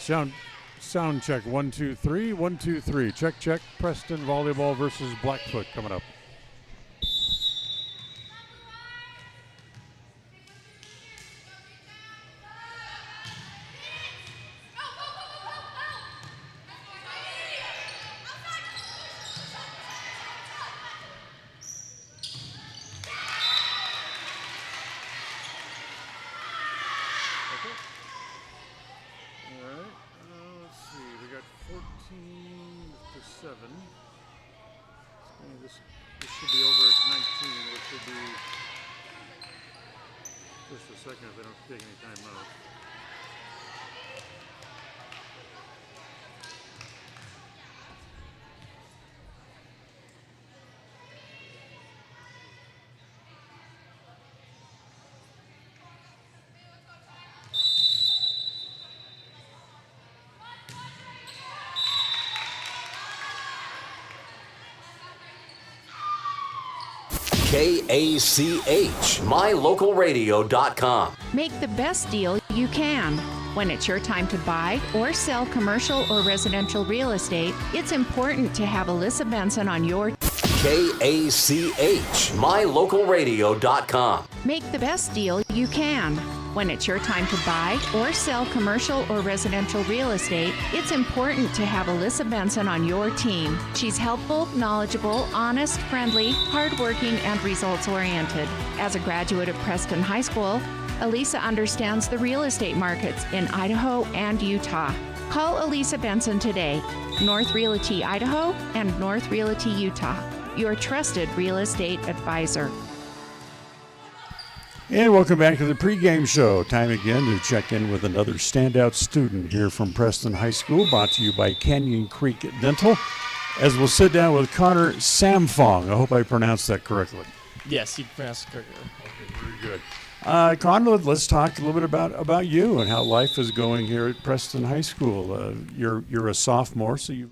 Sound check. 1, 2, 3. 1, 2, 3. Check, check. Preston volleyball versus Blackfoot coming up. This should be over at 19, which should be just a second if they don't take any time out. KACH, mylocalradio.com. Make the best deal you can. When it's your time to buy or sell commercial or residential real estate, it's important to have Alyssa Benson on your KACH, mylocalradio.com. Make the best deal you can. When it's your time to buy or sell commercial or residential real estate, it's important to have Alyssa Benson on your team. She's helpful, knowledgeable, honest, friendly, hardworking, and results-oriented. As a graduate of Preston High School, Alyssa understands the real estate markets in Idaho and Utah. Call Alyssa Benson today, North Realty Idaho and North Realty Utah, your trusted real estate advisor. And welcome back to the pregame show. Time again to check in with another standout student here from Preston High School, brought to you by Canyon Creek Dental, as we'll sit down with Connor Samfong. I hope I pronounced that correctly. Yes, you pronounced it correctly. Okay, very good. Connor, let's talk a little bit about you and how life is going here at Preston High School. You're a sophomore, so you...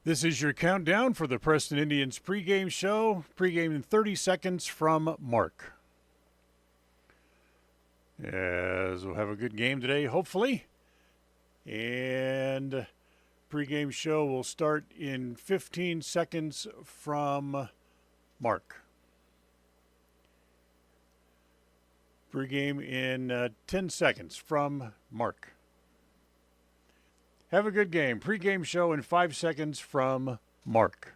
This is your countdown for the Preston Indians pregame show. Pregame in 30 seconds from Mark. As we'll have a good game today, hopefully. And pregame show will start in 15 seconds from Mark. Pregame in 10 seconds from Mark. Have a good game. Pre-game show in 5 seconds from Mark.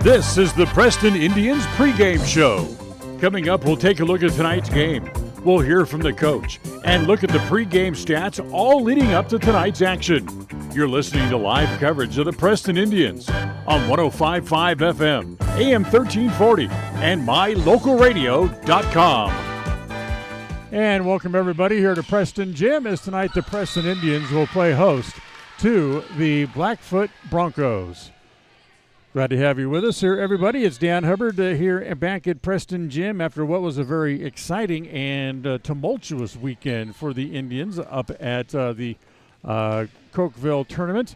This is the Preston Indians pregame show. Coming up, we'll take a look at tonight's game. We'll hear from the coach and look at the pregame stats all leading up to tonight's action. You're listening to live coverage of the Preston Indians on 105.5 FM, AM 1340, and mylocalradio.com. And welcome everybody here to Preston Gym as tonight the Preston Indians will play host to the Blackfoot Broncos. Glad to have you with us here, everybody. It's Dan Hubbard here back at Preston Gym after what was a very exciting and tumultuous weekend for the Indians up at the Cokeville tournament.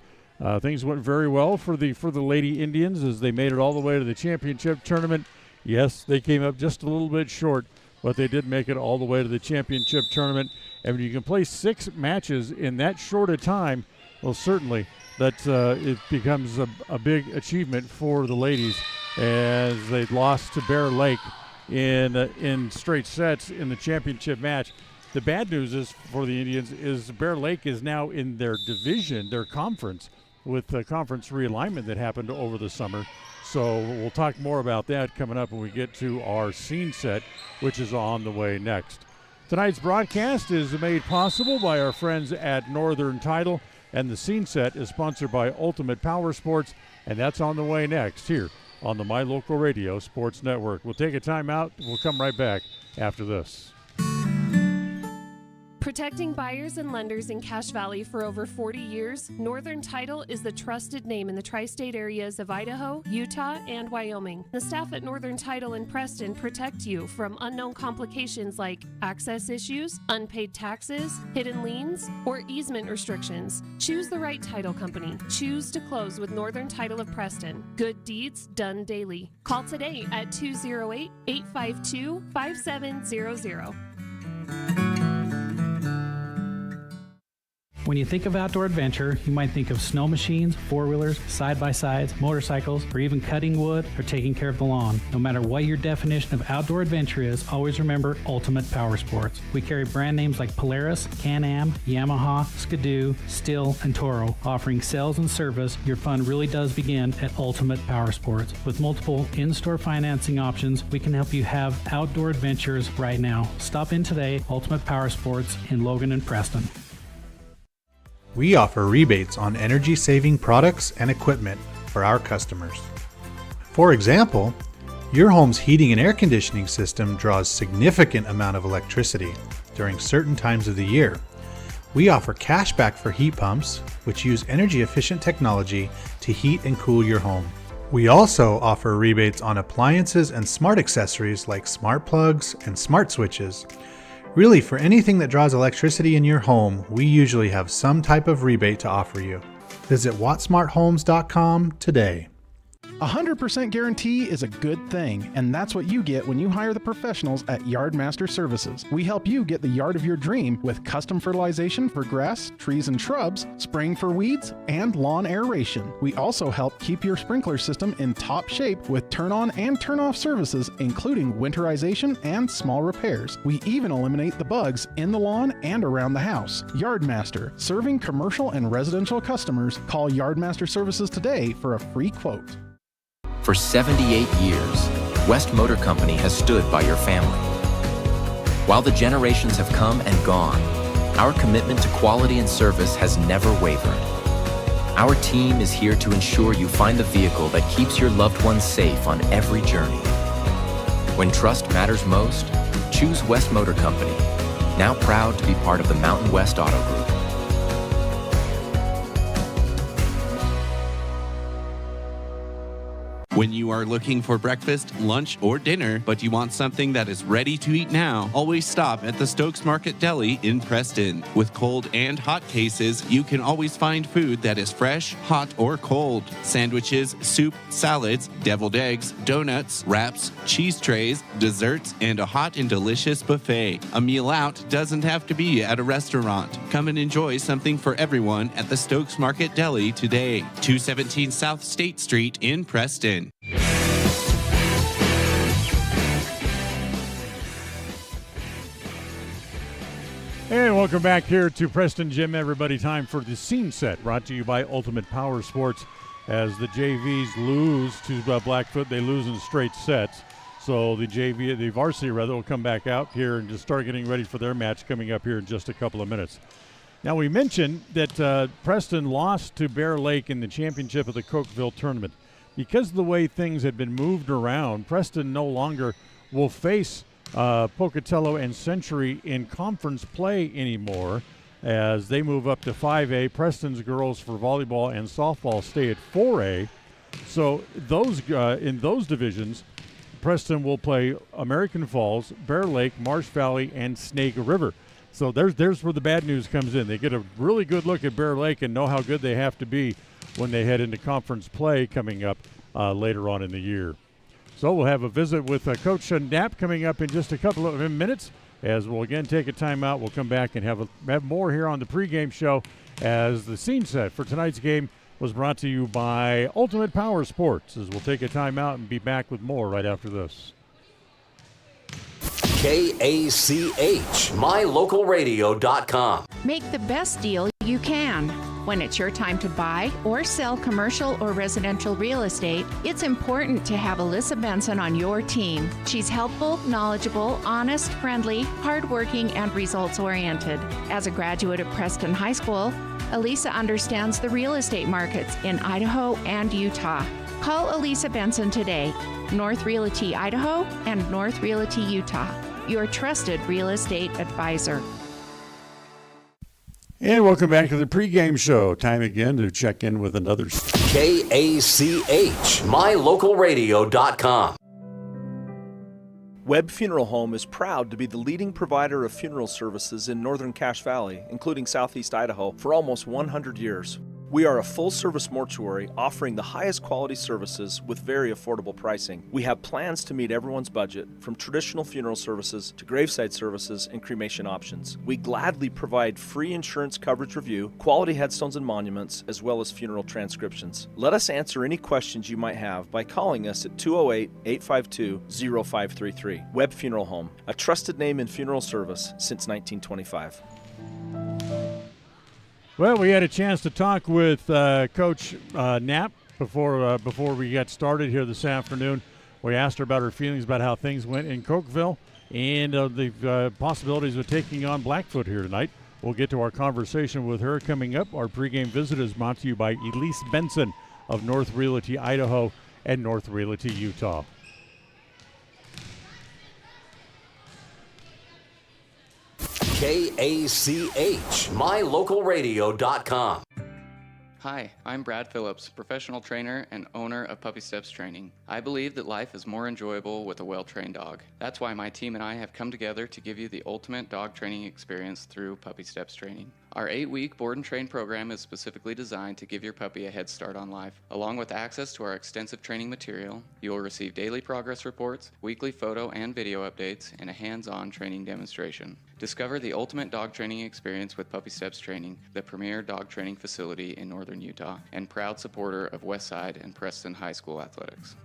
Things went very well for the Lady Indians as they made it all the way to the championship tournament. Yes, they came up just a little bit short, but they did make it all the way to the championship tournament. And when you can play 6 matches in that short a time, well, certainly that it becomes a big achievement for the ladies as they lost to Bear Lake in straight sets in the championship match. The bad news is for the Indians is Bear Lake is now in their division, their conference, with the conference realignment that happened over the summer. So we'll talk more about that coming up when we get to our scene set, which is on the way next. Tonight's broadcast is made possible by our friends at Northern Title, and the scene set is sponsored by Ultimate Power Sports, and that's on the way next here on the My Local Radio Sports Network. We'll take a time out. We'll come right back after this. Protecting buyers and lenders in Cache Valley for over 40 years, Northern Title is the trusted name in the tri-state areas of Idaho, Utah, and Wyoming. The staff at Northern Title in Preston protect you from unknown complications like access issues, unpaid taxes, hidden liens, or easement restrictions. Choose the right title company. Choose to close with Northern Title of Preston. Good deeds done daily. Call today at 208-852-5700. When you think of outdoor adventure, you might think of snow machines, four-wheelers, side-by-sides, motorcycles, or even cutting wood or taking care of the lawn. No matter what your definition of outdoor adventure is, always remember Ultimate Power Sports. We carry brand names like Polaris, Can-Am, Yamaha, Skidoo, Stihl, and Toro. Offering sales and service, your fun really does begin at Ultimate Power Sports. With multiple in-store financing options, we can help you have outdoor adventures right now. Stop in today, Ultimate Power Sports in Logan and Preston. We offer rebates on energy-saving products and equipment for our customers. For example, your home's heating and air conditioning system draws significant amount of electricity during certain times of the year. We offer cash back for heat pumps, which use energy-efficient technology to heat and cool your home. We also offer rebates on appliances and smart accessories like smart plugs and smart switches. Really, for anything that draws electricity in your home, we usually have some type of rebate to offer you. Visit wattsmarthomes.com today. 100% guarantee is a good thing, and that's what you get when you hire the professionals at Yardmaster Services. We help you get the yard of your dream with custom fertilization for grass, trees, and shrubs, spraying for weeds, and lawn aeration. We also help keep your sprinkler system in top shape with turn-on and turn-off services, including winterization and small repairs. We even eliminate the bugs in the lawn and around the house. Yardmaster, serving commercial and residential customers. Call Yardmaster Services today for a free quote. For 78 years, West Motor Company has stood by your family. While the generations have come and gone, our commitment to quality and service has never wavered. Our team is here to ensure you find the vehicle that keeps your loved ones safe on every journey. When trust matters most, choose West Motor Company, now proud to be part of the Mountain West Auto Group. When you are looking for breakfast, lunch, or dinner, but you want something that is ready to eat now, always stop at the Stokes Market Deli in Preston. With cold and hot cases, you can always find food that is fresh, hot, or cold. Sandwiches, soup, salads, deviled eggs, donuts, wraps, cheese trays, desserts, and a hot and delicious buffet. A meal out doesn't have to be at a restaurant. Come and enjoy something for everyone at the Stokes Market Deli today. 217 South State Street in Preston. And welcome back here to Preston Gym, everybody. Time for the scene set brought to you by Ultimate Power Sports. as the JVs lose to Blackfoot. They lose in straight sets. So the varsity will come back out here and just start getting ready for their match coming up here in just a couple of minutes. Now, we mentioned that Preston lost to Bear Lake in the championship of the Cokeville tournament. Because of the way things had been moved around, Preston no longer will face Pocatello and Century in conference play anymore as they move up to 5A. Preston's girls for volleyball and softball stay at 4A. So in those divisions, Preston will play American Falls, Bear Lake, Marsh Valley, and Snake River. So there's where the bad news comes in. They get a really good look at Bear Lake and know how good they have to be when they head into conference play coming up later on in the year. So we'll have a visit with Coach Knapp coming up in just a couple of minutes as we'll again take a timeout. We'll come back and have more here on the pregame show as the scene set for tonight's game was brought to you by Ultimate Power Sports as we'll take a timeout and be back with more right after this. KACH, mylocalradio.com. Make the best deal you can. When it's your time to buy or sell commercial or residential real estate, it's important to have Alyssa Benson on your team. She's helpful, knowledgeable, honest, friendly, hardworking, and results-oriented. As a graduate of Preston High School, Elisa understands the real estate markets in Idaho and Utah. Call Elisa Benson today, North Realty Idaho and North Realty Utah, your trusted real estate advisor. And welcome back to the pregame show. Time again to check in with another KACH, mylocalradio.com. Webb Funeral Home is proud to be the leading provider of funeral services in northern Cache Valley, including southeast Idaho, for almost 100 years. We are a full-service mortuary offering the highest quality services with very affordable pricing. We have plans to meet everyone's budget, from traditional funeral services to graveside services and cremation options. We gladly provide free insurance coverage review, quality headstones and monuments, as well as funeral transcriptions. Let us answer any questions you might have by calling us at 208-852-0533. Webb Funeral Home, a trusted name in funeral service since 1925. Well, we had a chance to talk with Coach Knapp before we got started here this afternoon. We asked her about her feelings about how things went in Cokeville and the possibilities of taking on Blackfoot here tonight. We'll get to our conversation with her coming up. Our pregame visit is brought to you by Elise Benson of North Realty Idaho and North Realty Utah. KACH, mylocalradio.com. Hi, I'm Brad Phillips, professional trainer and owner of Puppy Steps Training. I believe that life is more enjoyable with a well-trained dog. That's why my team and I have come together to give you the ultimate dog training experience through Puppy Steps Training. Our 8-week board and train program is specifically designed to give your puppy a head start on life. Along with access to our extensive training material, you will receive daily progress reports, weekly photo and video updates, and a hands-on training demonstration. Discover the ultimate dog training experience with Puppy Steps Training, the premier dog training facility in northern Utah, and proud supporter of Westside and Preston High School athletics.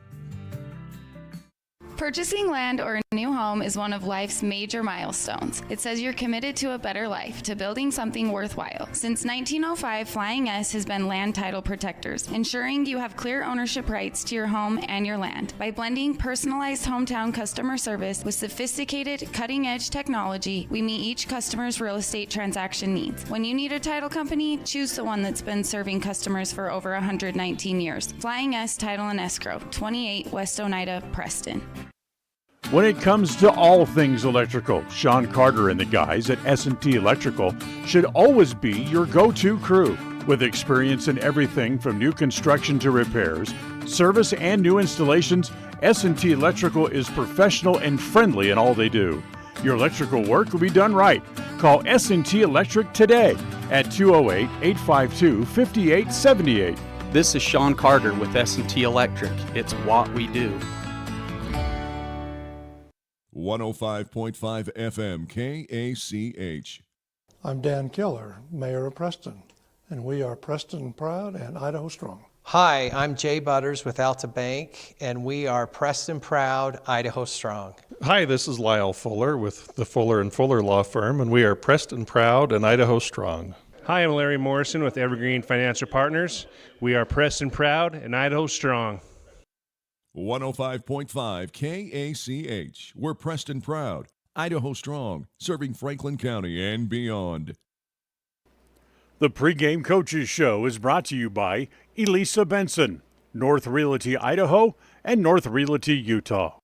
Purchasing land or a new home is one of life's major milestones. It says you're committed to a better life, to building something worthwhile. Since 1905, Flying S has been land title protectors, ensuring you have clear ownership rights to your home and your land. By blending personalized hometown customer service with sophisticated, cutting-edge technology, we meet each customer's real estate transaction needs. When you need a title company, choose the one that's been serving customers for over 119 years. Flying S Title and Escrow, 28 West Oneida, Preston. When it comes to all things electrical, Sean Carter and the guys at S&T Electrical should always be your go-to crew. With experience in everything from new construction to repairs, service, and new installations, S&T Electrical is professional and friendly in all they do. Your electrical work will be done right. Call S&T Electric today at 208-852-5878. This is Sean Carter with S&T Electric. It's what we do. 105.5 FM KACH. I'm Dan Keller, Mayor of Preston, and we are Preston Proud and Idaho Strong. Hi, I'm Jay Butters with Alta Bank, and we are Preston Proud, Idaho Strong. Hi, this is Lyle Fuller with the Fuller & Fuller Law Firm, and we are Preston Proud and Idaho Strong. Hi, I'm Larry Morrison with Evergreen Financial Partners. We are Preston Proud and Idaho Strong. 105.5 KACH. We're Preston Proud, Idaho Strong, serving Franklin County and beyond. The pregame coaches show is brought to you by Elisa Benson, North Realty Idaho, and North Realty Utah.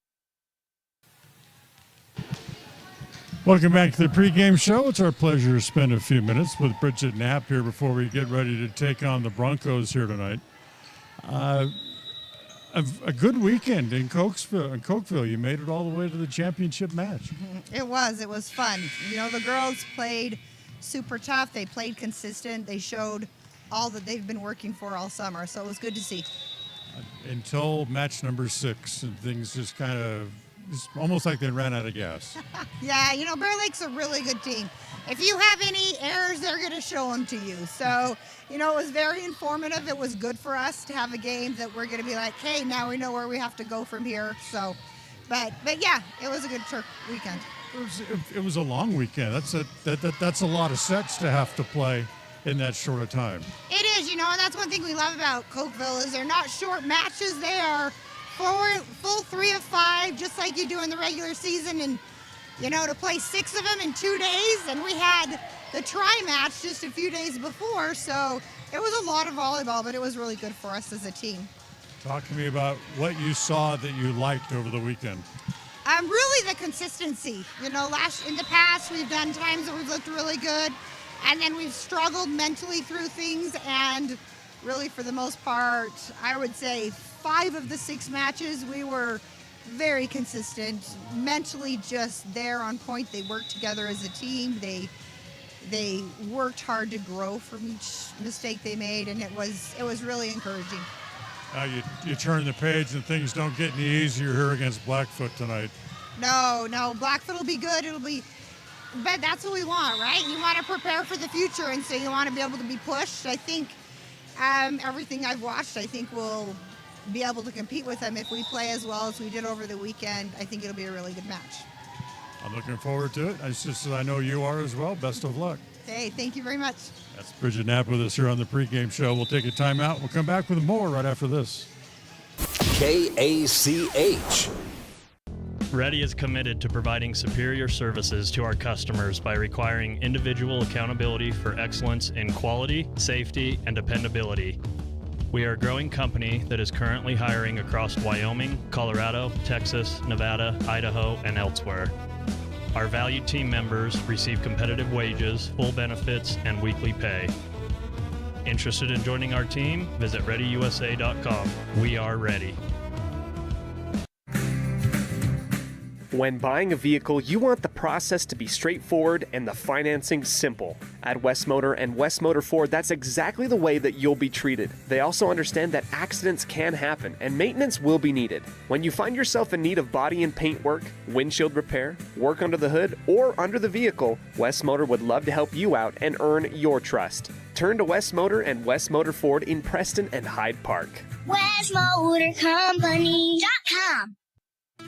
Welcome back to the pregame show. It's our pleasure to spend a few minutes with Bridget Knapp here before we get ready to take on the Broncos here tonight. A good weekend in Cokeville. You made it all the way to the championship match. It was fun. You know, the girls played super tough. They played consistent. They showed all that they've been working for all summer, so it was good to see. Until match number 6, and things just kind of, it's almost like they ran out of gas. Yeah, you know, Bear Lake's a really good team. If you have any errors, they're going to show them to you. So, you know, it was very informative. It was good for us to have a game that we're going to be like, hey, now we know where we have to go from here. So, but yeah, it was a good weekend. It was a long weekend. That's a lot of sets to have to play in that short of time. It is, you know, and that's one thing we love about Cokeville is they're not short matches. They are full 3 of 5, just like you do in the regular season. And, you know, to play 6 of them in 2 days, and we had the tri-match just a few days before, so it was a lot of volleyball, but it was really good for us as a team. Talk to me about what you saw that you liked over the weekend. Really the consistency. You know, in the past, we've done times that we've looked really good, and then we've struggled mentally through things, and really for the most part, I would say 5 of the 6 matches, we were very consistent, mentally just there on point. They worked together as a team. They worked hard to grow from each mistake they made, and it was really encouraging. You turn the page and things don't get any easier here against Blackfoot tonight. No, Blackfoot will be good. But that's what we want, right? You want to prepare for the future, and so you want to be able to be pushed. I think everything I've watched, I think we'll be able to compete with them if we play as well as we did over the weekend. I think it'll be a really good match. I'm looking forward to it. It's just I know you are as well. Best of luck. Hey, thank you very much. That's Bridget Knapp with us here on the pregame show. We'll take a timeout. We'll come back with more right after this. KACH. Ready is committed to providing superior services to our customers by requiring individual accountability for excellence in quality, safety, and dependability. We are a growing company that is currently hiring across Wyoming, Colorado, Texas, Nevada, Idaho, and elsewhere. Our valued team members receive competitive wages, full benefits, and weekly pay. Interested in joining our team? Visit ReadyUSA.com. We are ready. When buying a vehicle, you want the process to be straightforward and the financing simple. At West Motor and West Motor Ford, that's exactly the way that you'll be treated. They also understand that accidents can happen and maintenance will be needed. When you find yourself in need of body and paint work, windshield repair, work under the hood, or under the vehicle, West Motor would love to help you out and earn your trust. Turn to West Motor and West Motor Ford in Preston and Hyde Park. WestMotorCompany.com.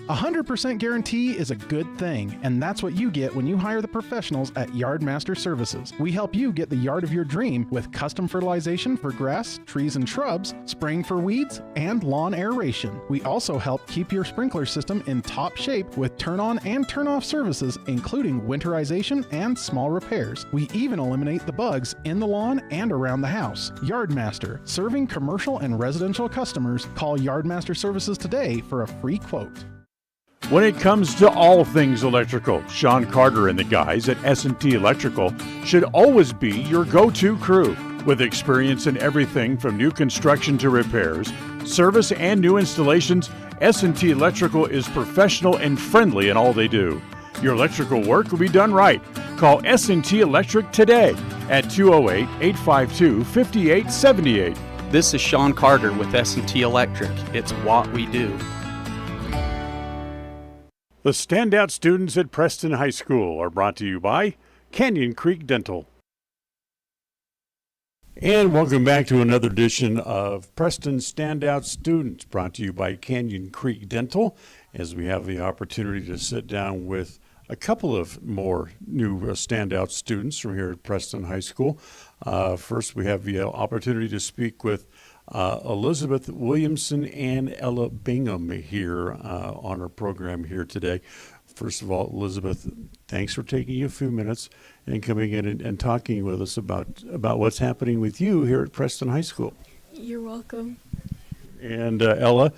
100% guarantee is a good thing, and that's what you get when you hire the professionals at Yardmaster Services. We help you get the yard of your dream with custom fertilization for grass, trees, and shrubs, spraying for weeds, and lawn aeration. We also help keep your sprinkler system in top shape with turn-on and turn-off services, including winterization and small repairs. We even eliminate the bugs in the lawn and around the house. Yardmaster, serving commercial and residential customers. Call Yardmaster Services today for a free quote. When it comes to all things electrical, Sean Carter and the guys at S&T Electrical should always be your go-to crew. With experience in everything from new construction to repairs, service, and new installations, S&T Electrical is professional and friendly in all they do. Your electrical work will be done right. Call S&T Electric today at 208-852-5878. This is Sean Carter with S&T Electric. It's what we do. The standout students at Preston High School are brought to you by Canyon Creek Dental. And welcome back to another edition of Preston Standout Students, brought to you by Canyon Creek Dental, as we have the opportunity to sit down with a couple of more new standout students from here at Preston High School. First, we have the opportunity to speak with Elizabeth Williamson and Ella Bingham here on our program here today. First of all, Elizabeth, thanks for taking a few minutes and coming in and talking with us about what's happening with you here at Preston High School. You're welcome. And Ella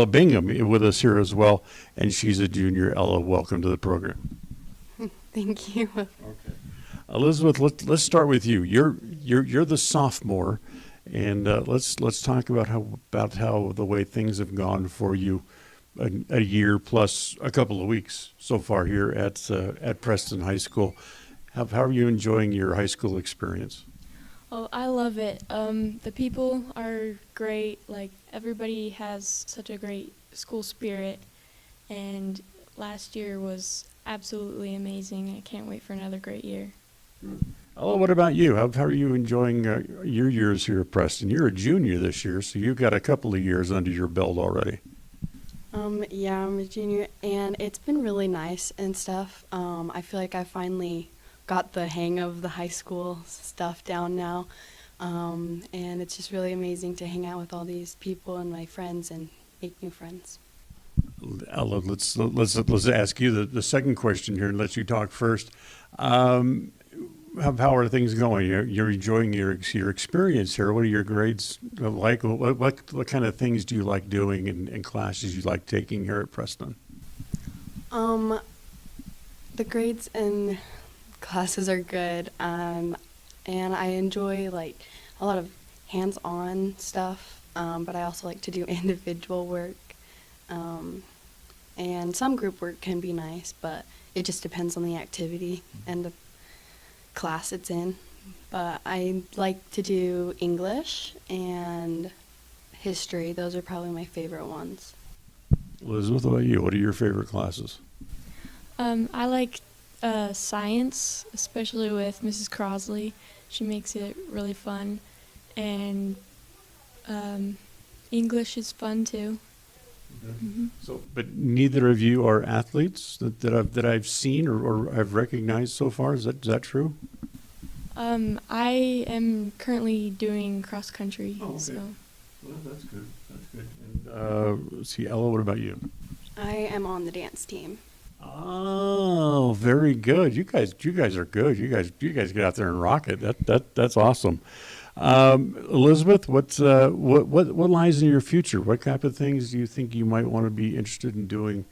Bingham with us here as well, and she's a junior. Ella, welcome to the program. Thank you. Okay. Elizabeth, let's start with you. You're the sophomore, and let's talk about how the way things have gone for you, a year plus a couple of weeks so far here at Preston High School. How are you enjoying your high school experience? Oh, I love it. The people are great. Like, everybody has such a great school spirit, and last year was absolutely amazing. I can't wait for another great year. Oh, what about you? How are you enjoying your years here at Preston? You're a junior this year, so you've got a couple of years under your belt already. Yeah, I'm a junior, and it's been really nice and stuff. I feel like I finally got the hang of the high school stuff down now, and it's just really amazing to hang out with all these people and my friends and make new friends. Ella, let's ask you the second question here and let you talk first. How are things going? You're enjoying your experience here. What are your grades like? What kind of things do you like doing and classes you like taking here at Preston? The grades and classes are good, and I enjoy like a lot of hands-on stuff, but I also like to do individual work, and some group work can be nice, but it just depends on the activity and the class it's in. But I like to do English and history. Those are probably my favorite ones. Elizabeth, what about you? What are your favorite classes? I like science, especially with Mrs. Crosley. She makes it really fun, and English is fun too. Mm-hmm. So, but neither of you are athletes that I've seen or I've recognized so far. Is that true? I am currently doing cross country. Oh, okay. So. Well, that's good. That's good. And let's see, Ella, what about you? I am on the dance team. Oh, very good. You guys are good. You guys get out there and rock it. That's awesome. Elizabeth, what lies in your future? What type of things do you think you might want to be interested in doing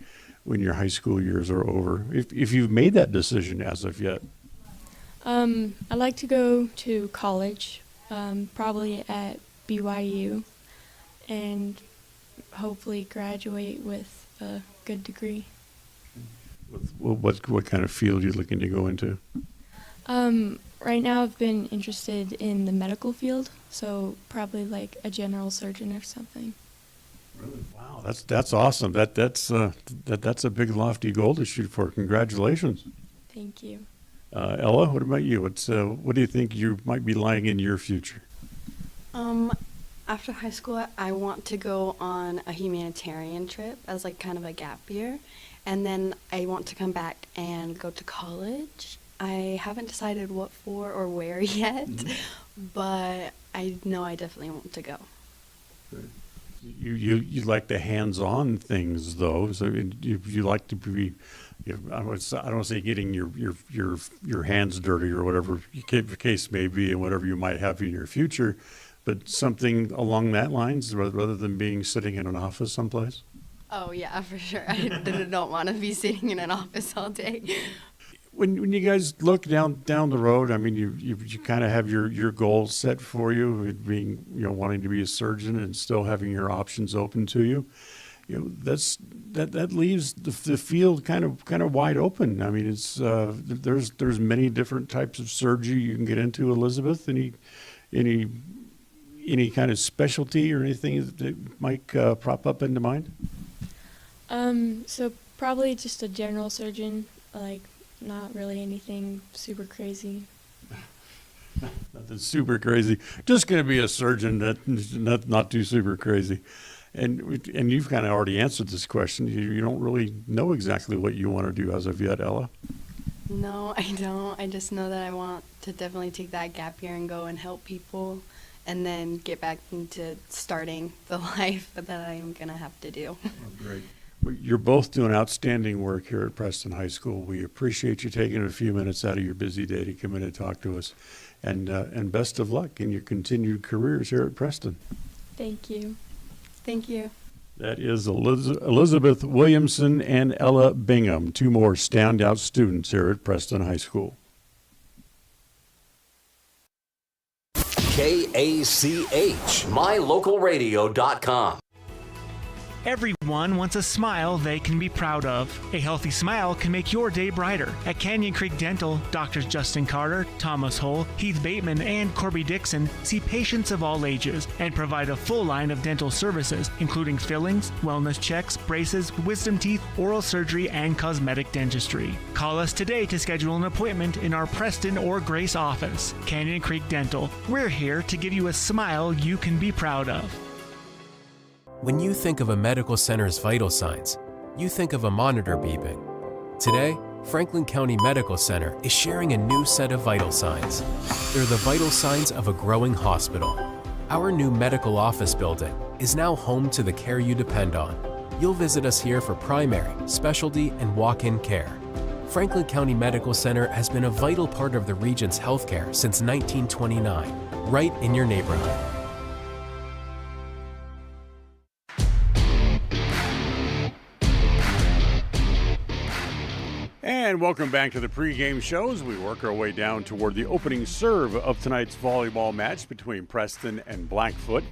when your high school years are over? If you've made that decision as of yet. I'd like to go to college, probably at BYU, and hopefully graduate with a good degree. What kind of field are you looking to go into? Right now I've been interested in the medical field, so probably like a general surgeon or something. Really? Wow, that's awesome. That's a big lofty goal to shoot for. Congratulations. Thank you. Ella, what about you? What do you think you might be lying in your future? After high school, I want to go on a humanitarian trip as like kind of a gap year, and then I want to come back and go to college. I haven't decided what for or where yet, but I know I definitely want to go. Good. You like the hands-on things though, so you like to be. I don't say getting your hands dirty or whatever the case may be, and whatever you might have in your future, but something along that lines rather than being sitting in an office someplace. Oh yeah, for sure. I don't want to be sitting in an office all day. When you guys look down the road, I mean, you kind of have your goals set for you, being wanting to be a surgeon and still having your options open to you. That leaves the field kind of wide open. I mean, it's there's many different types of surgery you can get into. Elizabeth, any kind of specialty or anything that might prop up into mind? So probably just a general surgeon, like not really anything super crazy. Nothing super crazy. Just going to be a surgeon, not too super crazy. And you've kind of already answered this question. You don't really know exactly what you want to do as of yet, Ella. No, I don't. I just know that I want to definitely take that gap year and go and help people and then get back into starting the life that I am going to have to do. Oh, great. You're both doing outstanding work here at Preston High School. We appreciate you taking a few minutes out of your busy day to come in and talk to us. And best of luck in your continued careers here at Preston. Thank you. Thank you. That is Elizabeth Williamson and Ella Bingham, two more standout students here at Preston High School. KACH, mylocalradio.com. Everyone wants a smile they can be proud of. A healthy smile can make your day brighter. At Canyon Creek Dental, Doctors Justin Carter, Thomas Hull, Heath Bateman, and Corby Dixon see patients of all ages and provide a full line of dental services, including fillings, wellness checks, braces, wisdom teeth, oral surgery, and cosmetic dentistry. Call us today to schedule an appointment in our Preston or Grace office. Canyon Creek Dental. We're here to give you a smile you can be proud of. When you think of a medical center's vital signs, you think of a monitor beeping. Today, Franklin County Medical Center is sharing a new set of vital signs. They're the vital signs of a growing hospital. Our new medical office building is now home to the care you depend on. You'll visit us here for primary, specialty, and walk-in care. Franklin County Medical Center has been a vital part of the region's healthcare since 1929, right in your neighborhood. And welcome back to the pregame show as we work our way down toward the opening serve of tonight's volleyball match between Preston and Blackfoot.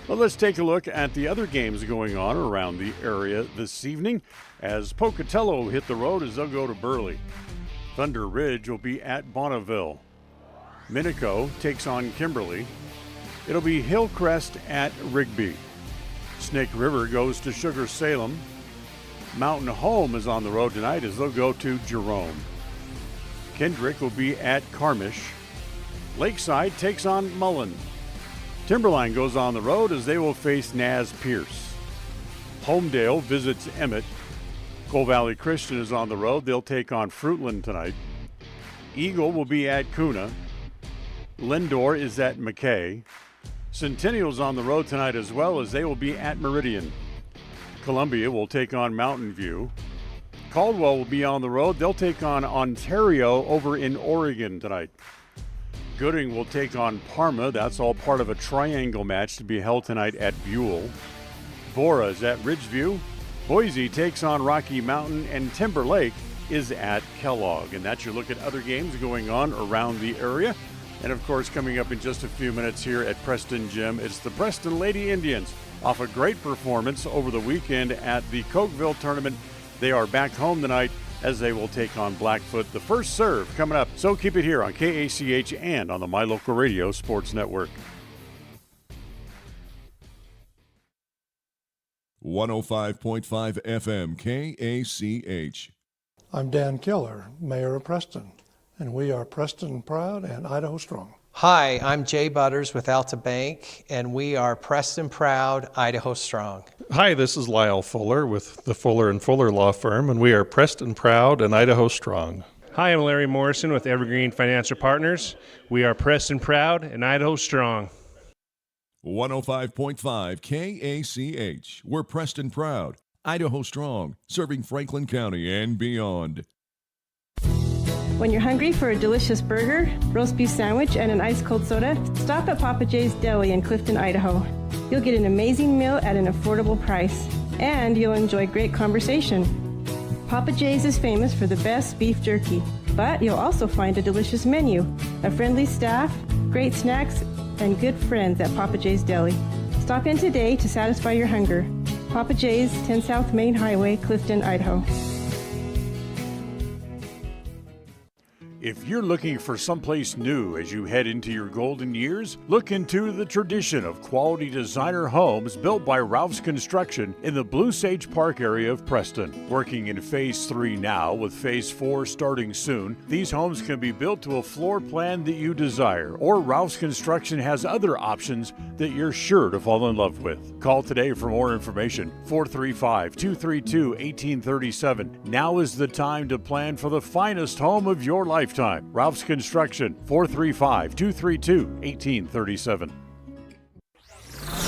Well, let's take a look at the other games going on around the area this evening as Pocatello hit the road as they'll go to Burley. Thunder Ridge will be at Bonneville. Minico takes on Kimberly. It'll be Hillcrest at Rigby. Snake River goes to Sugar Salem. Mountain Home is on the road tonight as they'll go to Jerome. Kendrick will be at Carmish. Lakeside takes on Mullen. Timberline goes on the road as they will face Naz Pierce. Homedale visits Emmett. Coal Valley Christian is on the road. They'll take on Fruitland tonight. Eagle will be at Kuna. Lindor is at McKay. Centennial's on the road tonight as well as they will be at Meridian. Columbia will take on Mountain View. Caldwell will be on the road. They'll take on Ontario over in Oregon tonight. Gooding will take on Parma. That's all part of a triangle match to be held tonight at Buell. Bora is at Ridgeview. Boise takes on Rocky Mountain, and Timberlake is at Kellogg. And that's your look at other games going on around the area. And of course, coming up in just a few minutes here at Preston Gym, it's the Preston Lady Indians. Off a great performance over the weekend at the Cokeville tournament. They are back home tonight as they will take on Blackfoot. The first serve coming up. So keep it here on KACH and on the My Local Radio Sports Network. 105.5 FM KACH. I'm Dan Keller, Mayor of Preston, and we are Preston Proud and Idaho Strong. Hi, I'm Jay Butters with Alta Bank, and we are Preston Proud, Idaho Strong. Hi, this is Lyle Fuller with the Fuller & Fuller Law Firm, and we are Preston Proud and Idaho Strong. Hi, I'm Larry Morrison with Evergreen Financial Partners. We are Preston Proud and Idaho Strong. 105.5 KACH. We're Preston Proud, Idaho Strong, serving Franklin County and beyond. When you're hungry for a delicious burger, roast beef sandwich, and an ice-cold soda, stop at Papa J's Deli in Clifton, Idaho. You'll get an amazing meal at an affordable price, and you'll enjoy great conversation. Papa J's is famous for the best beef jerky, but you'll also find a delicious menu, a friendly staff, great snacks, and good friends at Papa J's Deli. Stop in today to satisfy your hunger. Papa J's, 10 South Main Highway, Clifton, Idaho. If you're looking for someplace new as you head into your golden years, look into the tradition of quality designer homes built by Ralph's Construction in the Blue Sage Park area of Preston. Working in Phase 3 now, with Phase 4 starting soon, these homes can be built to a floor plan that you desire, or Ralph's Construction has other options that you're sure to fall in love with. Call today for more information, 435-232-1837. Now is the time to plan for the finest home of your lifetime. Ralph's Construction, 435-232-1837.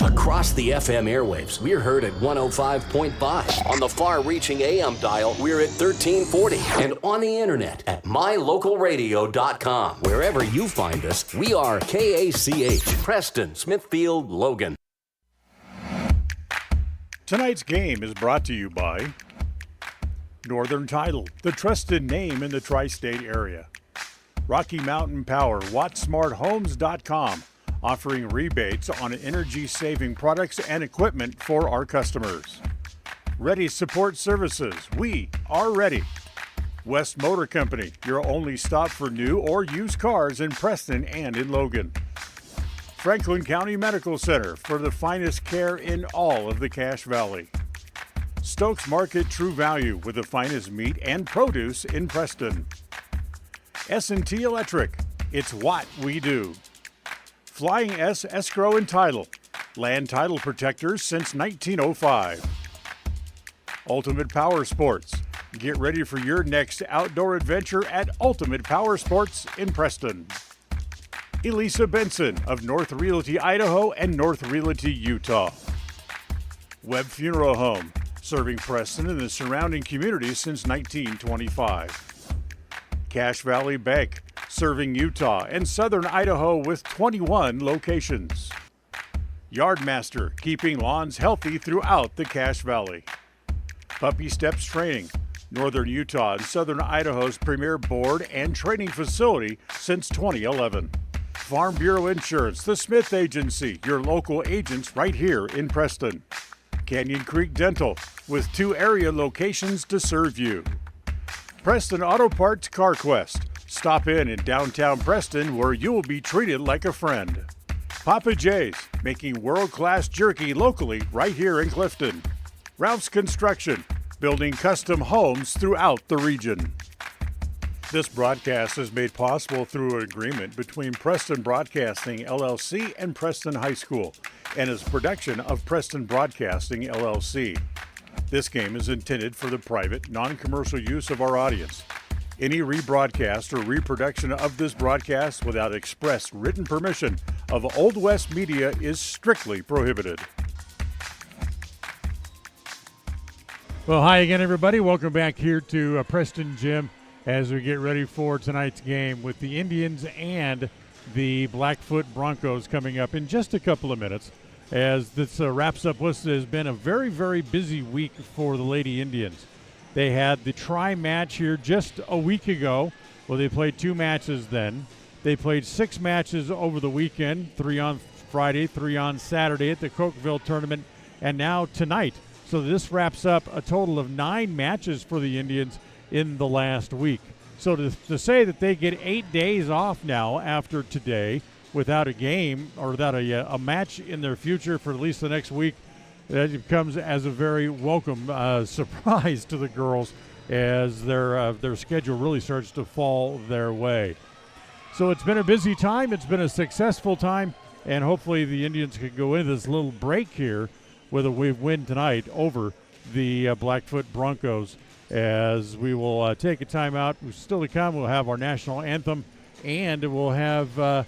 Across the FM airwaves, we're heard at 105.5. On the far-reaching AM dial, we're at 1340. And on the internet at mylocalradio.com. Wherever you find us, we are KACH, Preston, Smithfield, Logan. Tonight's game is brought to you by Northern Title, the trusted name in the tri-state area. Rocky Mountain Power, WattSmartHomes.com, offering rebates on energy-saving products and equipment for our customers. Ready Support Services, we are ready. West Motor Company, your only stop for new or used cars in Preston and in Logan. Franklin County Medical Center, for the finest care in all of the Cache Valley. Stokes Market True Value, with the finest meat and produce in Preston. S&T Electric, it's what we do. Flying S Escrow and Title, land title protectors since 1905. Ultimate Power Sports, get ready for your next outdoor adventure at Ultimate Power Sports in Preston. Elisa Benson of North Realty, Idaho and North Realty, Utah. Webb Funeral Home, serving Preston and the surrounding communities since 1925. Cache Valley Bank, serving Utah and southern Idaho with 21 locations. Yardmaster, keeping lawns healthy throughout the Cache Valley. Puppy Steps Training, northern Utah and southern Idaho's premier board and training facility since 2011. Farm Bureau Insurance, the Smith Agency, your local agents right here in Preston. Canyon Creek Dental, with 2 area locations to serve you. Preston Auto Parts CarQuest. Stop in downtown Preston where you will be treated like a friend. Papa J's, making world-class jerky locally right here in Clifton. Ralph's Construction, building custom homes throughout the region. This broadcast is made possible through an agreement between Preston Broadcasting, LLC and Preston High School, and is a production of Preston Broadcasting, LLC. This game is intended for the private, non-commercial use of our audience. Any rebroadcast or reproduction of this broadcast without express written permission of Old West Media is strictly prohibited. Well, hi again, everybody. Welcome back here to Preston Gym as we get ready for tonight's game with the Indians and the Blackfoot Broncos coming up in just a couple of minutes. As this wraps up what has been a very, very busy week for the Lady Indians. They had the tri-match here just a week ago. Well, they played 2 matches then. They played 6 matches over the weekend, 3 on Friday, 3 on Saturday at the Cokeville tournament, and now tonight. So this wraps up a total of 9 matches for the Indians in the last week. So to say that they get 8 days off now after today without a game or without a match in their future for at least the next week, that comes as a very welcome surprise to the girls as their schedule really starts to fall their way. So it's been a busy time. It's been a successful time, and hopefully the Indians can go into this little break here with a win tonight over the Blackfoot Broncos. As we will take a timeout. Still to come, we'll have our national anthem, and we'll have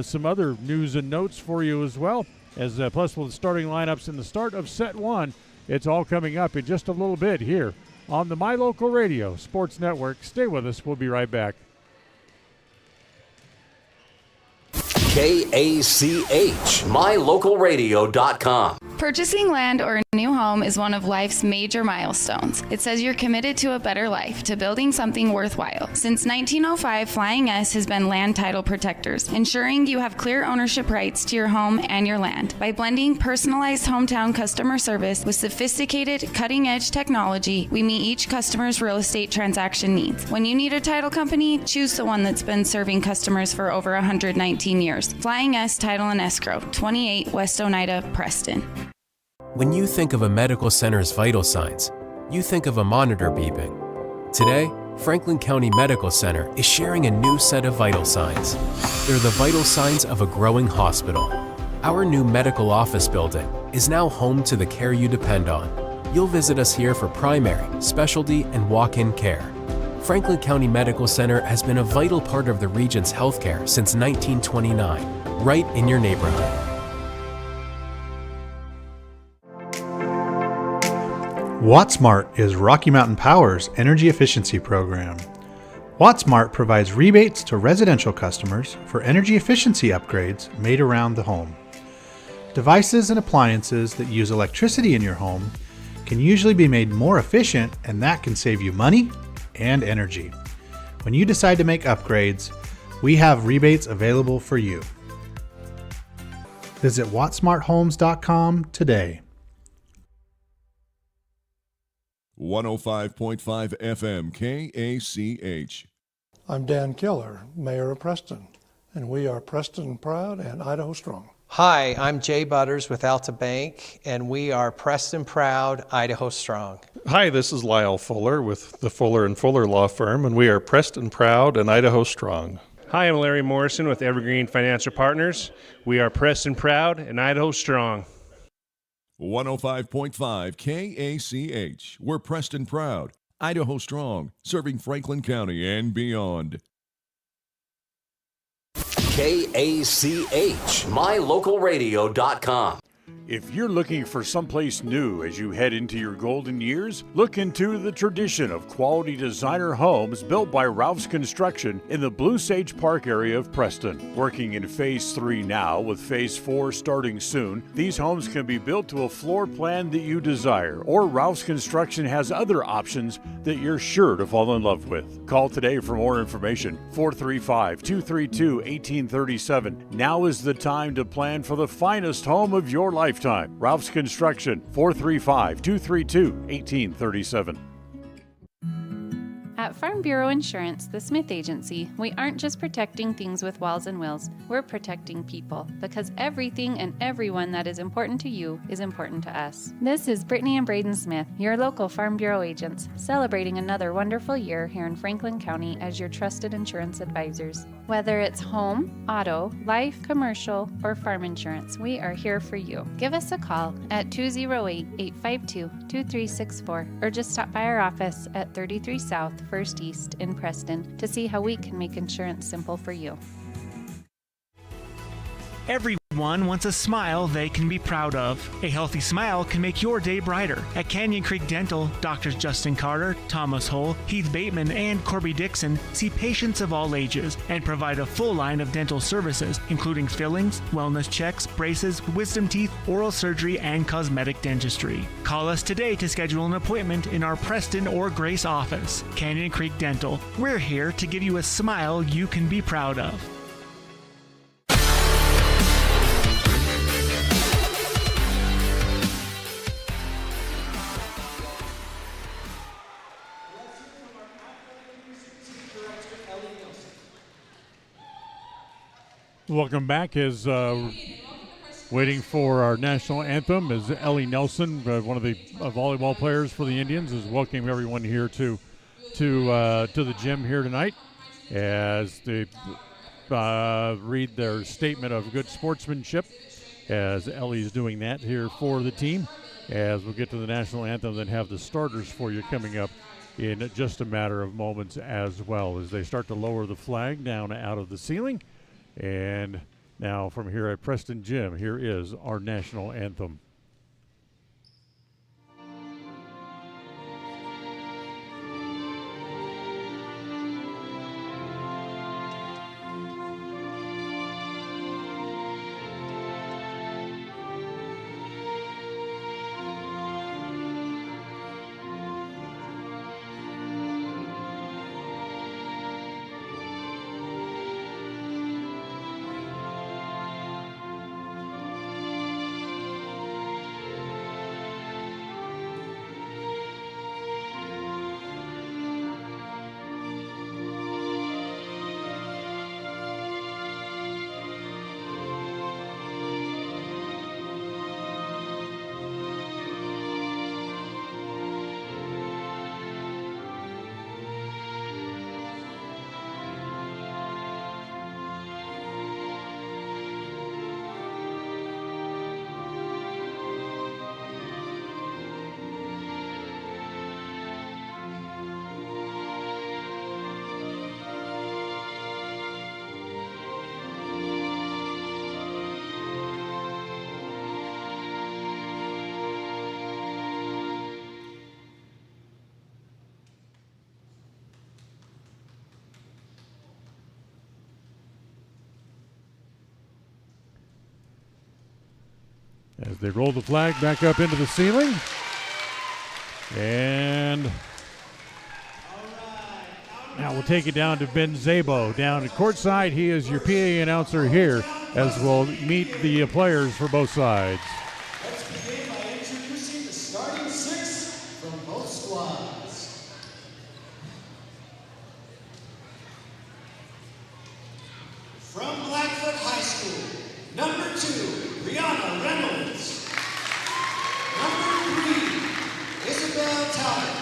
some other news and notes for you as well. As plus with the starting lineups in the start of set 1. It's all coming up in just a little bit here on the My Local Radio Sports Network. Stay with us. We'll be right back. KACH, mylocalradio.com. Purchasing land or New home is one of life's major milestones. It says you're committed to a better life, to building something worthwhile. Since 1905, Flying S has been land title protectors, ensuring you have clear ownership rights to your home and your land. By blending personalized hometown customer service with sophisticated, cutting-edge technology, we meet each customer's real estate transaction needs. When you need a title company, choose the one that's been serving customers for over 119 years. Flying S Title and Escrow, 28 West Oneida, Preston. When you think of a medical center's vital signs, you think of a monitor beeping. Today, Franklin County Medical Center is sharing a new set of vital signs. They're the vital signs of a growing hospital. Our new medical office building is now home to the care you depend on. You'll visit us here for primary, specialty, and walk-in care. Franklin County Medical Center has been a vital part of the region's healthcare since 1929, right in your neighborhood. WattSmart is Rocky Mountain Power's energy efficiency program. WattSmart provides rebates to residential customers for energy efficiency upgrades made around the home. Devices and appliances that use electricity in your home can usually be made more efficient, and that can save you money and energy. When you decide to make upgrades, we have rebates available for you. Visit wattsmarthomes.com today. 105.5 FM KACH. I'm Dan Keller, Mayor of Preston, and we are Preston Proud and Idaho Strong. Hi, I'm Jay Butters with Alta Bank, and we are Preston Proud, Idaho Strong. Hi, this is Lyle Fuller with the Fuller & Fuller Law Firm, and we are Preston Proud and Idaho Strong. Hi, I'm Larry Morrison with Evergreen Financial Partners. We are Preston Proud and Idaho Strong. 105.5 KACH. We're Preston Proud, Idaho Strong, serving Franklin County and beyond. KACH, mylocalradio.com. If you're looking for someplace new as you head into your golden years, look into the tradition of quality designer homes built by Ralph's Construction in the Blue Sage Park area of Preston. Working in Phase 3 now, with Phase 4 starting soon, these homes can be built to a floor plan that you desire, or Ralph's Construction has other options that you're sure to fall in love with. Call today for more information, 435-232-1837. Now is the time to plan for the finest home of your lifetime. Ralph's Construction, 435-232-1837. At Farm Bureau Insurance, the Smith Agency, we aren't just protecting things with walls and wills, we're protecting people, because everything and everyone that is important to you is important to us. This is Brittany and Braden Smith, your local Farm Bureau agents, celebrating another wonderful year here in Franklin County as your trusted insurance advisors. Whether it's home, auto, life, commercial, or farm insurance, we are here for you. Give us a call at 208-852-2364 or just stop by our office at 33 South 1st East in Preston to see how we can make insurance simple for you. Everyone wants a smile they can be proud of. A healthy smile can make your day brighter. At Canyon Creek Dental, Doctors Justin Carter, Thomas Hull, Heath Bateman, and Corby Dixon see patients of all ages and provide a full line of dental services, including fillings, wellness checks, braces, wisdom teeth, oral surgery, and cosmetic dentistry. Call us today to schedule an appointment in our Preston or Grace office. Canyon Creek Dental. We're here to give you a smile you can be proud of. Welcome back. As waiting for our national anthem is Ellie Nelson, one of the volleyball players for the Indians, is welcoming everyone here to the gym here tonight as they read their statement of good sportsmanship. As Ellie's doing that here for the team, as we'll get to the national anthem, then have the starters for you coming up in just a matter of moments as well, as they start to lower the flag down out of the ceiling. And now from here at Preston Gym, here is our national anthem. They roll the flag back up into the ceiling. And now we'll take it down to Ben Zabo down at courtside. He is your PA announcer here as we'll meet the players for both sides. Let's begin by introducing the starting six from both squads. From Blackfoot High School, number 2, Brianna Reynolds. Number 3, Isabel Talbot.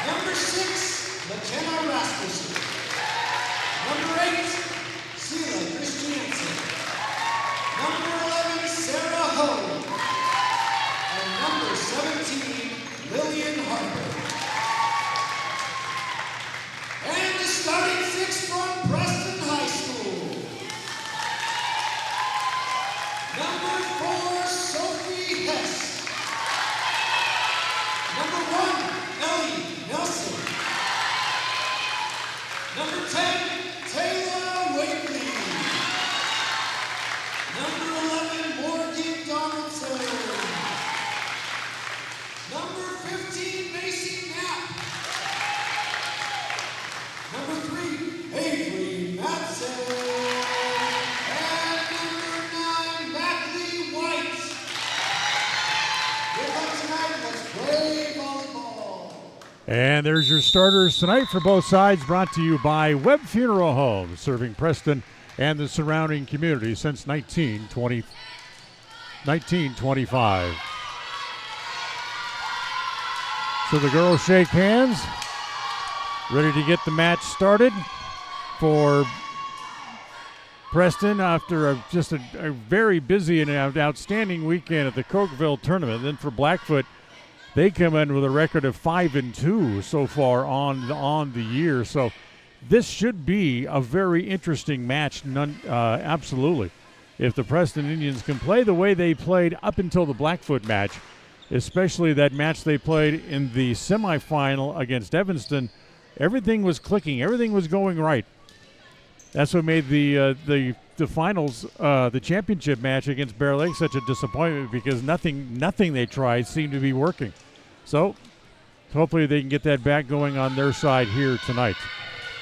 Number 6, McKenna Rasmussen. Number 8, Sheila Christiansen. Number 11, Sarah Ho. And number 17, Lillian Harper. And the starting six from Preston High School. Number 4, Sophie Hess. Number 1, Ellie Nelson. Number 10, Taylor Wakely. Number 11, Morgan Donaldson. Number 15, Macy Knapp. Number 3, Avery Madsen. And number 9, Mackley White. With us tonight, let's play volleyball. And there's your starters tonight for both sides, brought to you by Webb Funeral Home, serving Preston and the surrounding community since 1925. So the girls shake hands, ready to get the match started for Preston after just a very busy and outstanding weekend at the Cokeville tournament. Then for Blackfoot, they come in with a record of 5-2 so far on the year. So this should be a very interesting match, absolutely. If the Preston Indians can play the way they played up until the Blackfoot match, especially that match they played in the semifinal against Evanston, everything was clicking, everything was going right. That's what made the finals, the championship match against Bear Lake, such a disappointment because nothing they tried seemed to be working. So hopefully they can get that back going on their side here tonight.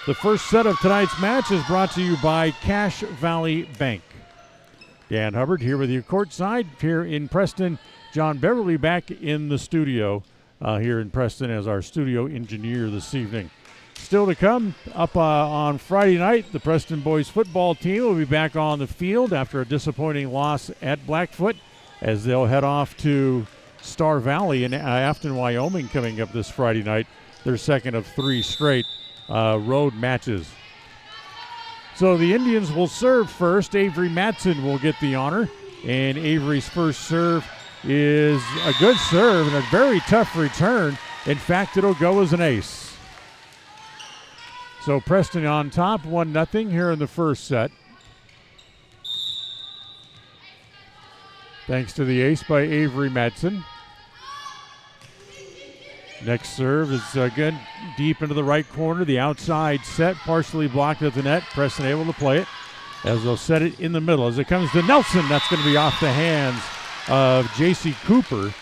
The first set of tonight's match is brought to you by Cache Valley Bank. Dan Hubbard here with you courtside here in Preston. John Beverly back in the studio here in Preston as our studio engineer this evening. Still to come, up on Friday night, the Preston boys football team will be back on the field after a disappointing loss at Blackfoot as they'll head off to Star Valley in Afton, Wyoming coming up this Friday night, their second of 3 straight road matches. So the Indians will serve first. Avery Madsen will get the honor, and Avery's first serve is a good serve and a very tough return. In fact, it'll go as an ace. So Preston on top, 1-0 here in the first set. Thanks to the ace by Avery Madsen. Next serve is good, deep into the right corner. The outside set, partially blocked at the net. Preston able to play it as they'll set it in the middle. As it comes to Nelson, that's going to be off the hands of J.C. Cooper,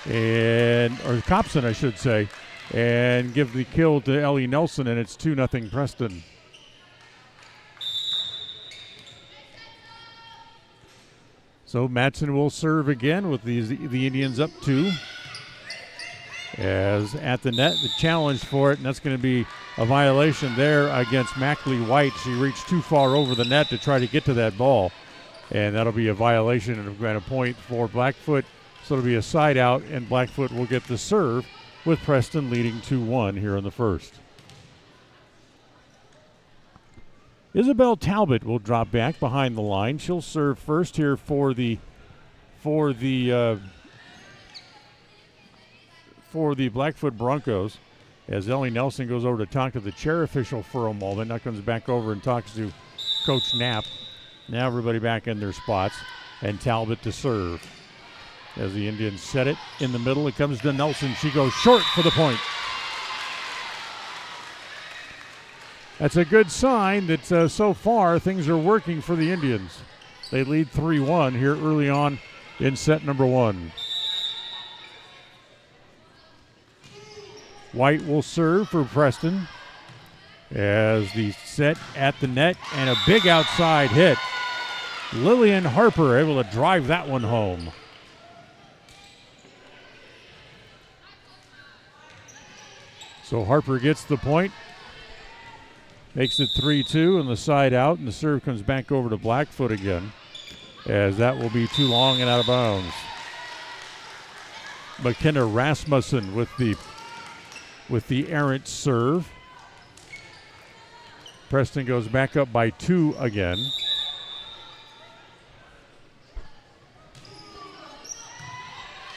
or Copson, I should say, and give the kill to Ellie Nelson, and it's 2-0 Preston. So Madsen will serve again with the Indians up 2. As at the net, the challenge for it, and that's going to be a violation there against Mackley White. She reached too far over the net to try to get to that ball, and that'll be a violation and a point for Blackfoot. So it'll be a side out, and Blackfoot will get the serve with Preston leading 2-1 here in the first. Isabel Talbot will drop back behind the line. She'll serve first here for the Blackfoot Broncos as Ellie Nelson goes over to talk to the chair official for a moment. Now comes back over and talks to Coach Knapp. Now everybody back in their spots, and Talbot to serve. As the Indians set it in the middle, it comes to Nelson. She goes short for the point. That's a good sign that so far things are working for the Indians. They lead 3-1 here early on in set number 1. White will serve for Preston as the set at the net and a big outside hit. Lillian Harper able to drive that one home. So Harper gets the point, makes it 3-2 and the side out, and the serve comes back over to Blackfoot again, as that will be too long and out of bounds. McKenna Rasmussen with the errant serve. Preston goes back up by 2 again.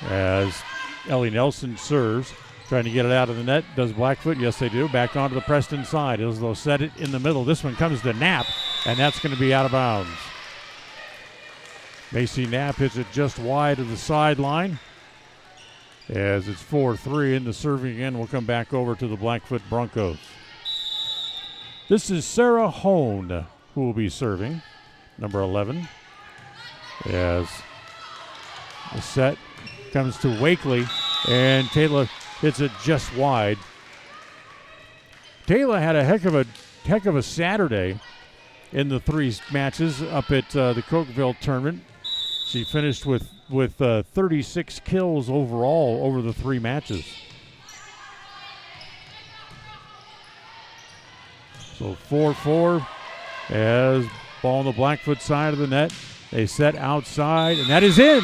As Ellie Nelson serves, trying to get it out of the net. Does Blackfoot? Yes, they do. Back onto the Preston side as they'll set it in the middle. This one comes to Knapp, and that's going to be out of bounds. Macy Knapp hits it just wide of the sideline as it's 4-3, and the serving end will come back over to the Blackfoot Broncos. This is Sarah Hone who will be serving, number 11, as the set comes to Wakely, and Taylor hits it just wide. Taylor had a heck of a Saturday in the 3 matches up at the Cokeville tournament. She finished with 36 kills overall over the 3 matches. So 4-4 as ball on the Blackfoot side of the net. They set outside, and that is in.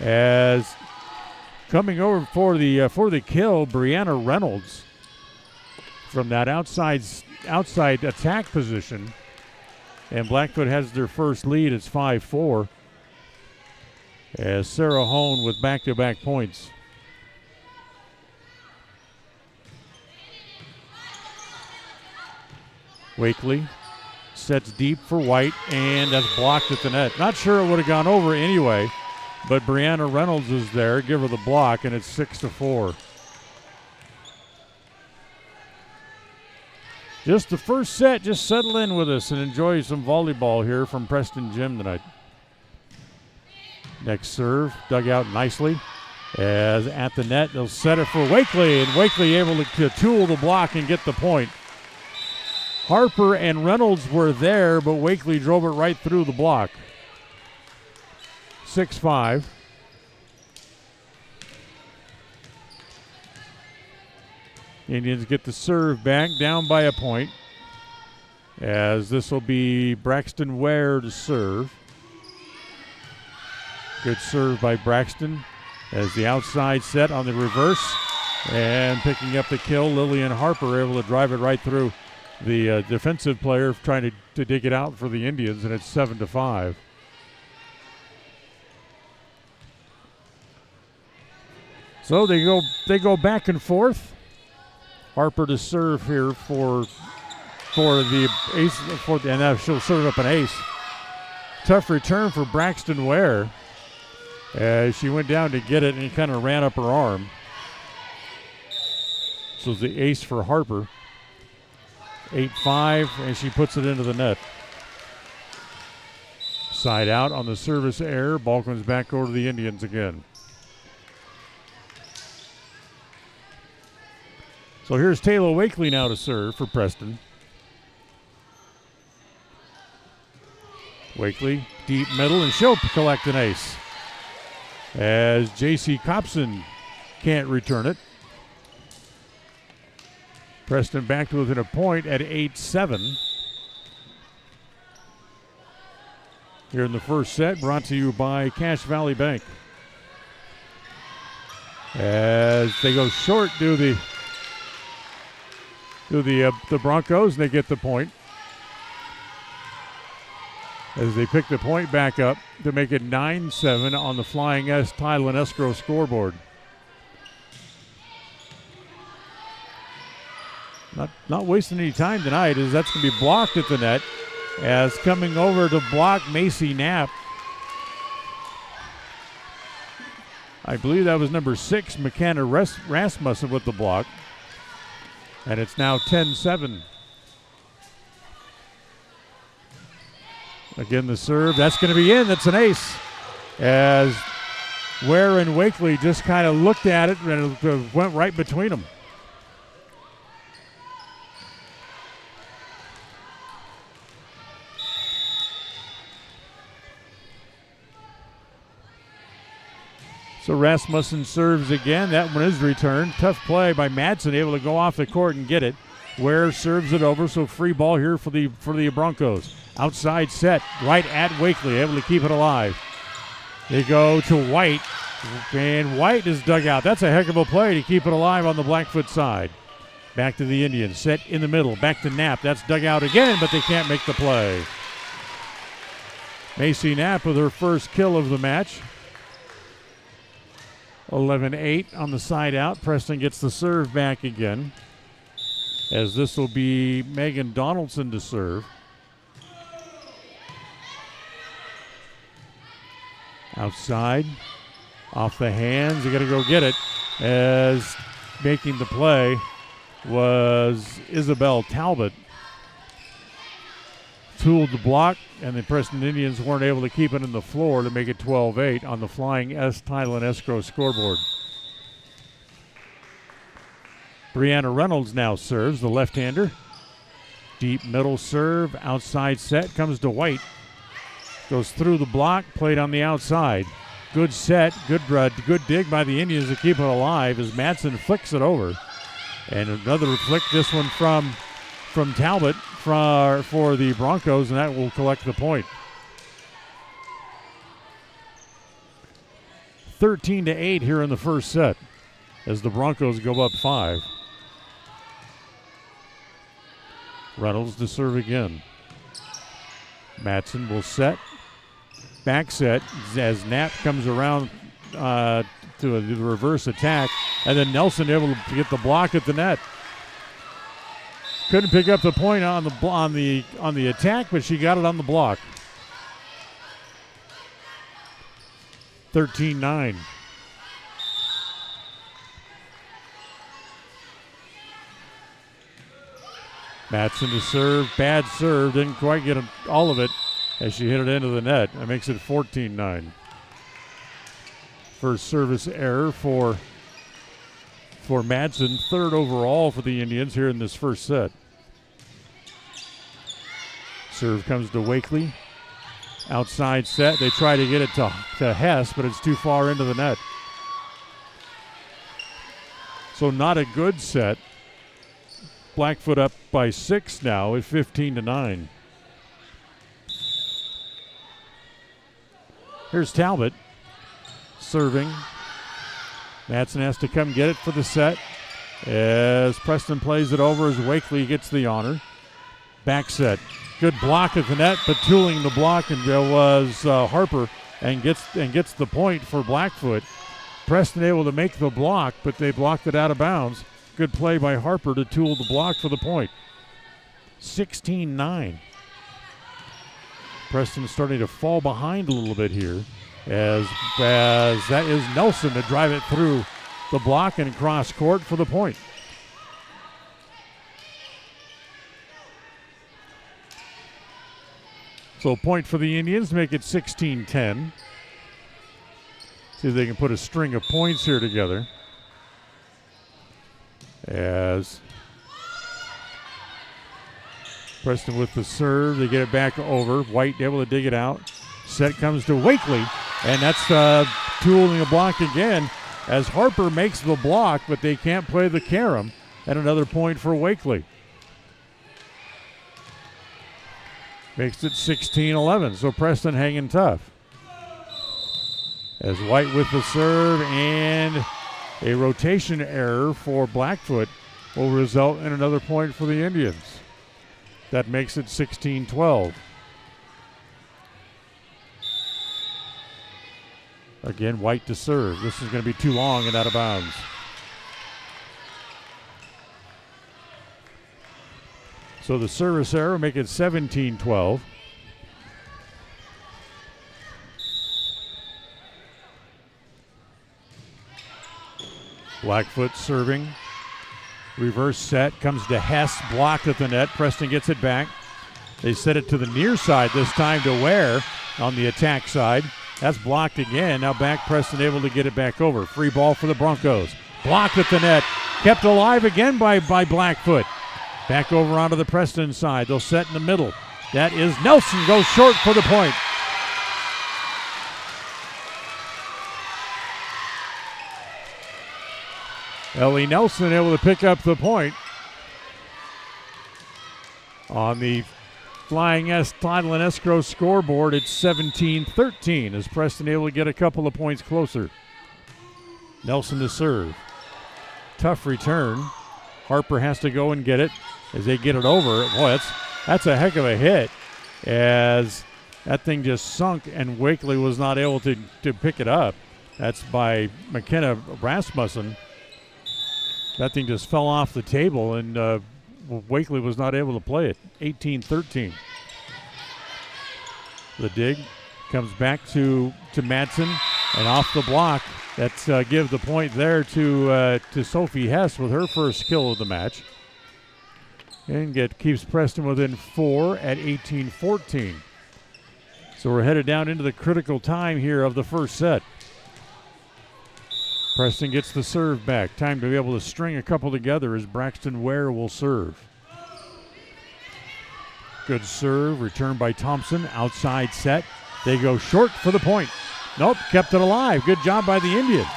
As coming over for the kill, Brianna Reynolds from that outside attack position. And Blackfoot has their first lead. It's 5-4. As Sarah Hone with back-to-back points. Wakely sets deep for White, and that's blocked at the net. Not sure it would have gone over anyway, but Brianna Reynolds is there. Give her the block, and it's 6-4. Just the first set. Just settle in with us and enjoy some volleyball here from Preston Gym tonight. Next serve, dug out nicely. As at the net, they'll set it for Wakely, and Wakely able to tool the block and get the point. Harper and Reynolds were there, but Wakely drove it right through the block. 6-5. Indians get the serve back, down by a point, as this will be Braxton Ware to serve. Good serve by Braxton as the outside set on the reverse, and picking up the kill, Lillian Harper able to drive it right through the defensive player trying to dig it out for the Indians, and it's 7-5. So they go back and forth. Harper to serve here for the ace, and now she'll serve up an ace. Tough return for Braxton Ware as she went down to get it and he kind of ran up her arm. So the ace for Harper. 8-5, and she puts it into the net. Side out on the service error. Ball comes back over to the Indians again. So here's Taylor Wakely now to serve for Preston. Wakely, deep middle, and she'll collect an ace. As J.C. Copson can't return it. Preston back to within a point at 8-7. Here in the first set, brought to you by Cache Valley Bank. As they go short, do the Broncos, and they get the point. As they pick the point back up to make it 9-7 on the Flying S Tile and Escrow scoreboard. Not wasting any time tonight, as that's going to be blocked at the net. As coming over to block Macy Knapp. I believe that was number 6, McKenna Rasmussen with the block. And it's now 10-7. Again, the serve. That's going to be in. That's an ace. As Ware and Wakely just kind of looked at it and it went right between them. So Rasmussen serves again. That one is returned. Tough play by Madsen, able to go off the court and get it. Ware serves it over, so free ball here for the Broncos. Outside set, right at Wakely, able to keep it alive. They go to White, and White is dug out. That's a heck of a play to keep it alive on the Blackfoot side. Back to the Indians, set in the middle, back to Knapp. That's dug out again, but they can't make the play. Macy Knapp with her first kill of the match. 11-8 on the side out. Preston gets the serve back again, as this will be Megan Donaldson to serve. Outside, off the hands. You got to go get it, as making the play was Isabel Talbot. Tooled the block, and the Preston Indians weren't able to keep it in the floor to make it 12-8 on the Flying S Title and Escrow scoreboard. Brianna Reynolds now serves, the left-hander. Deep middle serve, outside set, comes to White. Goes through the block, played on the outside. Good set, good dig by the Indians to keep it alive as Madsen flicks it over. And another flick, this one from Talbot for the Broncos, and that will collect the point. 13-8 here in the first set as the Broncos go up 5. Reynolds to serve again. Madsen will set. Back set as Knapp comes around to the reverse attack, and then Nelson able to get the block at the net. Couldn't pick up the point on the attack, but she got it on the block. 13-9. Madsen to serve, bad serve, didn't quite get all of it as she hit it into the net. That makes it 14-9. First service error for Madsen, third overall for the Indians here in this first set. Serve comes to Wakely. Outside set. They try to get it to Hess, but it's too far into the net. So not a good set. Blackfoot up by 6 now at 15-9. Here's Talbot serving. Madsen has to come get it for the set as Preston plays it over as Wakely gets the honor. Back set. Good block at the net, but tooling the block and was Harper and gets the point for Blackfoot. Preston able to make the block, but they blocked it out of bounds. Good play by Harper to tool the block for the point. 16-9. Preston starting to fall behind a little bit here as that is Nelson to drive it through the block and cross court for the point. So point for the Indians to make it 16-10. See if they can put a string of points here together. As Preston with the serve, they get it back over. White able to dig it out. Set comes to Wakely, and that's tooling the block again as Harper makes the block, but they can't play the carom. And another point for Wakely. Makes it 16-11, so Preston hanging tough. As White with the serve, and a rotation error for Blackfoot will result in another point for the Indians. That makes it 16-12. Again, White to serve. This is going to be too long and out of bounds. So the service error will make it 17-12. Blackfoot serving. Reverse set comes to Hess, blocked at the net. Preston gets it back. They set it to the near side this time to Ware on the attack side. That's blocked again. Now back Preston able to get it back over. Free ball for the Broncos. Blocked at the net. Kept alive again by Blackfoot. Back over onto the Preston side. They'll set in the middle. That is Nelson. Goes short for the point. Ellie Nelson able to pick up the point on the Flying S Title and Escrow scoreboard. It's 17-13 as Preston able to get a couple of points closer. Nelson to serve. Tough return. Harper has to go and get it as they get it over. Boy, that's a heck of a hit as that thing just sunk and Wakely was not able to pick it up. That's by McKenna Rasmussen. That thing just fell off the table and Wakely was not able to play it. 18-13. The dig comes back to Madsen and off the block. That's give the point there to Sophie Hess with her first kill of the match. And keeps Preston within 4 at 18-14. So we're headed down into the critical time here of the first set. Preston gets the serve back. Time to be able to string a couple together as Braxton Ware will serve. Good serve, returned by Thompson. Outside set. They go short for the point. Nope, kept it alive. Good job by the Indians.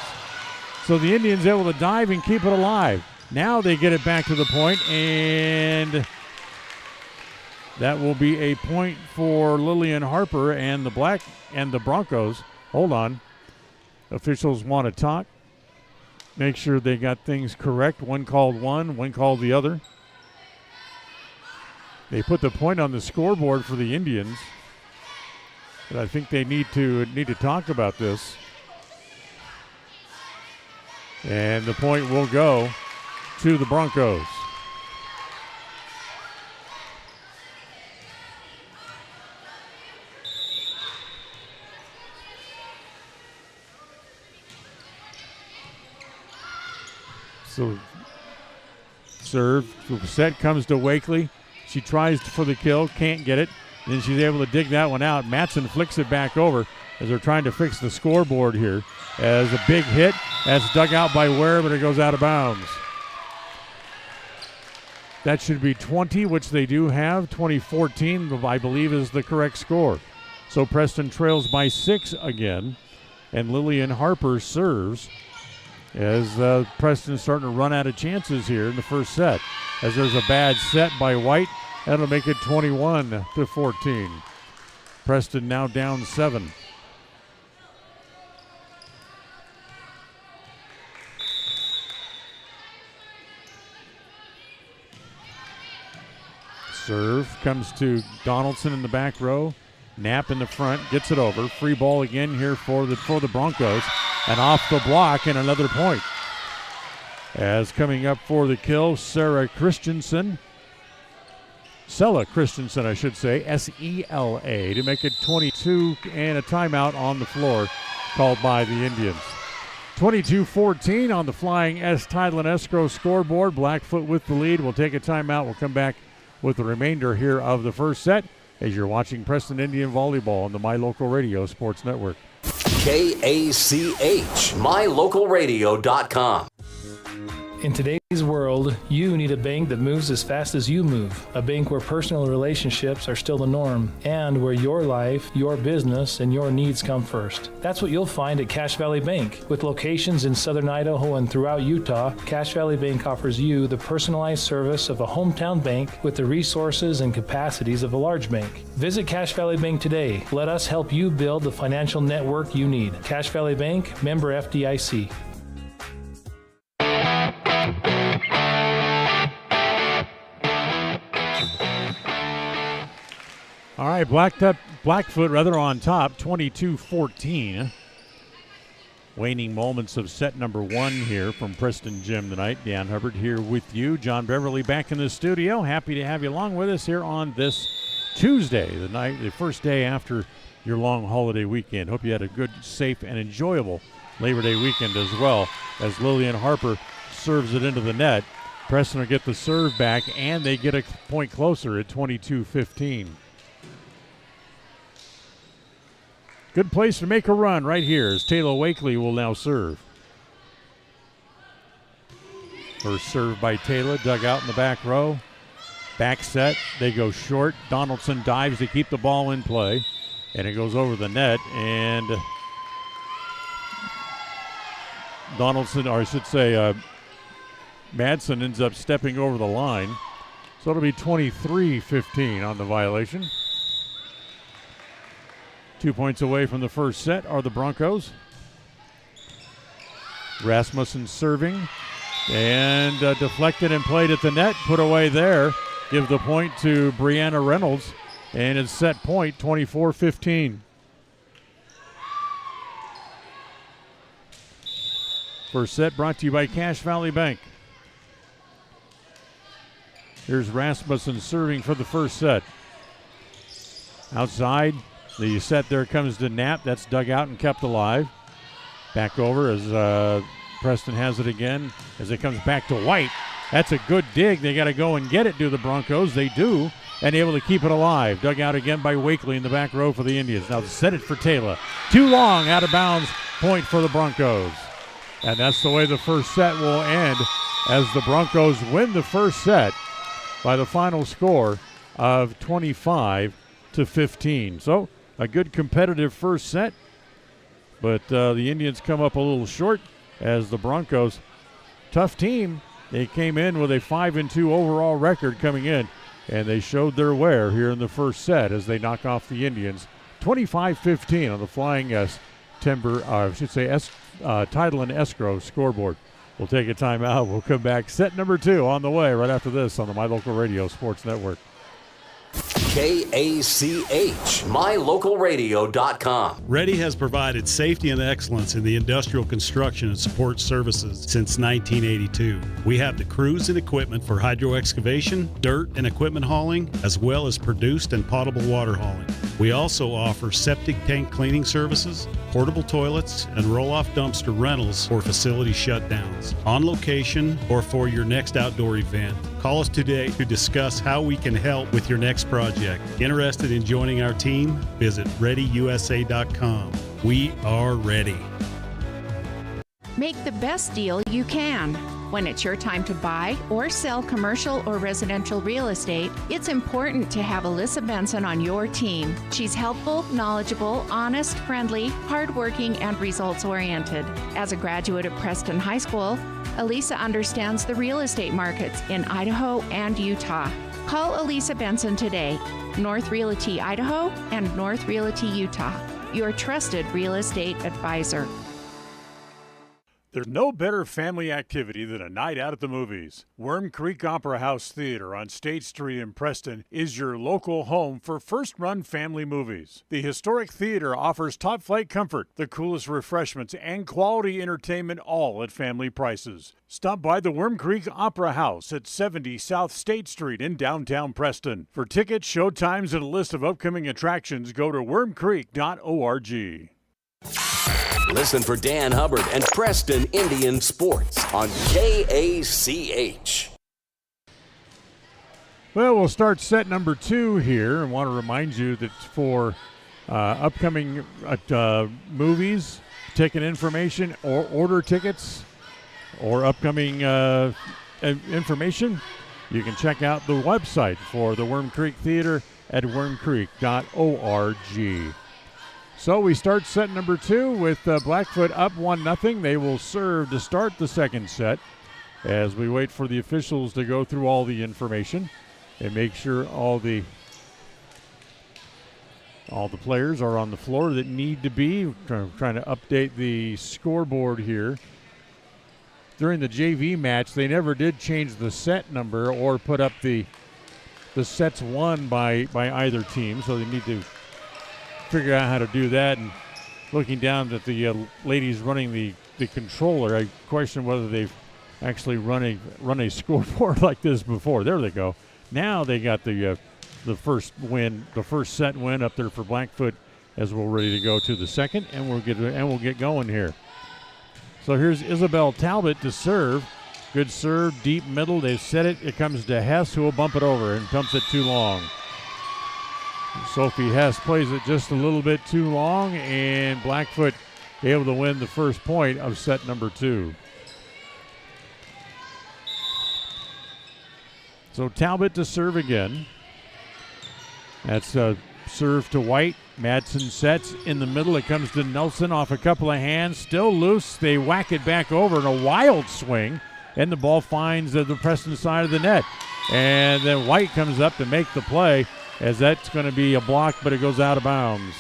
So the Indians able to dive and keep it alive. Now they get it back to the point, and that will be a point for Lillian Harper and the Broncos. Hold on. Officials want to talk. Make sure they got things correct. One called one called the other. They put the point on the scoreboard for the Indians. But I think they need to talk about this. And the point will go to the Broncos. So serve, set comes to Wakely. She tries for the kill, can't get it. Then she's able to dig that one out. Madsen flicks it back over as they're trying to fix the scoreboard here. As a big hit, that's dug out by Ware, but it goes out of bounds. That should be 20, which they do have. 20-14, I believe, is the correct score. So Preston trails by 6 again, and Lillian Harper serves as Preston's starting to run out of chances here in the first set. As there's a bad set by White, that'll make it 21-14. Preston now down 7. Serve comes to Donaldson in the back row. Knapp in the front, gets it over. Free ball again here for the Broncos. And off the block and another point. As coming up for the kill, Sela Christensen, I should say, S-E-L-A, to make it 22 and a timeout on the floor called by the Indians. 22-14 on the Flying S Title and Escrow scoreboard. Blackfoot with the lead. We'll take a timeout. We'll come back with the remainder here of the first set as you're watching Preston Indian Volleyball on the My Local Radio Sports Network. KACH, mylocalradio.com. In today's world, you need a bank that moves as fast as you move. A bank where personal relationships are still the norm and where your life, your business, and your needs come first. That's what you'll find at Cache Valley Bank. With locations in southern Idaho and throughout Utah, Cache Valley Bank offers you the personalized service of a hometown bank with the resources and capacities of a large bank. Visit Cache Valley Bank today. Let us help you build the financial network you need. Cache Valley Bank, member FDIC. All right, Blackfoot on top, 22-14. Waning moments of set number 1 here from Preston Gym tonight. Dan Hubbard here with you. John Beverly back in the studio. Happy to have you along with us here on this Tuesday, the first day after your long holiday weekend. Hope you had a good, safe, and enjoyable Labor Day weekend as well, as Lillian Harper serves it into the net. Preston will get the serve back, and they get a point closer at 22-15. Good place to make a run right here as Taylor Wakely will now serve. First serve by Taylor, dug out in the back row. Back set, they go short. Donaldson dives to keep the ball in play, and it goes over the net, and Donaldson, or I should say Madsen ends up stepping over the line. So it'll be 23-15 on the violation. 2 points away from the first set are the Broncos. Rasmussen serving, and deflected and played at the net, put away there. Give the point to Brianna Reynolds, and it's set point 24-15. First set brought to you by Cache Valley Bank. Here's Rasmussen serving for the first set. Outside, the set there comes to Knapp. That's dug out and kept alive. Back over as Preston has it again as it comes back to White. That's a good dig. They got to go and get it, do the Broncos. They do, and able to keep it alive. Dug out again by Wakely in the back row for the Indians. Now set it for Taylor. Too long, out of bounds, point for the Broncos. And that's the way the first set will end as the Broncos win the first set by the final score of 25-15. So a good competitive first set, but the Indians come up a little short as the Broncos, tough team. They came in with a 5-2 overall record coming in, and they showed their wear here in the first set as they knock off the Indians 25-15 on the Flying Title and Escrow scoreboard. We'll take a timeout. We'll come back. Set number 2 on the way right after this on the My Local Radio Sports Network. KACH, mylocalradio.com. Ready has provided safety and excellence in the industrial construction and support services since 1982. We have the crews and equipment for hydro excavation, dirt and equipment hauling, as well as produced and potable water hauling. We also offer septic tank cleaning services, portable toilets, and roll-off dumpster rentals for facility shutdowns, on location, or for your next outdoor event. Call us today to discuss how we can help with your next project. Interested in joining our team? Visit ReadyUSA.com. We are ready. Make the best deal you can. When it's your time to buy or sell commercial or residential real estate, it's important to have Alyssa Benson on your team. She's helpful, knowledgeable, honest, friendly, hardworking, and results-oriented. As a graduate of Preston High School, Elisa understands the real estate markets in Idaho and Utah. Call Elisa Benson today, North Realty Idaho and North Realty Utah, your trusted real estate advisor. There's no better family activity than a night out at the movies. Worm Creek Opera House Theater on State Street in Preston is your local home for first-run family movies. The historic theater offers top-flight comfort, the coolest refreshments, and quality entertainment, all at family prices. Stop by the Worm Creek Opera House at 70 South State Street in downtown Preston. For tickets, show times, and a list of upcoming attractions, go to wormcreek.org. Listen for Dan Hubbard and Preston Indian Sports on KACH. Well, we'll start set number 2 here, and want to remind you that for upcoming movies, ticket information, or order tickets, or upcoming information, you can check out the website for the Worm Creek Theater at wormcreek.org. So we start set number 2 with Blackfoot up 1-0. They will serve to start the second set as we wait for the officials to go through all the information and make sure all the players are on the floor that need to be. Trying to update the scoreboard here. During the JV match, they never did change the set number or put up the sets won by either team, so they need to figure out how to do that. And looking down at the ladies running the controller, I question whether they've actually run a scoreboard like this before. There they go. Now they got the first set win up there for Blackfoot as we're ready to go to the second, and we'll get going here. So here's Isabel Talbot to serve. Good serve, deep middle. They set it. It comes to Hess, who will bump it over and pumps it too long. Sophie Hess plays it just a little bit too long, and Blackfoot able to win the first point of set number 2. So Talbot to serve again. That's a serve to White. Madsen sets in the middle. It comes to Nelson off a couple of hands. Still loose. They whack it back over in a wild swing, and the ball finds the Preston side of the net. And then White comes up to make the play, as that's going to be a block, but it goes out of bounds.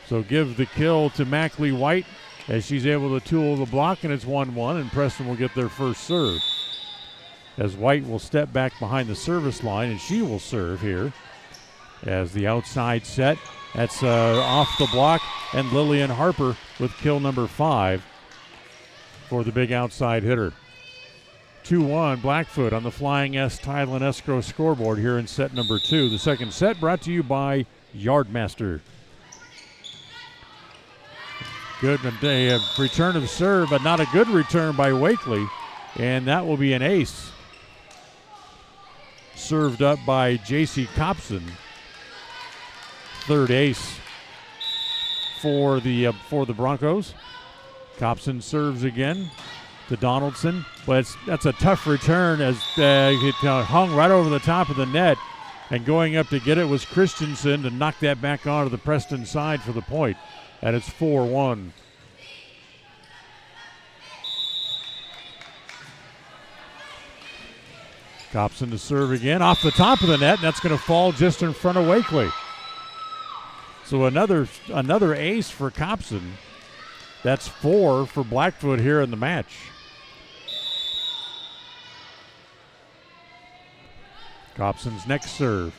So give the kill to Mackley White as she's able to tool the block, and it's 1-1, and Preston will get their first serve. As White will step back behind the service line, and she will serve here as the outside set. That's off the block, and Lillian Harper with kill number 5 for the big outside hitter. 2-1 Blackfoot on the Flying S Tile and Escrow scoreboard here in set number 2. The second set brought to you by Yardmaster. Good return of serve, but not a good return by Wakely, and that will be an ace. Served up by J.C. Copson. Third ace for the Broncos. Copson serves again to Donaldson, but that's a tough return as it hung right over the top of the net, and going up to get it was Christensen to knock that back onto the Preston side for the point, and it's 4-1. Copson to serve again off the top of the net, and that's going to fall just in front of Wakely. So another ace for Copson. That's 4 for Blackfoot here in the match. Copson's next serve.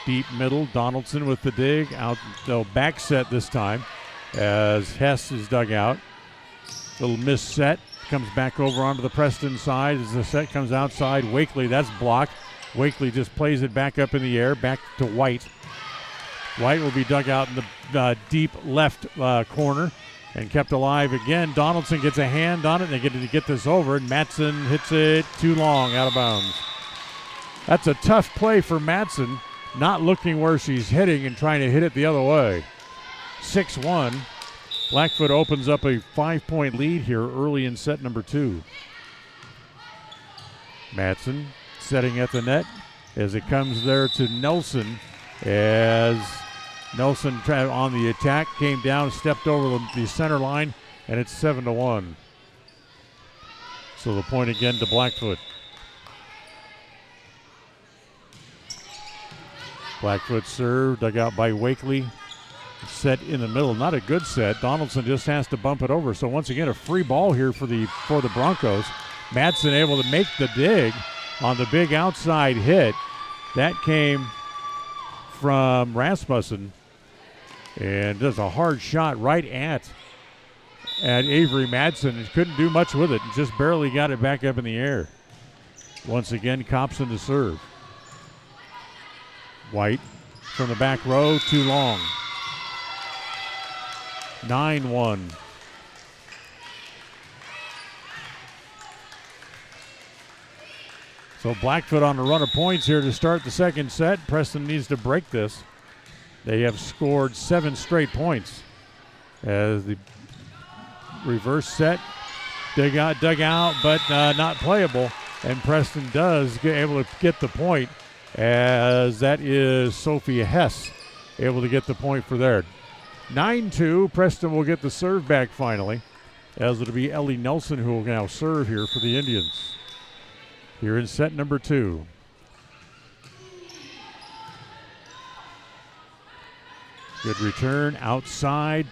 Deep middle, Donaldson with the dig. Out, back set this time as Hess is dug out. Little miss set. Comes back over onto the Preston side as the set comes outside. Wakely, that's blocked. Wakely just plays it back up in the air, back to White. White will be dug out in the deep left corner and kept alive again. Donaldson gets a hand on it, and they get this over, and Madsen hits it too long, out of bounds. That's a tough play for Madsen, not looking where she's hitting and trying to hit it the other way. 6-1. Blackfoot opens up a 5-point lead here early in set number 2. Madsen setting at the net as it comes there to Nelson, as Nelson on the attack came down, stepped over the center line, and it's 7-1. So the point again to Blackfoot. Blackfoot serve, dug out by Wakely. Set in the middle, not a good set. Donaldson just has to bump it over. So once again, a free ball here for the Broncos. Madsen able to make the dig on the big outside hit. That came from Rasmussen, and does a hard shot right at Avery Madsen, and couldn't do much with it, and just barely got it back up in the air. Once again, Copson to serve. White from the back row, too long. 9-1. So Blackfoot on a run of points here to start the second set. Preston needs to break this. They have scored 7 straight points. As the reverse set, dug out, but not playable. And Preston does get able to get the point, as that is Sophia Hess able to get the point for there. 9-2, Preston will get the serve back finally, as it'll be Ellie Nelson who will now serve here for the Indians. Here in set number 2. Good return outside,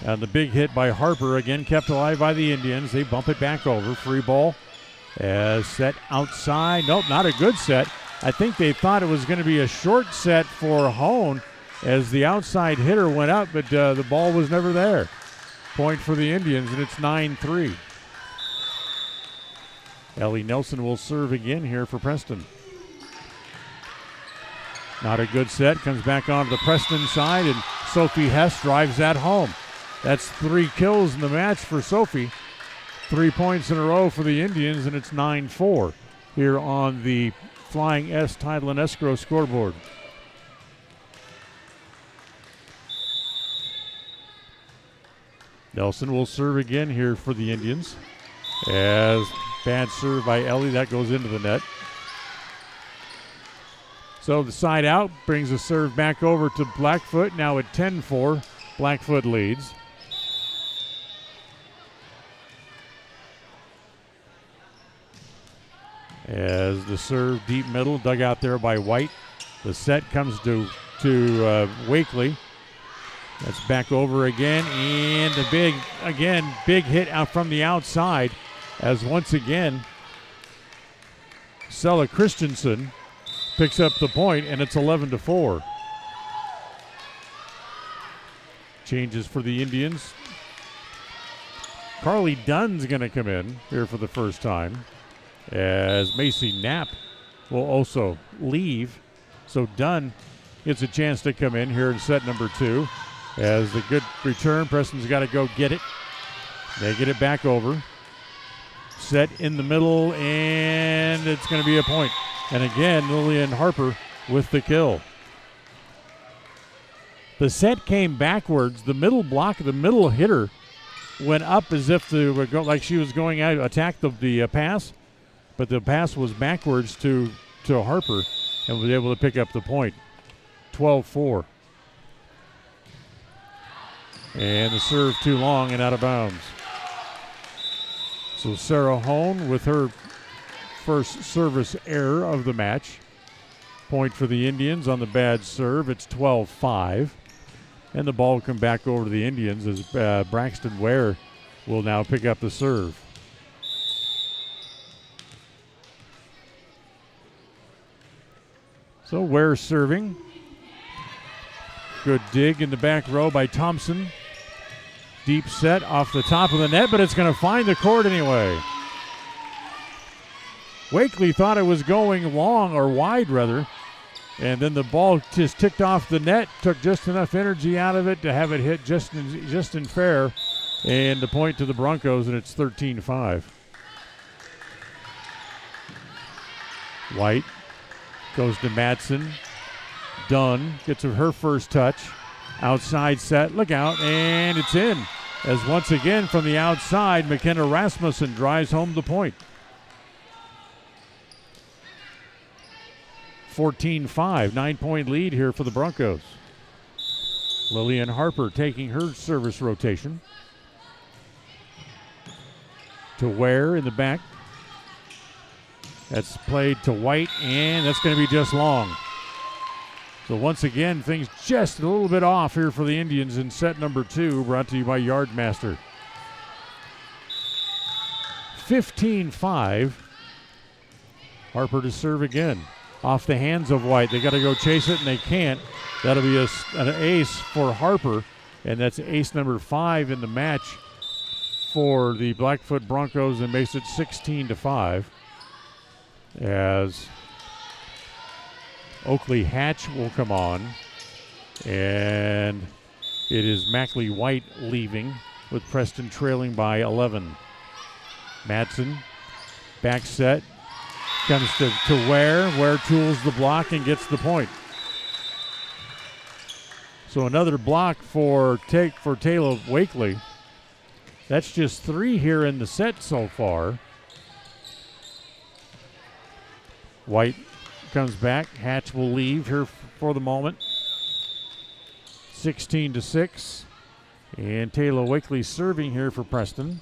and the big hit by Harper, again kept alive by the Indians. They bump it back over, free ball, as set outside. Nope, not a good set. I think they thought it was going to be a short set for Hone, as the outside hitter went up, but the ball was never there. Point for the Indians, and it's 9-3. Ellie Nelson will serve again here for Preston. Not a good set. Comes back onto the Preston side, and Sophie Hess drives that home. That's 3 kills in the match for Sophie. 3 points in a row for the Indians, and it's 9-4 here on the Flying S Title and Escrow scoreboard. Nelson will serve again here for the Indians. As bad serve by Ellie, that goes into the net. So the side out brings the serve back over to Blackfoot. Now at 10-4, Blackfoot leads. As the serve deep middle, dug out there by White. The set comes to Wakely. That's back over again, and a big hit out from the outside, as once again Sella Christensen picks up the point, and it's 11-4. Changes for the Indians. Carly Dunn's going to come in here for the first time, as Macy Knapp will also leave. So Dunn gets a chance to come in here in set number 2. As the good return, Preston's got to go get it. They get it back over. Set in the middle, and it's going to be a point. And again, Lillian Harper with the kill. The set came backwards. The middle block, the middle hitter, went up as if like she was going out to attack the pass, but the pass was backwards to Harper and was able to pick up the point. 12-4. And the serve too long and out of bounds. So Sarah Hone with her first service error of the match. Point for the Indians on the bad serve. It's 12-5. And the ball will come back over to the Indians as Braxton Ware will now pick up the serve. So Ware serving. Good dig in the back row by Thompson. Deep set off the top of the net, but it's going to find the court anyway. Wakely thought it was going long, or wide rather, and then the ball just ticked off the net, took just enough energy out of it to have it hit just in fair, and the point to the Broncos, and it's 13-5. White goes to Madsen. Dunn gets her first touch. Outside set, look out, and it's in. As once again from the outside, McKenna Rasmussen drives home the point. 14-5, 9-point lead here for the Broncos. Lillian Harper taking her service rotation. To Ware in the back. That's played to White, and that's going to be just long. So once again, things just a little bit off here for the Indians in set number 2, brought to you by Yardmaster. 15-5. Harper to serve again. Off the hands of White. They got to go chase it, and they can't. That'll be an ace for Harper, and that's ace number 5 in the match for the Blackfoot Broncos, and makes it 16-5. As Oakley Hatch will come on, and it is Mackley White leaving, with Preston trailing by 11. Madsen, back set, comes to Ware. Ware tools the block and gets the point. So another block for Taylor Wakely. That's just 3 here in the set so far. White comes back. Hatch will leave here for the moment. 16-6. And Taylor Wakely serving here for Preston.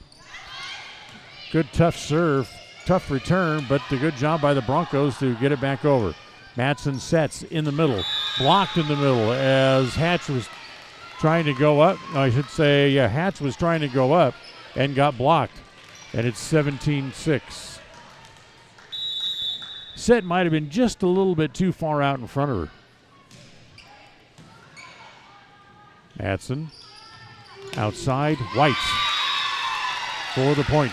Good tough serve, tough return, but a good job by the Broncos to get it back over. Madsen sets in the middle, blocked in the middle as Hatch was trying to go up. Hatch was trying to go up and got blocked. And it's 17-6. Set might have been just a little bit too far out in front of her. Madsen outside, White for the point.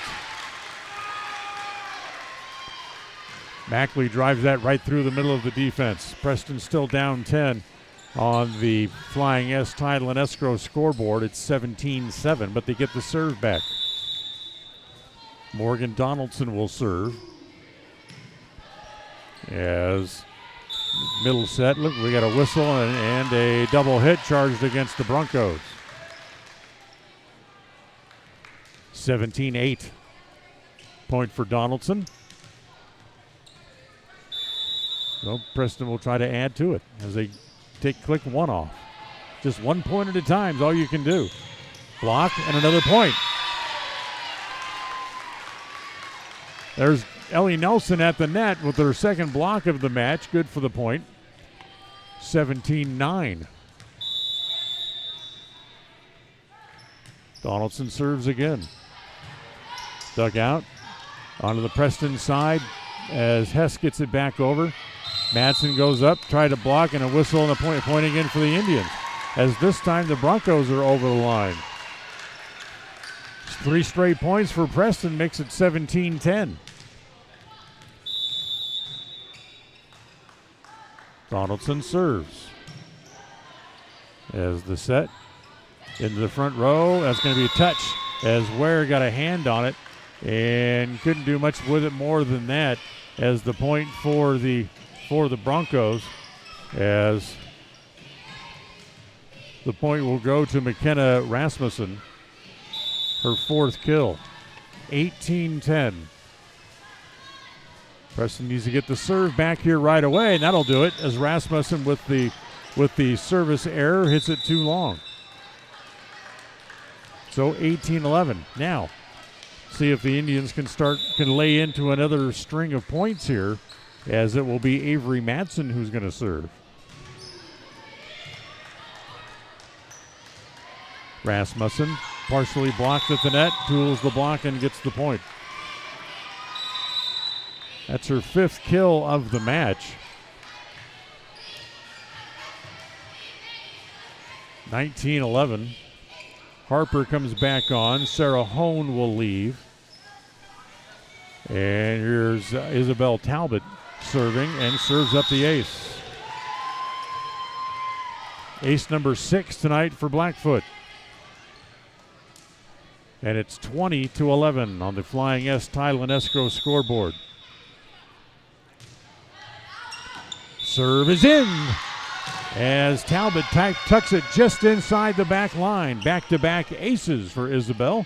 Mackley drives that right through the middle of the defense. Preston still down 10 on the Flying S Title and Escrow scoreboard. It's 17-7, but they get the serve back. Morgan Donaldson will serve. As middle set, look, we got a whistle and a double hit charged against the Broncos. 17-8. Point for Donaldson. So Preston will try to add to it as they click one off. Just 1 point at a time is all you can do. Block and another point. There's Ellie Nelson at the net with her second block of the match. Good for the point. 17-9. Donaldson serves again. Dug out onto the Preston side as Hess gets it back over. Madsen goes up, tried to block, and a whistle and a point again for the Indians. As this time the Broncos are over the line. 3 straight points for Preston makes it 17-10. Donaldson serves. As the set into the front row, that's going to be a touch as Ware got a hand on it and couldn't do much with it more than that. As the point for the Broncos, as the point will go to McKenna Rasmussen, her 4th kill. 18-10. Preston needs to get the serve back here right away, and that'll do it as Rasmussen with the service error hits it too long. So 18-11. Now, see if the Indians can lay into another string of points here, as it will be Avery Madsen who's going to serve. Rasmussen partially blocked at the net, tools the block and gets the point. That's her 5th kill of the match. 19-11. Harper comes back on. Sarah Hone will leave. And here's Isabel Talbot serving and serves up the ace. Ace number 6 tonight for Blackfoot. And it's 20-11 on the Flying S Thailand Escrow scoreboard. Serve is in as Talbot tucks it just inside the back line. Back-to-back aces for Isabel.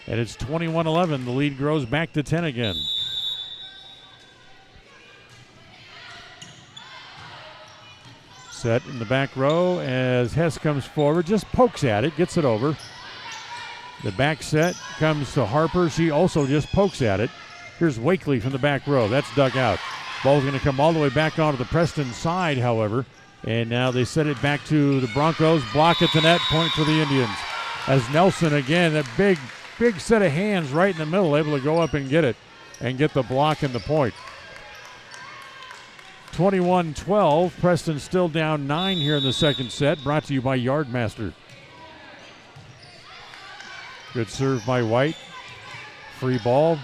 And it's 21-11. The lead grows back to 10 again. Set in the back row as Hess comes forward, just pokes at it, gets it over. The back set comes to Harper. She also just pokes at it. Here's Wakely from the back row. That's dug out. Ball's going to come all the way back onto the Preston side, however. And now they set it back to the Broncos. Block at the net, point for the Indians. As Nelson, again, that big set of hands right in the middle, able to go up and get it and get the block and the point. 21-12. Preston still down 9 here in the second set. Brought to you by Yardmaster. Good serve by White. Free ball.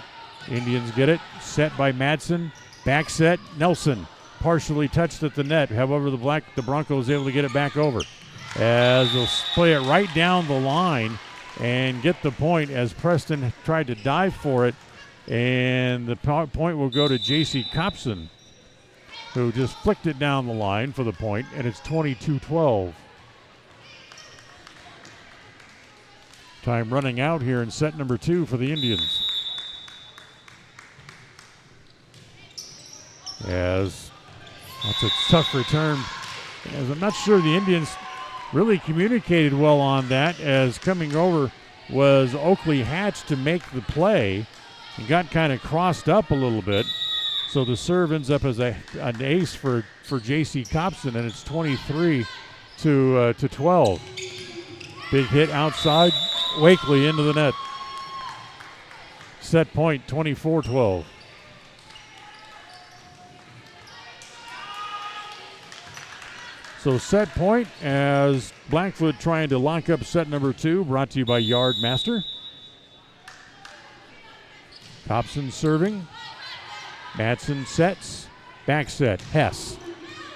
Indians get it. Set by Madsen. Back set. Nelson partially touched at the net. However, the Broncos able to get it back over. As they'll play it right down the line and get the point as Preston tried to dive for it. And the point will go to J.C. Copson, who just flicked it down the line for the point, and it's 22-12. Time running out here in set number 2 for the Indians. As that's a tough return. As I'm not sure the Indians really communicated well on that, as coming over was Oakley Hatch to make the play and got kind of crossed up a little bit. So the serve ends up as an ace for J.C. Copson, and it's 23-12. Big hit outside, Wakely into the net. Set point, 24-12. So set point as Blackfoot trying to lock up set number 2, brought to you by Yardmaster. Copson serving. Madsen sets. Back set. Hess.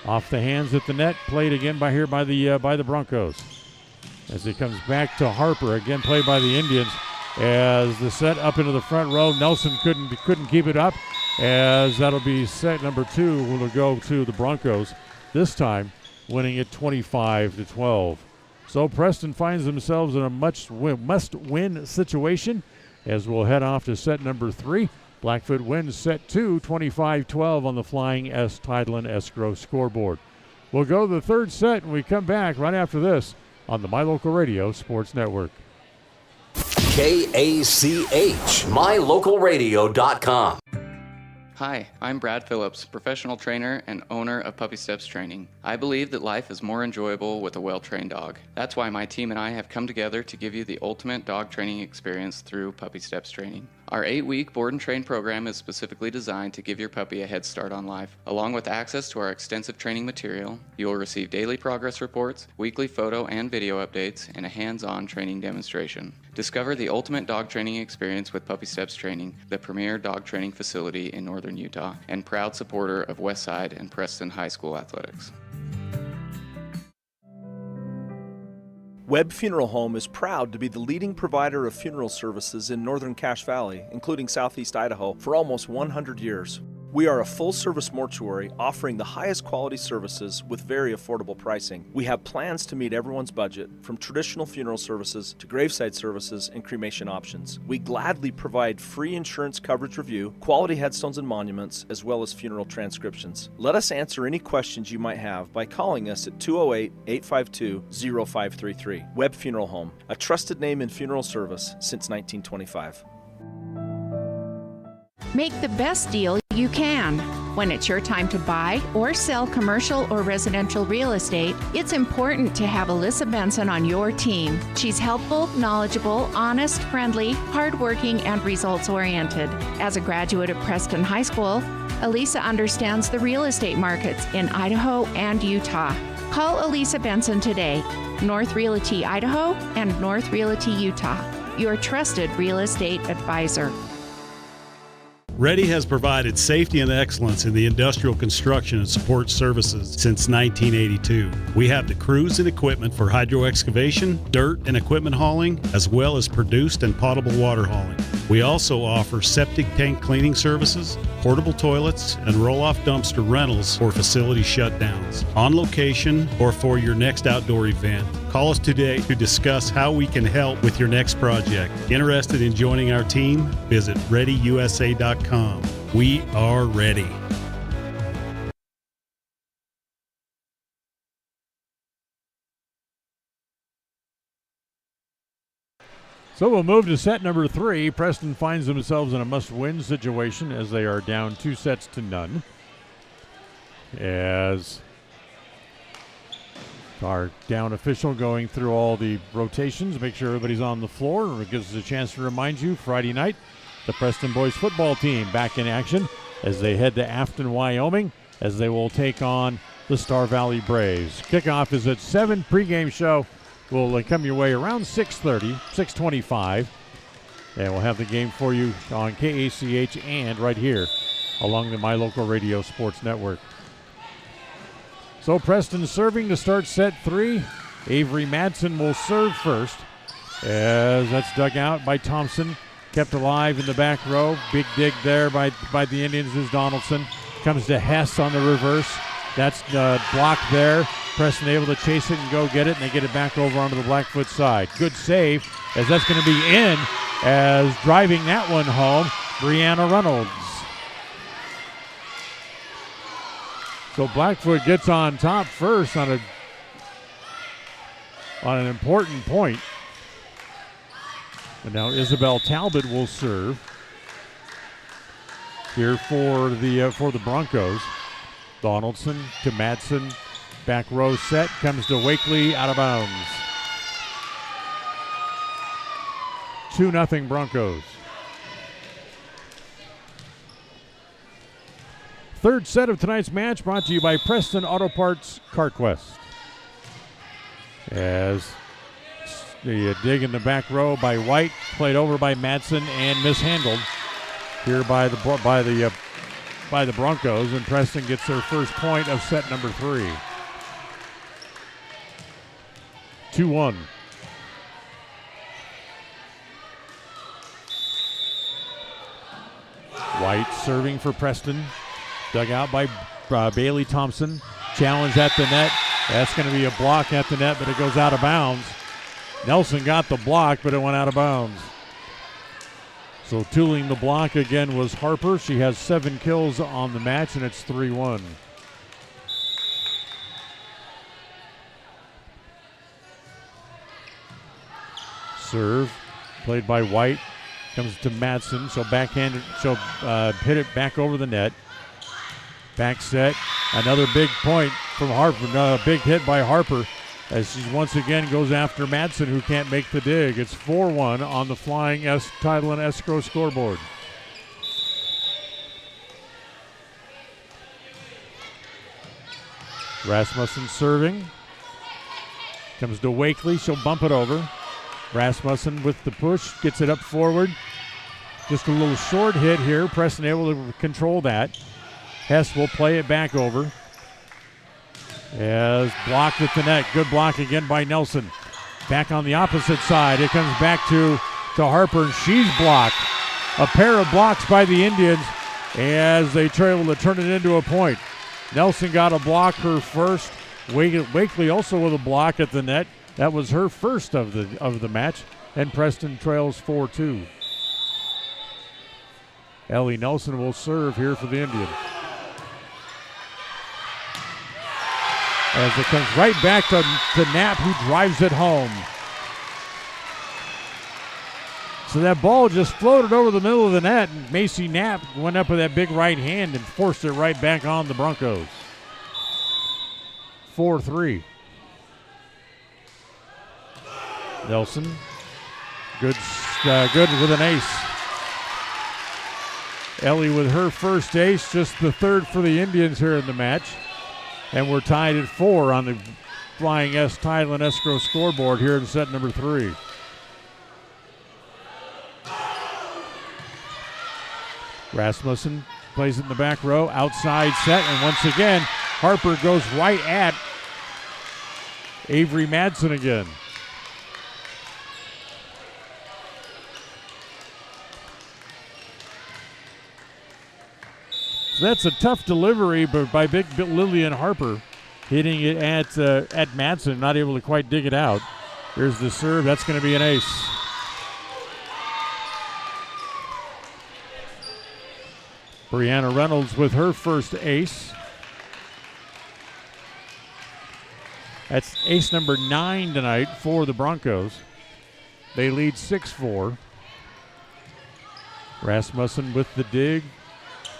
Off the hands at the net. Played again by the Broncos. As it comes back to Harper. Again played by the Indians. as the set up into the front row. Nelson couldn't keep it up, as that'll be set number 2 will go to the Broncos, this time winning it 25-12. So Preston finds themselves in a must-win situation as we'll head off to set number 3. Blackfoot wins set 2, 25-12 on the Flying S Tideland Escrow scoreboard. We'll go to the third set and we come back right after this on the My Local Radio Sports Network. KACH, mylocalradio.com. Hi, I'm Brad Phillips, professional trainer and owner of Puppy Steps Training. I believe that life is more enjoyable with a well-trained dog. That's why my team and I have come together to give you the ultimate dog training experience through Puppy Steps Training. Our 8-week board and train program is specifically designed to give your puppy a head start on life. Along with access to our extensive training material, you will receive daily progress reports, weekly photo and video updates, and a hands-on training demonstration. Discover the ultimate dog training experience with Puppy Steps Training, the premier dog training facility in northern Utah, and proud supporter of Westside and Preston High School athletics. Webb Funeral Home is proud to be the leading provider of funeral services in northern Cache Valley, including southeast Idaho, for almost 100 years. We are a full-service mortuary offering the highest quality services with very affordable pricing. We have plans to meet everyone's budget, from traditional funeral services to graveside services and cremation options. We gladly provide free insurance coverage review, quality headstones and monuments, as well as funeral transcriptions. Let us answer any questions you might have by calling us at 208-852-0533. Webb Funeral Home, a trusted name in funeral service since 1925. Make the best deal you can. When it's your time to buy or sell commercial or residential real estate, it's important to have Alyssa Benson on your team. She's helpful, knowledgeable, honest, friendly, hardworking, and results-oriented. As a graduate of Preston High School, Alyssa understands the real estate markets in Idaho and Utah. Call Alyssa Benson today, North Realty Idaho and North Realty Utah, your trusted real estate advisor. Ready has provided safety and excellence in the industrial construction and support services since 1982. We have the crews and equipment for hydro excavation, dirt and equipment hauling, as well as produced and potable water hauling. We also offer septic tank cleaning services, portable toilets, and roll-off dumpster rentals for facility shutdowns, on location, or for your next outdoor event. Call us today to discuss how we can help with your next project. Interested in joining our team? Visit ReadyUSA.com. We are ready. So we'll move to set number 3. Preston finds themselves in a must-win situation as they are down 2-0. As our down official going through all the rotations, make sure everybody's on the floor. It gives us a chance to remind you, Friday night, the Preston boys football team back in action as they head to Afton, Wyoming, as they will take on the Star Valley Braves. Kickoff is at 7. Pregame show will come your way around 6:30, 6:25. And we'll have the game for you on KACH and right here along the My Local Radio Sports Network. So Preston serving to start set 3. Avery Madsen will serve first, as that's dug out by Thompson. Kept alive in the back row. Big dig there by the Indians is Donaldson. Comes to Hess on the reverse. That's blocked there. Preston able to chase it and go get it, and they get it back over onto the Blackfoot side. Good save, as that's going to be in, as driving that one home, Brianna Reynolds. So Blackfoot gets on top first on an important point. And now Isabel Talbot will serve here for the Broncos. Donaldson to Madsen. Back row set. Comes to Wakely, out of bounds. 2-0 Broncos. Third set of tonight's match brought to you by Preston Auto Parts CarQuest. As the dig in the back row by White, played over by Madsen and mishandled here by the Broncos, and Preston gets their first point of set number 3. 2-1. White serving for Preston. Dug out by Bailey Thompson. Challenge at the net. That's going to be a block at the net, but it goes out of bounds. Nelson got the block, but it went out of bounds. So tooling the block again was Harper. She has 7 kills on the match, and it's 3-1. Serve played by White. Comes to Madsen. She'll backhand it. She'll hit it back over the net. Back set. Another big point from Harper. A big hit by Harper as she once again goes after Madsen, who can't make the dig. It's 4-1 on the Flying Title and Escrow scoreboard. Rasmussen serving. Comes to Wakely. She'll bump it over. Rasmussen with the push. Gets it up forward. Just a little short hit here. Preston able to control that. Hess will play it back over. As blocked at the net. Good block again by Nelson. Back on the opposite side. It comes back to Harper, and she's blocked. A pair of blocks by the Indians as they try to turn it into a point. Nelson got a block, her first. Wakely also with a block at the net. That was her first of the match, and Preston trails 4-2. Ellie Nelson will serve here for the Indians. As it comes right back to Knapp, who drives it home. So that ball just floated over the middle of the net, and Macy Knapp went up with that big right hand and forced it right back on the Broncos. 4-3. Nelson, good with an ace. Ellie with her first ace, just the third for the Indians here in the match. And we're tied at 4 on the Flying Title and Escrow scoreboard here in set number 3. Rasmussen plays it in the back row, outside set, and once again, Harper goes right at Avery Madsen again. That's a tough delivery by big Lillian Harper, hitting it at Madsen, not able to quite dig it out. Here's the serve. That's going to be an ace. Brianna Reynolds with her first ace. That's ace number 9 tonight for the Broncos. They lead 6-4. Rasmussen with the dig.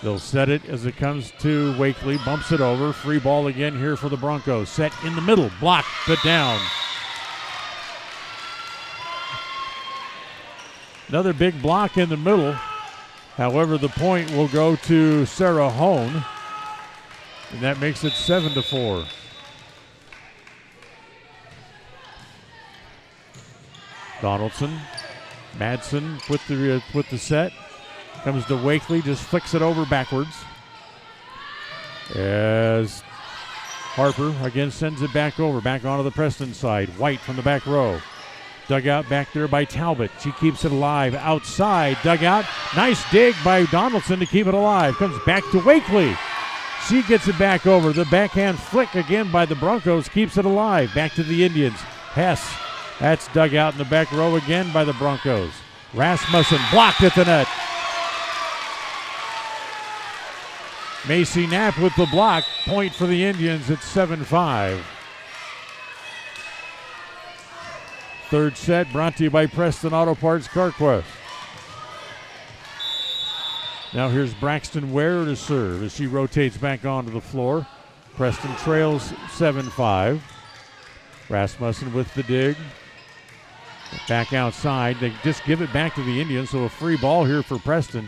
They'll set it as it comes to Wakely. Bumps it over. Free ball again here for the Broncos. Set in the middle. Blocked, but down. Another big block in the middle. However, the point will go to Sarah Hone. And that makes it 7-4. Donaldson. Madsen with the set. Comes to Wakely, just flicks it over backwards. As Harper again sends it back over, back onto the Preston side. White from the back row. Dug out back there by Talbot. She keeps it alive. Outside, dug out. Nice dig by Donaldson to keep it alive. Comes back to Wakely. She gets it back over. The backhand flick again by the Broncos keeps it alive. Back to the Indians. Hess. That's dug out in the back row again by the Broncos. Rasmussen blocked at the net. Macy Knapp with the block. Point for the Indians at 7-5. Third set brought to you by Preston Auto Parts CarQuest. Now here's Braxton Ware to serve as she rotates back onto the floor. Preston trails 7-5. Rasmussen with the dig. Back outside. They just give it back to the Indians, so a free ball here for Preston.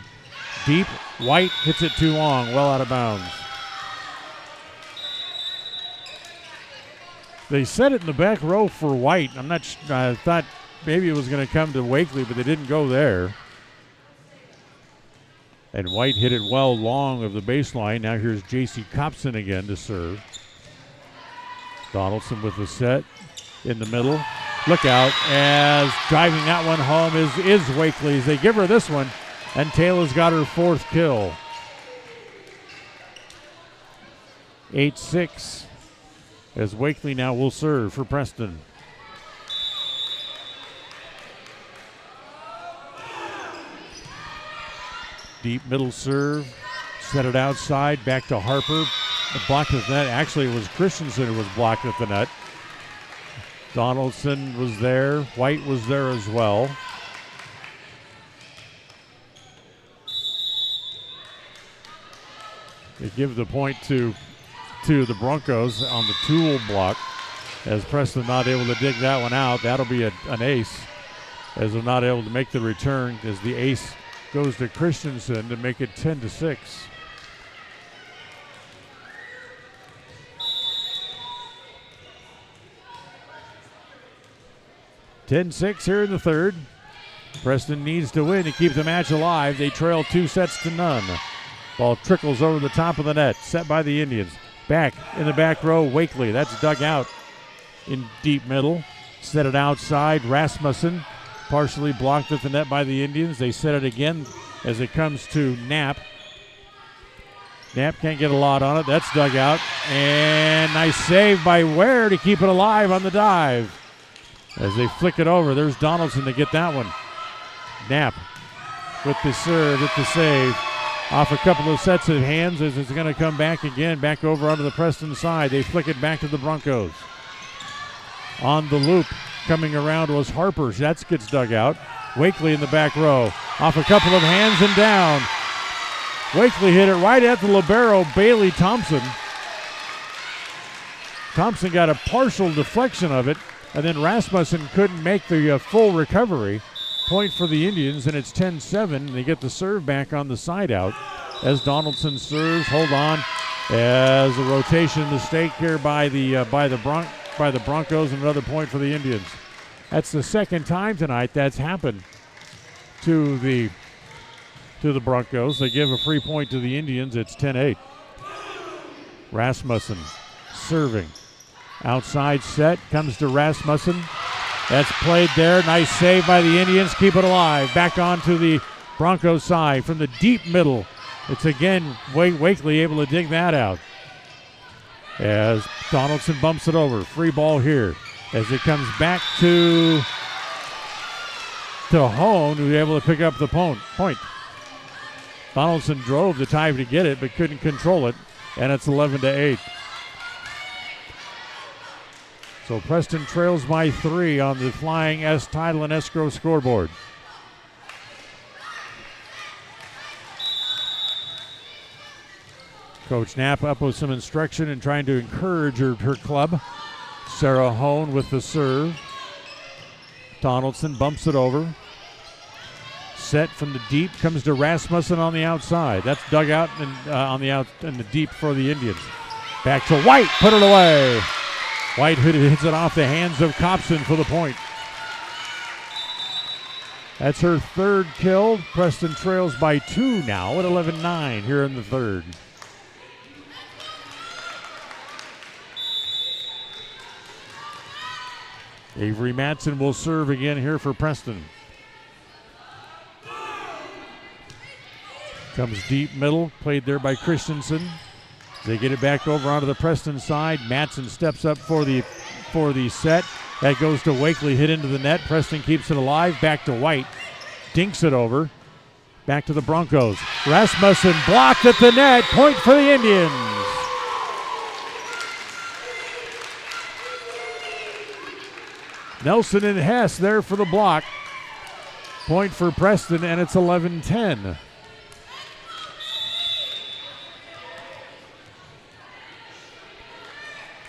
Deep. White hits it too long, well out of bounds. They set it in the back row for White. I thought maybe it was going to come to Wakely, but they didn't go there. And White hit it well long of the baseline. Now here's J.C. Copson again to serve. Donaldson with the set in the middle. Look out, as driving that one home is Wakely. As they give her this one, And Taylor's got her 4th kill. 8-6 as Wakely now will serve for Preston. Deep middle serve. Set it outside. Back to Harper. Blocked at the net. Actually, it was Christensen who was blocked at the net. Donaldson was there. White was there as well. They give the point to the Broncos on the tool block as Preston not able to dig that one out. That'll be an ace as they're not able to make the return as the ace goes to Christensen to make it 10-6. Here in the third. Preston needs to win to keep the match alive. They trail 2-0. Ball trickles over the top of the net. Set by the Indians. Back in the back row, Wakely. That's dug out in deep middle. Set it outside. Rasmussen partially blocked at the net by the Indians. They set it again as it comes to Knapp. Knapp can't get a lot on it. That's dug out. And nice save by Ware to keep it alive on the dive. As they flick it over, there's Donaldson to get that one. Knapp with the serve, with the save. Off a couple of sets of hands as it's going to come back again, back over onto the Preston side. They flick it back to the Broncos. On the loop, coming around was Harper. That gets dug out. Wakely in the back row. Off a couple of hands and down. Wakely hit it right at the libero, Bailey Thompson. Thompson got a partial deflection of it, and then Rasmussen couldn't make the full recovery. Point for the Indians, and it's 10-7. They get the serve back on the side out as Donaldson serves. Hold on, as a rotation mistake here by the Broncos, and another point for the Indians. That's the second time tonight that's happened to the Broncos. They give a free point to the Indians. It's 10-8. Rasmussen serving. Outside set comes to Rasmussen. That's played there. Nice save by the Indians. Keep it alive. Back onto the Broncos side from the deep middle. It's again Wakely able to dig that out. As Donaldson bumps it over. Free ball here. As it comes back to Hone, who's able to pick up the point. Donaldson drove the tie to get it, but couldn't control it. And it's 11-8. So Preston trails by 3 on the Flying S Title and Escrow scoreboard. Coach Knapp up with some instruction and trying to encourage her club. Sarah Hone with the serve. Donaldson bumps it over. Set from the deep comes to Rasmussen on the outside. That's dug out and on the out in the deep for the Indians. Back to White, put it away. White hits it off the hands of Copson for the point. That's her 3rd kill. Preston trails by 2 now at 11-9 here in the 3rd. Avery Matson will serve again here for Preston. Comes deep middle, played there by Christensen. They get it back over onto the Preston side. Matson steps up for the set. That goes to Wakely, hit into the net. Preston keeps it alive. Back to White. Dinks it over. Back to the Broncos. Rasmussen blocked at the net. Point for the Indians. Nelson and Hess there for the block. Point for Preston, and it's 11-10.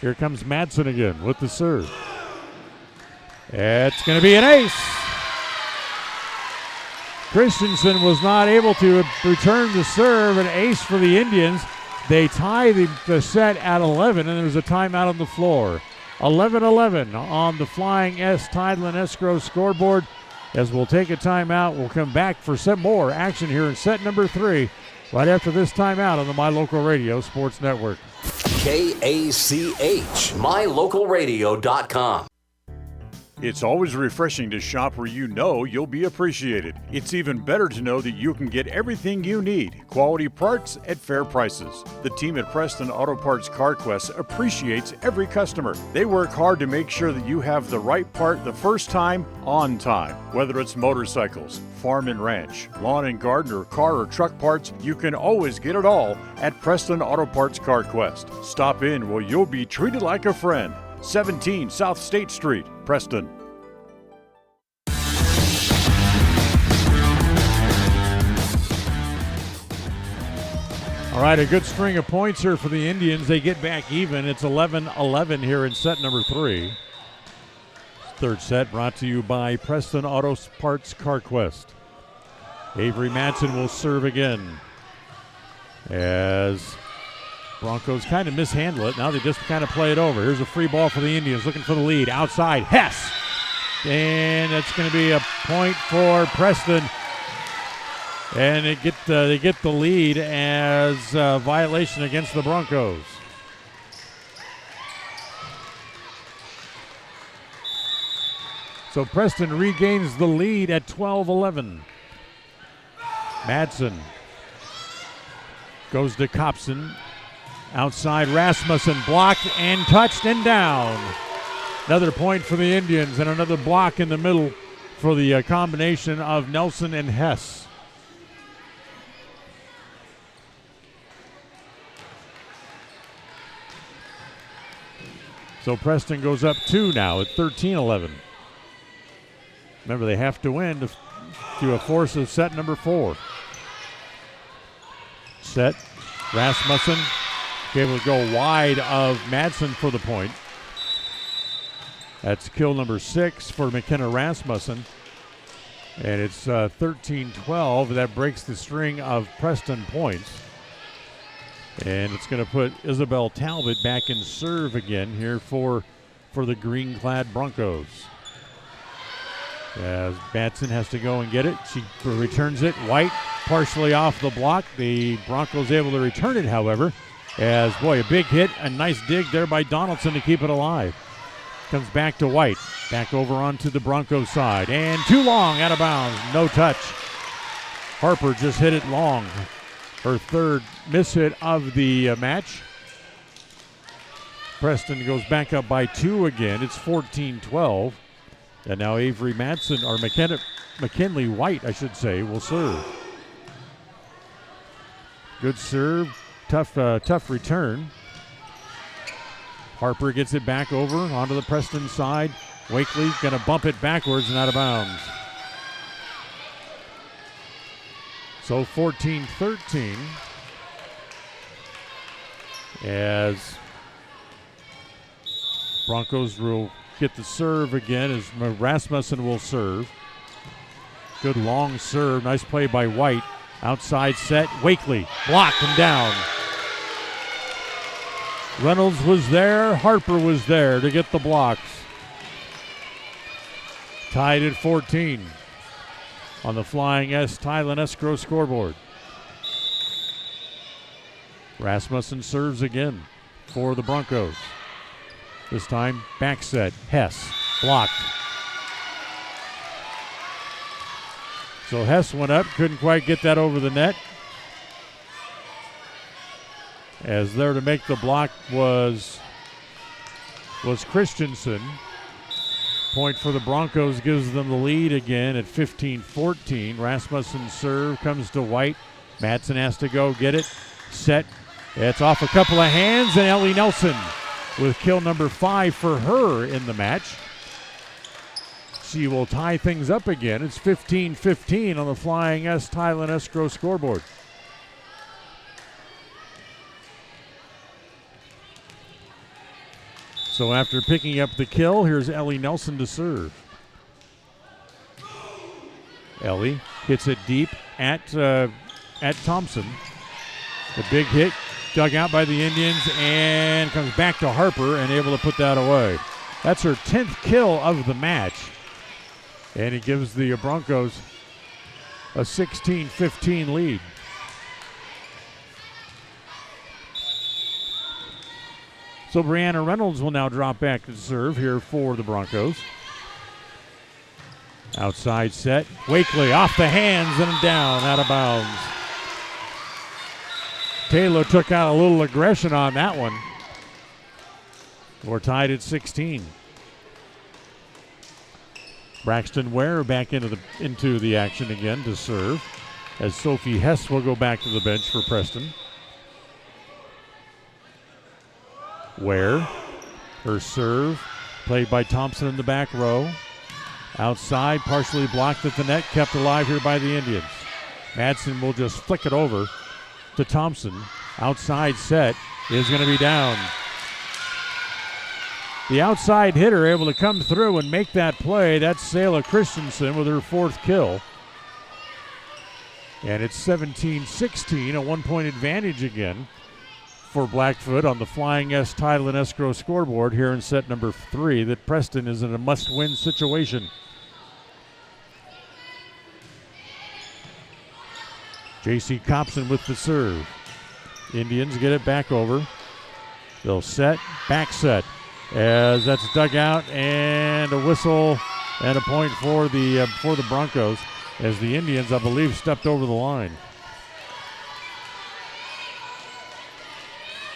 Here comes Madsen again with the serve. It's going to be an ace. Christensen was not able to return the serve. An ace for the Indians. They tie the set at 11, and there's a timeout on the floor. 11-11 on the Flying S Title and Escrow scoreboard. As we'll take a timeout, we'll come back for some more action here in set number 3 right after this timeout on the My Local Radio Sports Network. KACH, mylocalradio.com. It's always refreshing to shop where you know you'll be appreciated. It's even better to know that you can get everything you need, quality parts at fair prices. The team at Preston Auto Parts CarQuest appreciates every customer. They work hard to make sure that you have the right part the first time, on time. Whether it's motorcycles, farm and ranch, lawn and garden, or car or truck parts, you can always get it all at Preston Auto Parts CarQuest. Stop in where you'll be treated like a friend. 17 South State Street, Preston. All right, a good string of points here for the Indians. They get back even. It's 11-11 here in set number 3. Third set brought to you by Preston Auto Parts CarQuest. Avery Madsen will serve again as Broncos kind of mishandle it. Now they just kind of play it over. Here's a free ball for the Indians, looking for the lead. Outside, Hess. And that's going to be a point for Preston. And they get the lead as a violation against the Broncos. So Preston regains the lead at 12-11. Madsen goes to Copson. Outside, Rasmussen blocked and touched and down. Another point for the Indians and another block in the middle for the combination of Nelson and Hess. So Preston goes up 2 now at 13-11. Remember, they have to win to a force of set number 4. Set, Rasmussen able to go wide of Madsen for the point. That's kill number 6 for McKenna Rasmussen. And it's 13-12. That breaks the string of Preston points. And it's going to put Isabel Talbot back in serve again here for the green-clad Broncos. As Madsen has to go and get it. She returns it. White partially off the block. The Broncos able to return it, however. As, boy, a big hit, a nice dig there by Donaldson to keep it alive. Comes back to White. Back over onto the Broncos side. And too long, out of bounds. No touch. Harper just hit it long. Her third miss hit of the match. Preston goes back up by 2 again. It's 14-12. And now Avery Madsen, or McKinley White, I should say, will serve. Good serve. Tough return. Harper gets it back over onto the Preston side. Wakely going to bump it backwards and out of bounds. So 14-13 as Broncos will get the serve again as Rasmussen will serve. Good long serve. Nice play by White. Outside set. Wakely blocked and down. Reynolds was there. Harper was there to get the blocks. Tied at 14 on the Flying S Thailand Escrow scoreboard. Rasmussen serves again for the Broncos. This time back set. Hess blocked. So Hess went up, couldn't quite get that over the net. As there to make the block was Christensen. Point for the Broncos gives them the lead again at 15-14. Rasmussen's serve comes to White. Madsen has to go get it. Set. It's off a couple of hands, and Ellie Nelson with kill number 5 for her in the match. She will tie things up again. It's 15-15 on the Flying S Thailand Escrow scoreboard. So after picking up the kill, here's Ellie Nelson to serve. Ellie hits it deep at Thompson. The big hit dug out by the Indians and comes back to Harper and able to put that away. That's her 10th kill of the match. And it gives the Broncos a 16-15 lead. So Brianna Reynolds will now drop back to serve here for the Broncos. Outside set. Wakely off the hands and down, out of bounds. Taylor took out a little aggression on that one. We're tied at 16. Braxton Ware back into the action again to serve, as Sophie Hess will go back to the bench for Preston. Ware, her serve, played by Thompson in the back row. Outside, partially blocked at the net, kept alive here by the Indians. Madsen will just flick it over to Thompson. Outside set is going to be down. The outside hitter able to come through and make that play. That's Selah Christensen with her 4th kill. And it's 17-16, a 1-point advantage again for Blackfoot on the Flying S Title and Escrow scoreboard here in set number 3, that Preston is in a must-win situation. J.C. Copson with the serve. Indians get it back over. They'll set, back set, as that's dug out, and a whistle and a point for the Broncos, as the Indians, I believe, stepped over the line.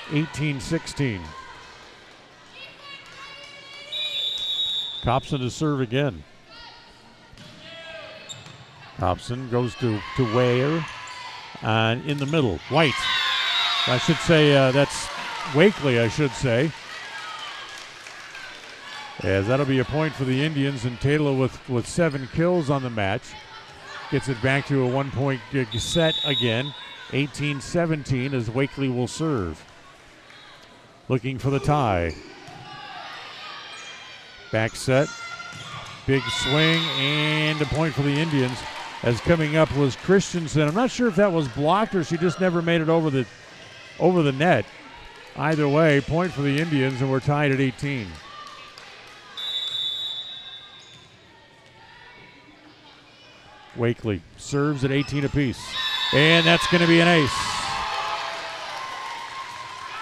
18-16. Copson to serve again. Copson goes to Ware, and in the middle, White. I should say that's Wakely, I should say. As that'll be a point for the Indians, and Taylor with 7 kills on the match gets it back to a 1-point set again. 18-17 as Wakely will serve. Looking for the tie. Back set. Big swing and a point for the Indians, as coming up was Christensen. I'm not sure if that was blocked or she just never made it over the net. Either way, point for the Indians, and we're tied at 18. Wakely serves at 18 apiece, and that's going to be an ace.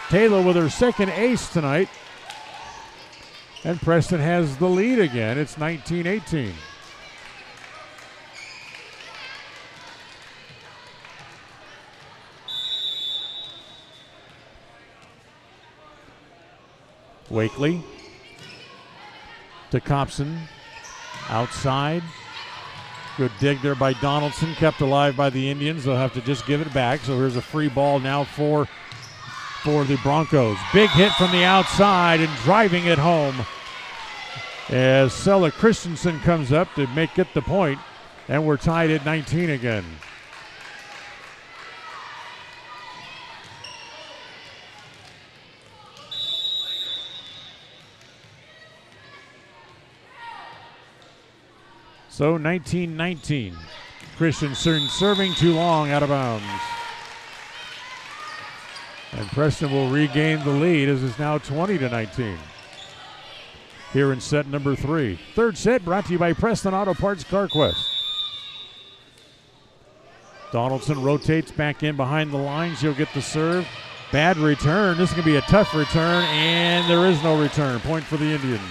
Taylor with her 2nd ace tonight, and Preston has the lead again. It's 19-18. Wakely to Copson, outside. Good dig there by Donaldson, kept alive by the Indians. They'll have to just give it back. So here's a free ball now for the Broncos. Big hit from the outside and driving it home, as Selah Christensen comes up to get the point, and we're tied at 19 again. So 19-19. Christensen serving too long, out of bounds. And Preston will regain the lead, as it's now 20-19. Here in set number 3. Third set brought to you by Preston Auto Parts CarQuest. Donaldson rotates back in behind the line. She'll get the serve. Bad return. This is going to be a tough return, and there is no return. Point for the Indians.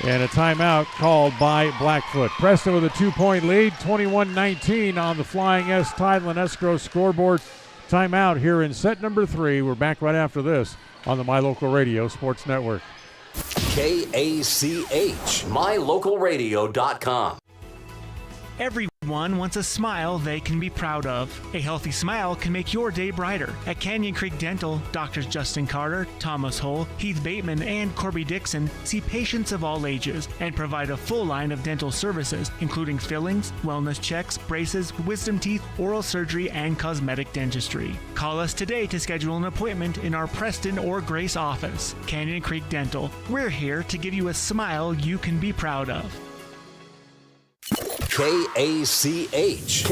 And a timeout called by Blackfoot. Preston with a 2-point lead, 21-19 on the Flying S Title and Escrow scoreboard. Timeout here in set number 3. We're back right after this on the My Local Radio Sports Network. KACH, mylocalradio.com. Everyone wants a smile they can be proud of. A healthy smile can make your day brighter. At Canyon Creek Dental, Doctors Justin Carter, Thomas Hull, Heath Bateman, and Corby Dixon see patients of all ages and provide a full line of dental services, including fillings, wellness checks, braces, wisdom teeth, oral surgery, and cosmetic dentistry. Call us today to schedule an appointment in our Preston or Grace office. Canyon Creek Dental. We're here to give you a smile you can be proud of. KACH.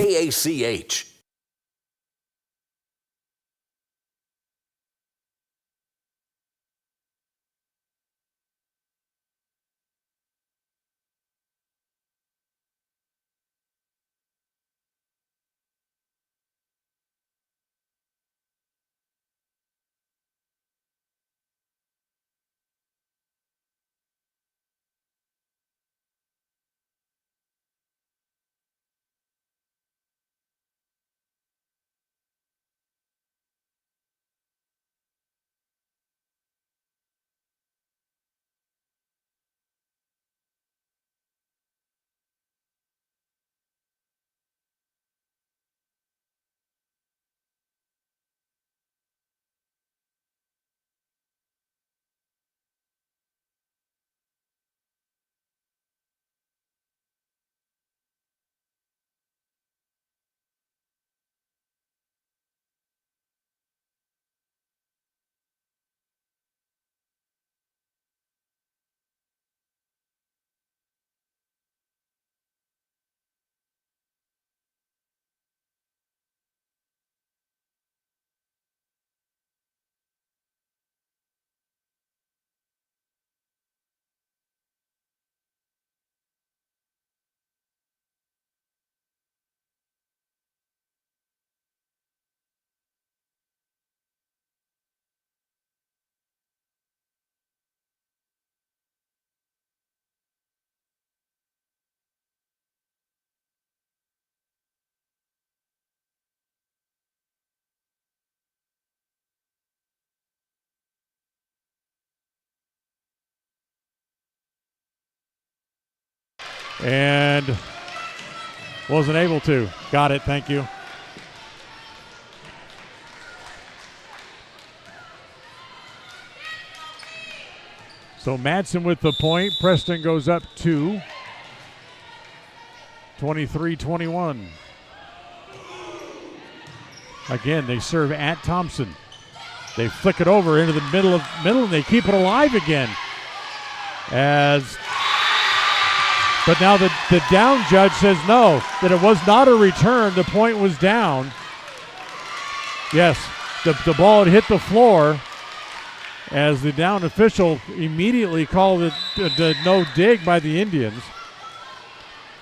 And wasn't able to. Got it, thank you. So Madsen with the point. Preston goes up 2. 23-21. Again, they serve at Thompson. They flick it over into the middle, and they keep it alive again. But now the down judge says no, that it was not a return. The point was down. Yes, the ball had hit the floor, as the down official immediately called it the no dig by the Indians.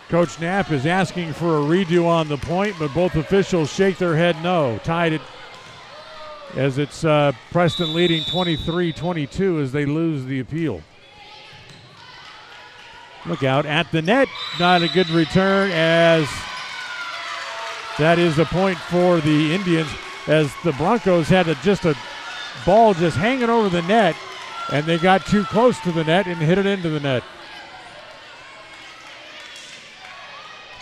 Coach Knapp is asking for a redo on the point, but both officials shake their head no. Tied it as it's Preston leading 23-22 as they lose the appeal. Look out at the net. Not a good return, as that is a point for the Indians, as the Broncos had just a ball just hanging over the net, and they got too close to the net and hit it into the net.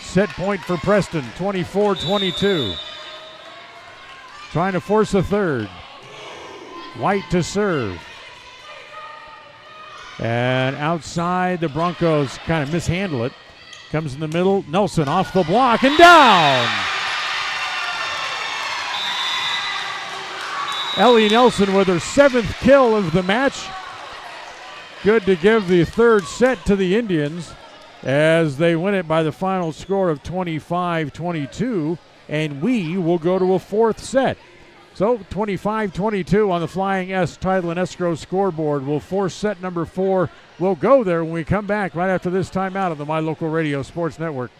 Set point for Preston, 24-22. Trying to force a third. White to serve. And outside, the Broncos kind of mishandle it. Comes in the middle. Nelson off the block and down. Ellie Nelson with her 7th kill of the match. Good to give the third set to the Indians as they win it by the final score of 25-22. And we will go to a 4th set. So 25-22 on the Flying S Title and Escrow scoreboard. We'll force set number 4. We'll go there when we come back right after this timeout on the My Local Radio Sports Network.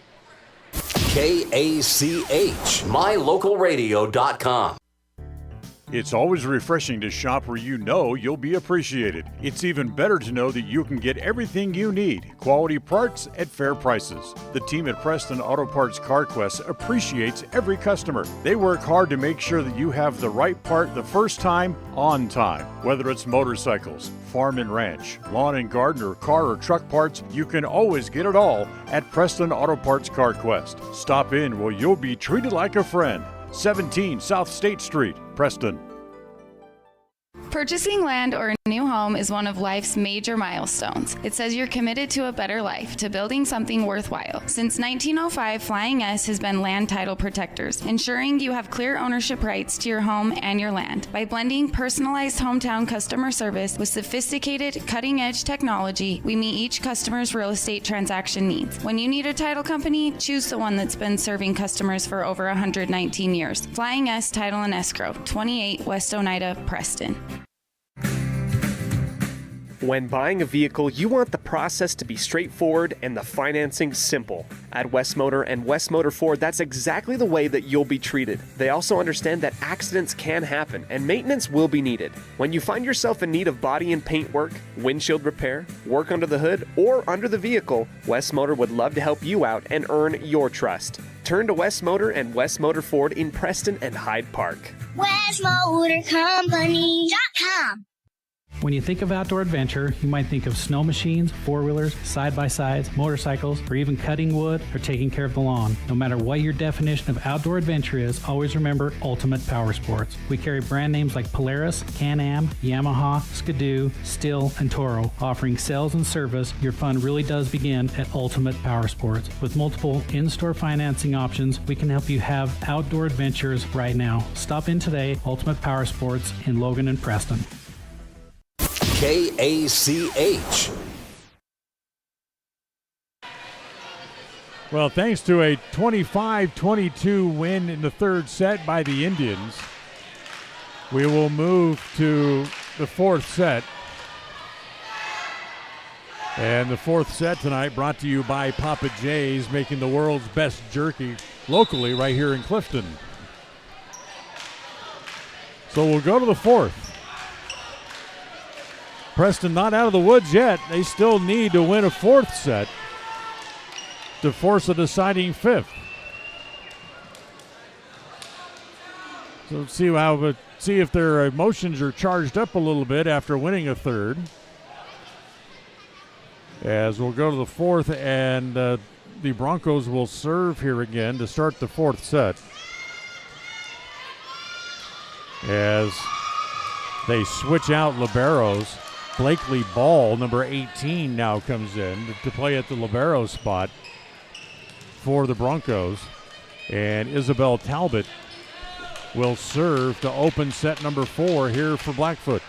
KACH, mylocalradio.com. It's always refreshing to shop where you know you'll be appreciated. It's even better to know that you can get everything you need, quality parts at fair prices. The team at Preston Auto Parts CarQuest appreciates every customer. They work hard to make sure that you have the right part the first time, on time. Whether it's motorcycles, farm and ranch, lawn and garden, or car or truck parts, you can always get it all at Preston Auto Parts CarQuest. Stop in where you'll be treated like a friend. 17 South State Street, Preston. Purchasing land or a new home is one of life's major milestones. It says you're committed to a better life, to building something worthwhile. Since 1905, Flying S has been land title protectors, ensuring you have clear ownership rights to your home and your land. By blending personalized hometown customer service with sophisticated, cutting-edge technology, we meet each customer's real estate transaction needs. When you need a title company, choose the one that's been serving customers for over 119 years. Flying S Title and Escrow, 28 West Oneida, Preston. When buying a vehicle, you want the process to be straightforward and the financing simple. At West Motor and West Motor Ford, that's exactly the way that you'll be treated. They also understand that accidents can happen and maintenance will be needed. When you find yourself in need of body and paint work, windshield repair, work under the hood, or under the vehicle, West Motor would love to help you out and earn your trust. Turn to West Motor and West Motor Ford in Preston and Hyde Park. WestMotorCompany.com. When you think of outdoor adventure, you might think of snow machines, four-wheelers, side-by-sides, motorcycles, or even cutting wood or taking care of the lawn. No matter what your definition of outdoor adventure is, always remember Ultimate Power Sports. We carry brand names like Polaris, Can-Am, Yamaha, Skidoo, Stihl, and Toro. Offering sales and service, your fun really does begin at Ultimate Power Sports. With multiple in-store financing options, we can help you have outdoor adventures right now. Stop in today, Ultimate Power Sports in Logan and Preston. KACH. Well, thanks to a 25-22 win in the third set by the Indians, we will move to the fourth set. And the fourth set tonight brought to you by Papa J's, making the world's best jerky locally right here in Clifton. So we'll go to the fourth. Preston not out of the woods yet. They still need to win a fourth set to force a deciding fifth. So let's see if their emotions are charged up a little bit after winning a third. As we'll go to the fourth, and the Broncos will serve here again to start the fourth set. As they switch out liberos, Blakely Ball, number 18, now comes in to play at the libero spot for the Broncos. And Isabel Talbot will serve to open set number 4 here for Blackfoot.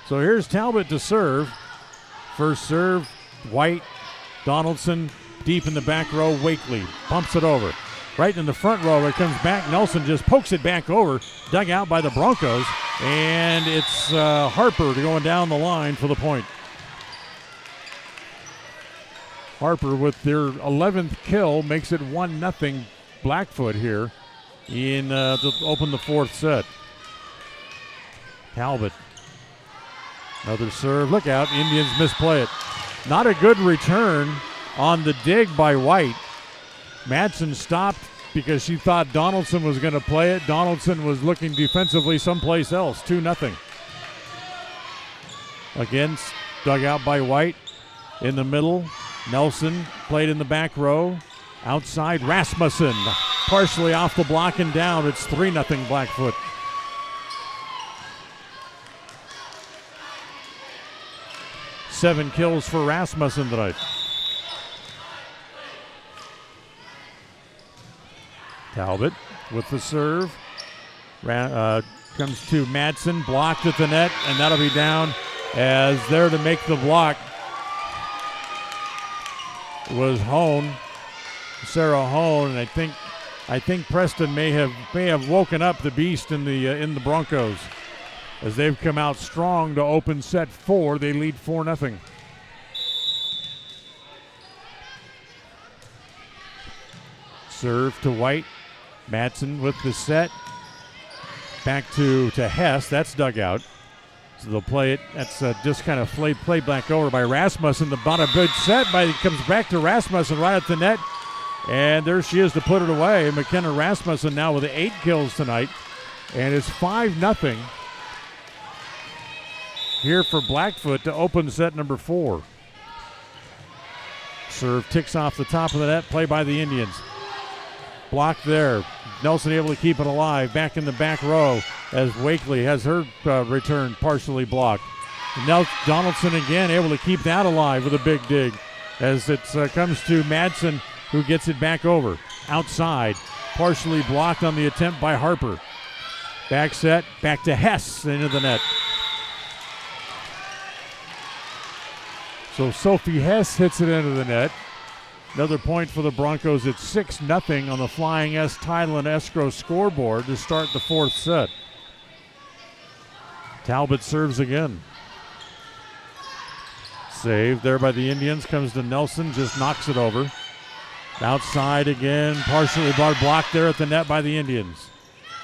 So here's Talbot to serve. First serve, White, Donaldson, deep in the back row, Wakely pumps it over. Right in the front row, it comes back. Nelson just pokes it back over, dug out by the Broncos, and it's Harper going down the line for the point. Harper with their 11th kill makes it 1-0 Blackfoot here to open the fourth set. Talbot. Another serve. Look out. Indians misplay it. Not a good return on the dig by White. Madsen stopped because she thought Donaldson was going to play it. Donaldson was looking defensively someplace else. 2-0. Again, dug out by White. In the middle, Nelson played in the back row. Outside, Rasmussen partially off the block and down. It's 3-0 Blackfoot. Seven kills for Rasmussen tonight. Talbot with the serve. Comes to Madsen, blocked at the net, and that'll be down. As there to make the block was Hone, Sarah Hone, and I think Preston may have woken up the beast in the Broncos. As they've come out strong to open set 4, they lead 4-0. Serve to White. Madsen with the set. Back to Hess. That's dug out. So they'll play it. That's just kind of played back over by Rasmussen. About a good set. It comes back to Rasmussen right at the net. And there she is to put it away. McKenna Rasmussen now with 8 kills tonight. And it's 5-0. Here for Blackfoot to open set number 4. Serve ticks off the top of the net. Play by the Indians. Blocked there. Nelson able to keep it alive. Back in the back row as Wakely has her return partially blocked. And now Donaldson again able to keep that alive with a big dig as it comes to Madsen, who gets it back over. Outside. Partially blocked on the attempt by Harper. Back set. Back to Hess into the net. So Sophie Hess hits it into the net. Another point for the Broncos. It's 6-0 on the Flying S Title and Escrow scoreboard to start the fourth set. Talbot serves again. Saved there by the Indians. Comes to Nelson. Just knocks it over. Outside again. Partially blocked there at the net by the Indians.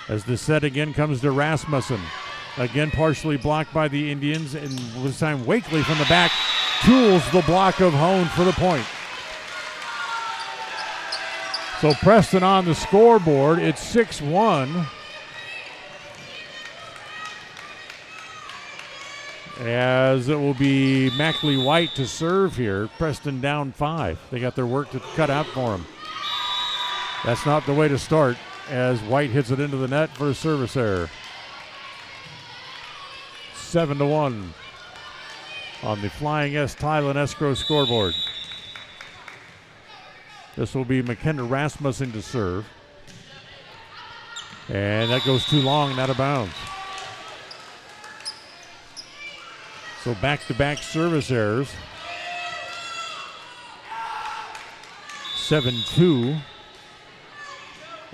As the set again comes to Rasmussen. Again partially blocked by the Indians. And this time Wakely from the back tools the block of Hone for the point. So Preston on the scoreboard. It's 6-1. As it will be Mackley White to serve here. Preston down 5. They got their work to cut out for them. That's not the way to start as White hits it into the net for a service error. 7-1 on the Flying S Tile and Escrow scoreboard. This will be McKenna Rasmussen to serve. And that goes too long and out of bounds. So back-to-back service errors. 7-2.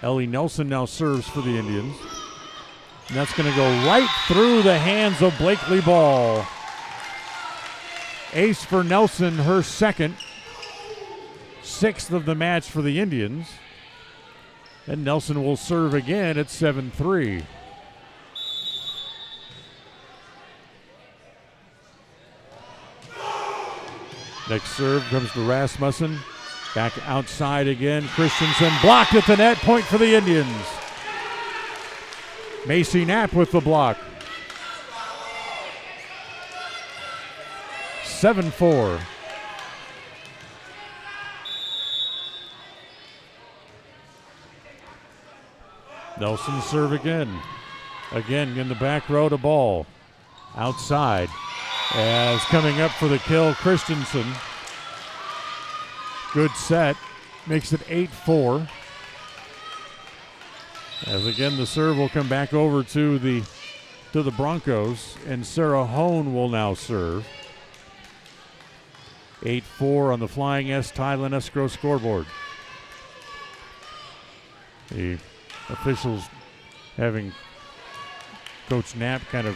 Ellie Nelson now serves for the Indians. And that's going to go right through the hands of Blakely Ball. Ace for Nelson, her second. 6th of the match for the Indians. And Nelson will serve again at 7-3. Next serve comes to Rasmussen. Back outside again. Christensen blocked at the net. Point for the Indians. Macy Knapp with the block. 7-4. Nelson serve again. Again in the back row to ball. Outside. As coming up for the kill, Christensen. Good set. Makes it 8-4. As again the serve will come back over to the Broncos, and Sarah Hone will now serve. 8-4 on the Flying S Thailand Escrow scoreboard. The officials having Coach Knapp kind of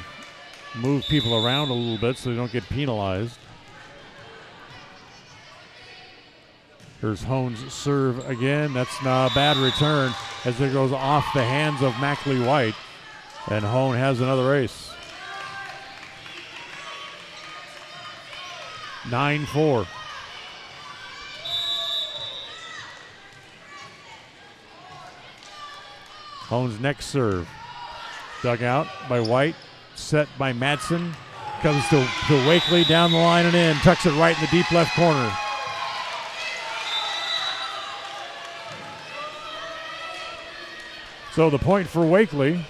move people around a little bit so they don't get penalized. Here's Hone's serve again. That's a bad return as it goes off the hands of Mackley White. And Hone has another ace. 9-4. Hone's next serve. Dug out by White. Set by Madsen. Comes to Wakely down the line and in. Tucks it right in the deep left corner. So the point for Wakely.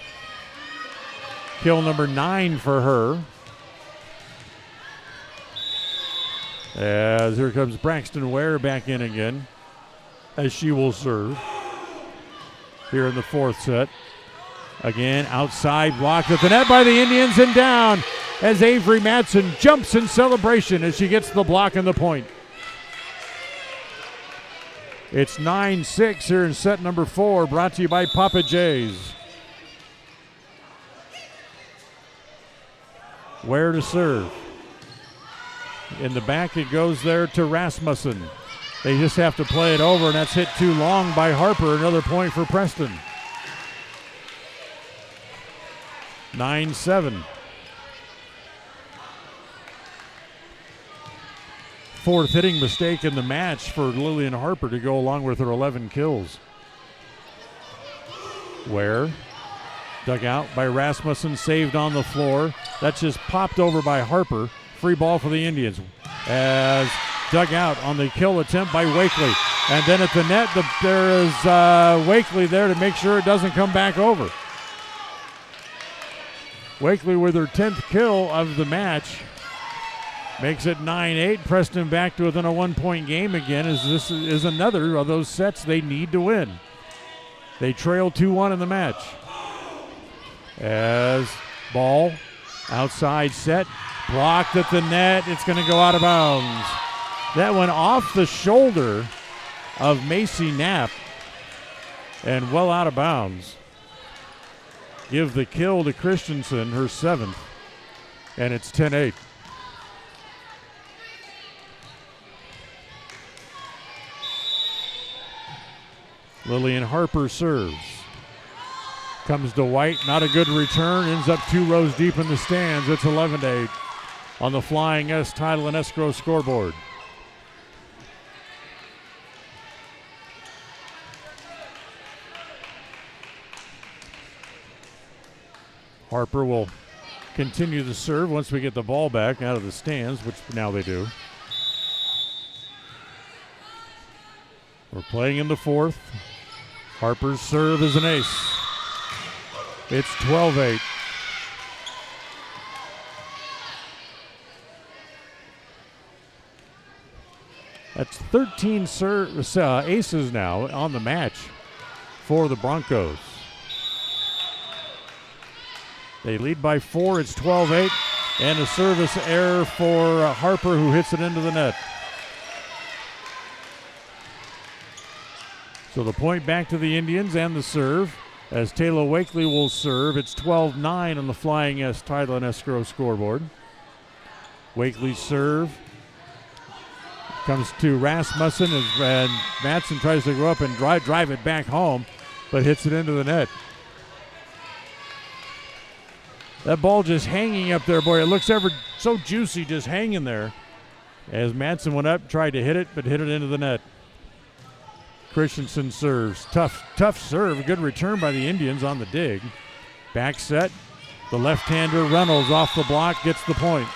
Kill number 9 for her. As here comes Braxton Ware back in again, as she will serve here in the fourth set. Again, outside blocked at the net by the Indians and down as Avery Madsen jumps in celebration as she gets the block and the point. It's 9-6 here in set number 4, brought to you by Papa J's. Where to serve. In the back it goes there to Rasmussen. They just have to play it over, and that's hit too long by Harper. Another point for Preston. 9-7. Fourth hitting mistake in the match for Lillian Harper to go along with her 11 kills. Ware dug out by Rasmussen, saved on the floor. That's just popped over by Harper. Free ball for the Indians. As dug out on the kill attempt by Wakely. And then at the net, there is Wakely there to make sure it doesn't come back over. Wakely with her 10th kill of the match. Makes it 9-8. Preston back to within a 1-point game again, as this is another of those sets they need to win. They trail 2-1 in the match. As ball outside set, blocked at the net. It's going to go out of bounds. That went off the shoulder of Macy Knapp and well out of bounds. Give the kill to Christensen, her 7th, and it's 10-8. Lillian Harper serves. Comes to White, not a good return, ends up 2 rows deep in the stands. It's 11-8 on the Flying S Title and Escrow scoreboard. Harper will continue to serve once we get the ball back out of the stands, which now they do. We're playing in the fourth. Harper's serve is an ace. It's 12-8. That's 13 aces now on the match for the Broncos. They lead by 4. It's 12-8. And a service error for Harper, who hits it into the net. So the point back to the Indians and the serve as Taylor Wakely will serve. It's 12-9 on the Flying S Title and Escrow scoreboard. Wakely's serve comes to Rasmussen and Madsen tries to go up and drive it back home, but hits it into the net. That ball just hanging up there, boy. It looks ever so juicy just hanging there as Madsen went up, tried to hit it, but hit it into the net. Christensen serves. Tough serve. Good return by the Indians on the dig. Back set. The left-hander Reynolds off the block gets the point.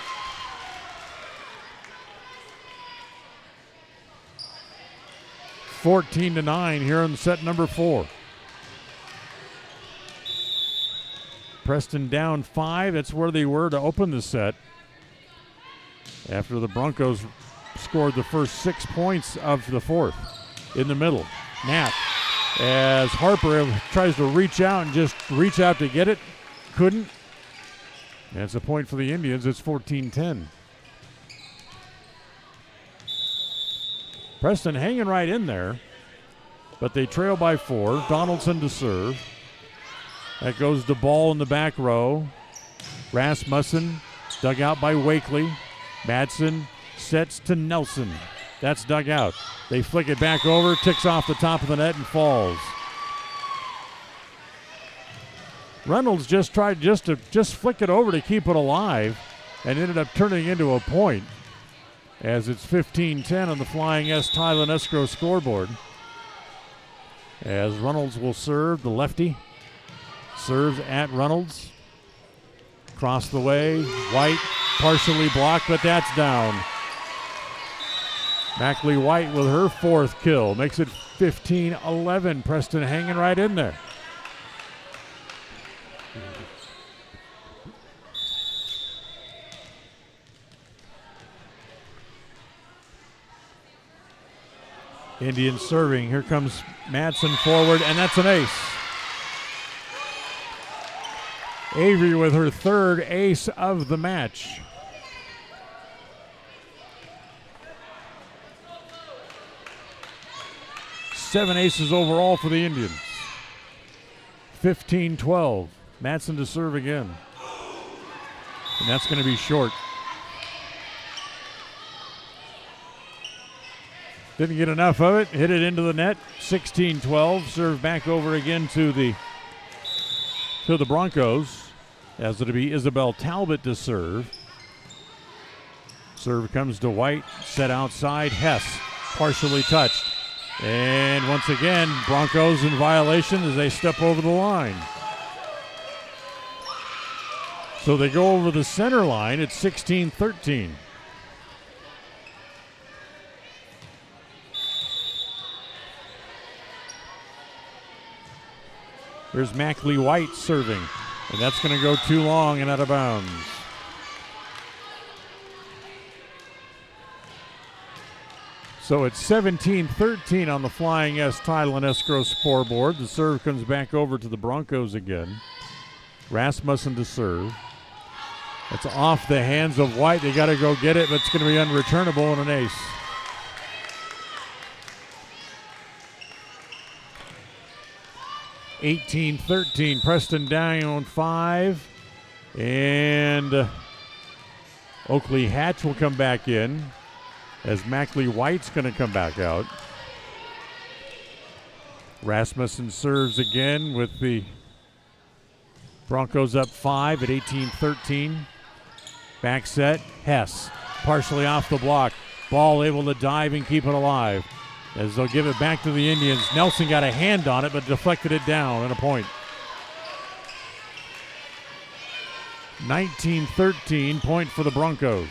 (14-9) here in set number 4. Preston down 5. That's where they were to open the set. After the Broncos scored the first 6 points of the fourth. In the middle, Knapp. As Harper tries to reach out and just reach out to get it. Couldn't. That's a point for the Indians. It's 14-10. Preston hanging right in there, but they trail by 4. Donaldson to serve. That goes to Ball in the back row. Rasmussen dug out by Wakely. Madsen sets to Nelson. That's dug out. They flick it back over, ticks off the top of the net and falls. Reynolds just tried to flick it over to keep it alive and ended up turning into a point, as it's 15-10 on the Flying S Thailand Escrow scoreboard. As Reynolds will serve, the lefty serves at Reynolds. Across the way, White partially blocked, but that's down. Mackley White with her 4th kill makes it 15-11. Preston hanging right in there. Indians serving. Here comes Madsen forward, and that's an ace. Avery with her 3rd ace of the match. Seven aces overall for the Indians. 15-12. Madsen to serve again. And that's going to be short. Didn't get enough of it. Hit it into the net. 16-12. Serve back over again to the Broncos. As it'll be Isabel Talbot to serve. Serve comes to White. Set outside. Hess partially touched. And once again, Broncos in violation as they step over the line. So they go over the center line at 16-13. Here's Mackley White serving, and that's going to go too long and out of bounds. So it's 17-13 on the Flying S Thailand Escrow scoreboard. The serve comes back over to the Broncos again. Rasmussen to serve. It's off the hands of White. They got to go get it, but it's going to be unreturnable and an ace. (18-13). Preston down 5. And Oakley Hatch will come back in as Mackley White's going to come back out. Rasmussen serves again with the Broncos up 5 at 18-13. Back set, Hess partially off the block. Ball able to dive and keep it alive as they'll give it back to the Indians. Nelson got a hand on it but deflected it down and a point. 19-13, point for the Broncos.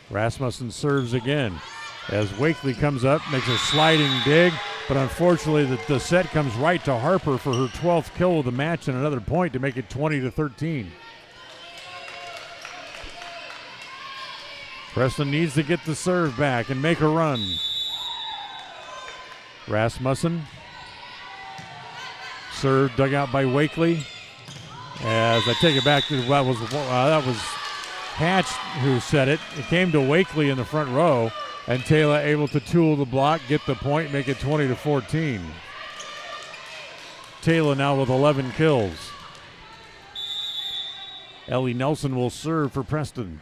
Rasmussen serves again as Wakely comes up, makes a sliding dig, but unfortunately the set comes right to Harper for her 12th kill of the match and another point to make it 20-13. Preston needs to get the serve back and make a run. Rasmussen. Serve dug out by Wakely. As I take it back to that was Hatch who set it. It came to Wakely in the front row, and Taylor able to tool the block, get the point, make it 20-14. Taylor now with 11 kills. Ellie Nelson will serve for Preston.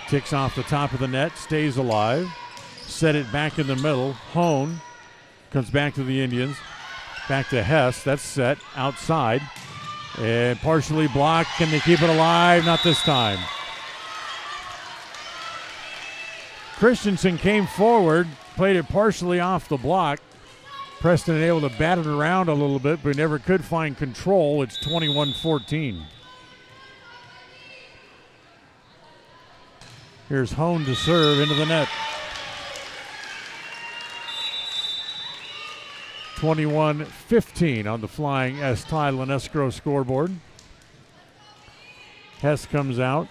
Ticks off the top of the net, stays alive. Set it back in the middle. Hone comes back to the Indians. Back to Hess. That's set outside. And partially blocked. Can they keep it alive? Not this time. Christensen came forward, played it partially off the block. Preston able to bat it around a little bit, but never could find control. It's 21-14. Here's Hone to serve into the net. 21-15 on the Flying S Thailand escrow scoreboard. Hess comes out.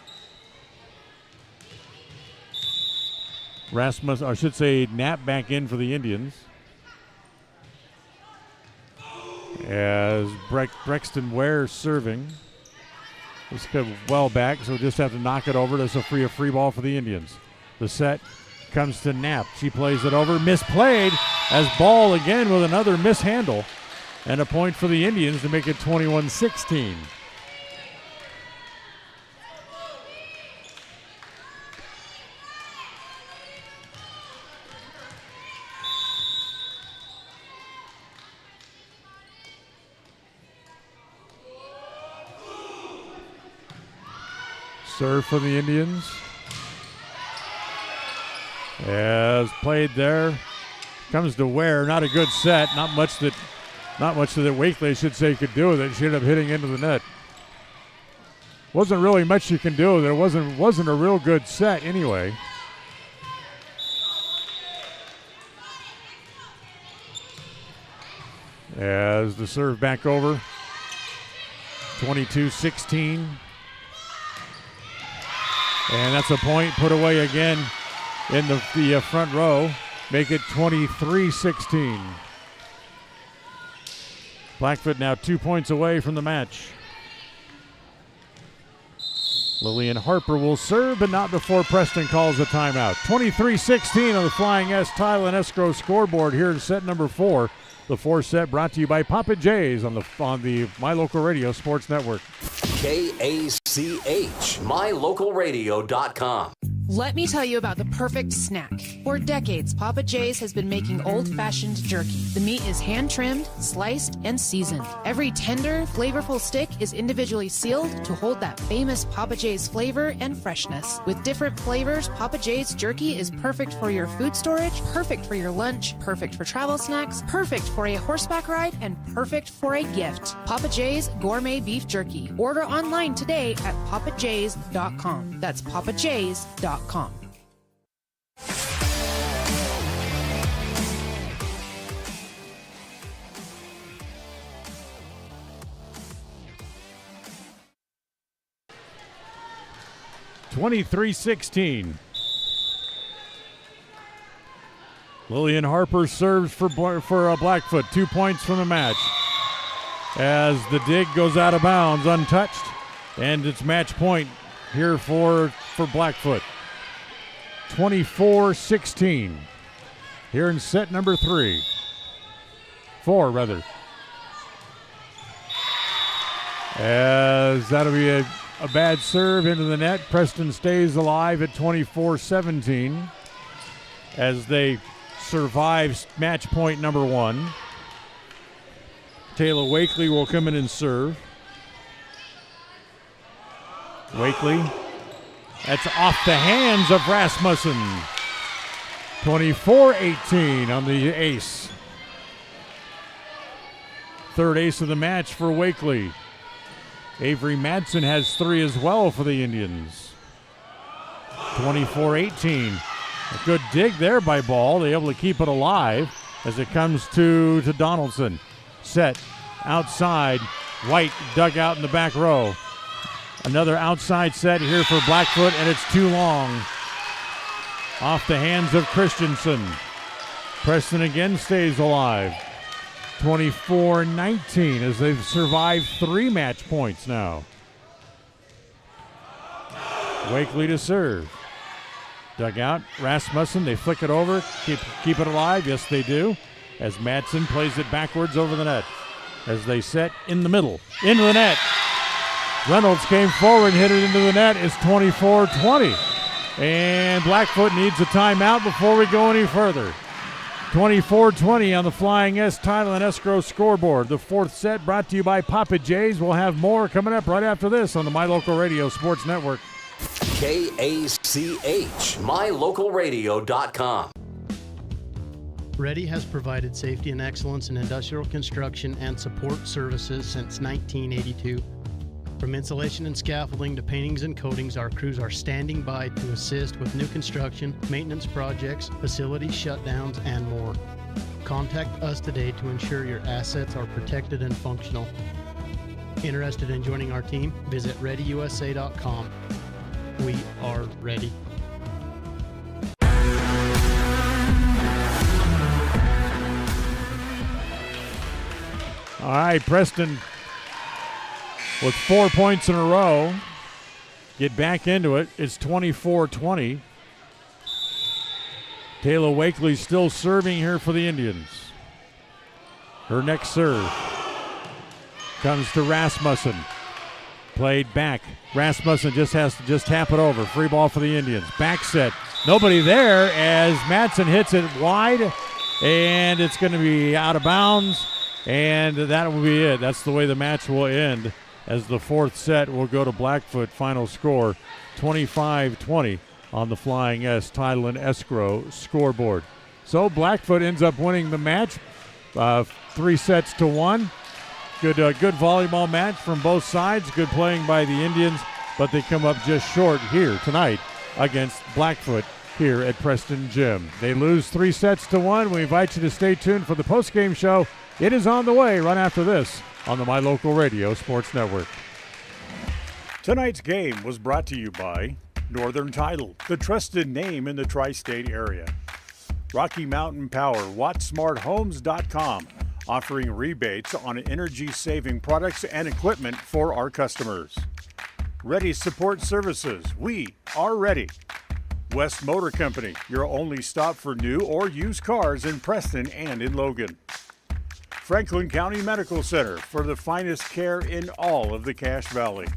Rasmus, I should say, Knapp back in for the Indians. As Brexton Ware serving. This comes well back, so just have to knock it over. This will free a free ball for the Indians. The set comes to Knapp. She plays it over. Misplayed as Ball again with another mishandle. And a point for the Indians to make it 21-16. Serve for the Indians. As played there. Comes to Ware. Not a good set. Not much that Wakely, I should say, could do with it. She ended up hitting into the net. Wasn't really much you can do. There wasn't a real good set anyway. As the serve back over. 22-16. And that's a point put away again in the front row. Make it 23-16. Blackfoot now 2 points away from the match. Lillian Harper will serve, but not before Preston calls a timeout. 23-16 on the Flying S Thailand escrow scoreboard here in set number 4. The 4th set brought to you by Papa J's on the My Local Radio Sports Network. KACH, mylocalradio.com. Let me tell you about the perfect snack. For decades, Papa J's has been making old-fashioned jerky. The meat is hand-trimmed, sliced, and seasoned. Every tender, flavorful stick is individually sealed to hold that famous Papa J's flavor and freshness. With different flavors, Papa J's jerky is perfect for your food storage, perfect for your lunch, perfect for travel snacks, perfect for a horseback ride, and perfect for a gift. Papa J's Gourmet Beef Jerky. Order online today at papaj's.com. That's papaj's.com. 23-16. Lillian Harper serves for Blackfoot. 2 points from the match. As the dig goes out of bounds, untouched, and it's match point here for Blackfoot. 24-16 here in set number 4 rather. As that'll be a bad serve into the net. Preston stays alive at 24-17 as they survive match point number 1. Taylor Wakely will come in and serve. Wakely. That's off the hands of Rasmussen. 24-18 on the ace. Third ace of the match for Wakely. Avery Madsen has 3 as well for the Indians. 24-18. A good dig there by Ball. They're able to keep it alive as it comes to Donaldson. Set outside. White dug out in the back row. Another outside set here for Blackfoot, and it's too long. Off the hands of Christensen. Preston again stays alive. 24-19 as they've survived 3 match points now. Wakely to serve. Dug out. Rasmussen, they flick it over. Keep it alive. Yes, they do. As Madsen plays it backwards over the net. As they set in the middle. Into the net. Reynolds came forward and hit it into the net. It's 24-20. And Blackfoot needs a timeout before we go any further. 24-20 on the Flying S Thailand escrow scoreboard. The 4th set brought to you by Papa J's. We'll have more coming up right after this on the My Local Radio Sports Network. KACH, mylocalradio.com. Ready has provided safety and excellence in industrial construction and support services since 1982. From insulation and scaffolding to paintings and coatings, our crews are standing by to assist with new construction, maintenance projects, facility shutdowns, and more. Contact us today to ensure your assets are protected and functional. Interested in joining our team? Visit ReadyUSA.com. We are ready. All right, Preston with 4 points in a row. Get back into it. It's 24-20. Taylor Wakely still serving here for the Indians. Her next serve comes to Rasmussen. Played back. Rasmussen just has to tap it over. Free ball for the Indians. Back set. Nobody there as Madsen hits it wide, and it's going to be out of bounds, and that will be it. That's the way the match will end, as the fourth set will go to Blackfoot. Final score 25-20 on the Flying S Title and Escrow scoreboard. So Blackfoot ends up winning the match 3-1. Good volleyball match from both sides. Good playing by the Indians, but they come up just short here tonight against Blackfoot here at Preston Gym. They lose 3-1. We invite you to stay tuned for the postgame show. It is on the way right after this on the My Local Radio Sports Network. Tonight's game was brought to you by Northern Title, the trusted name in the tri-state area. Rocky Mountain Power, WattSmartHomes.com, offering rebates on energy-saving products and equipment for our customers. Ready Support Services, we are ready. West Motor Company, your only stop for new or used cars in Preston and in Logan. Franklin County Medical Center, for the finest care in all of the Cache Valley.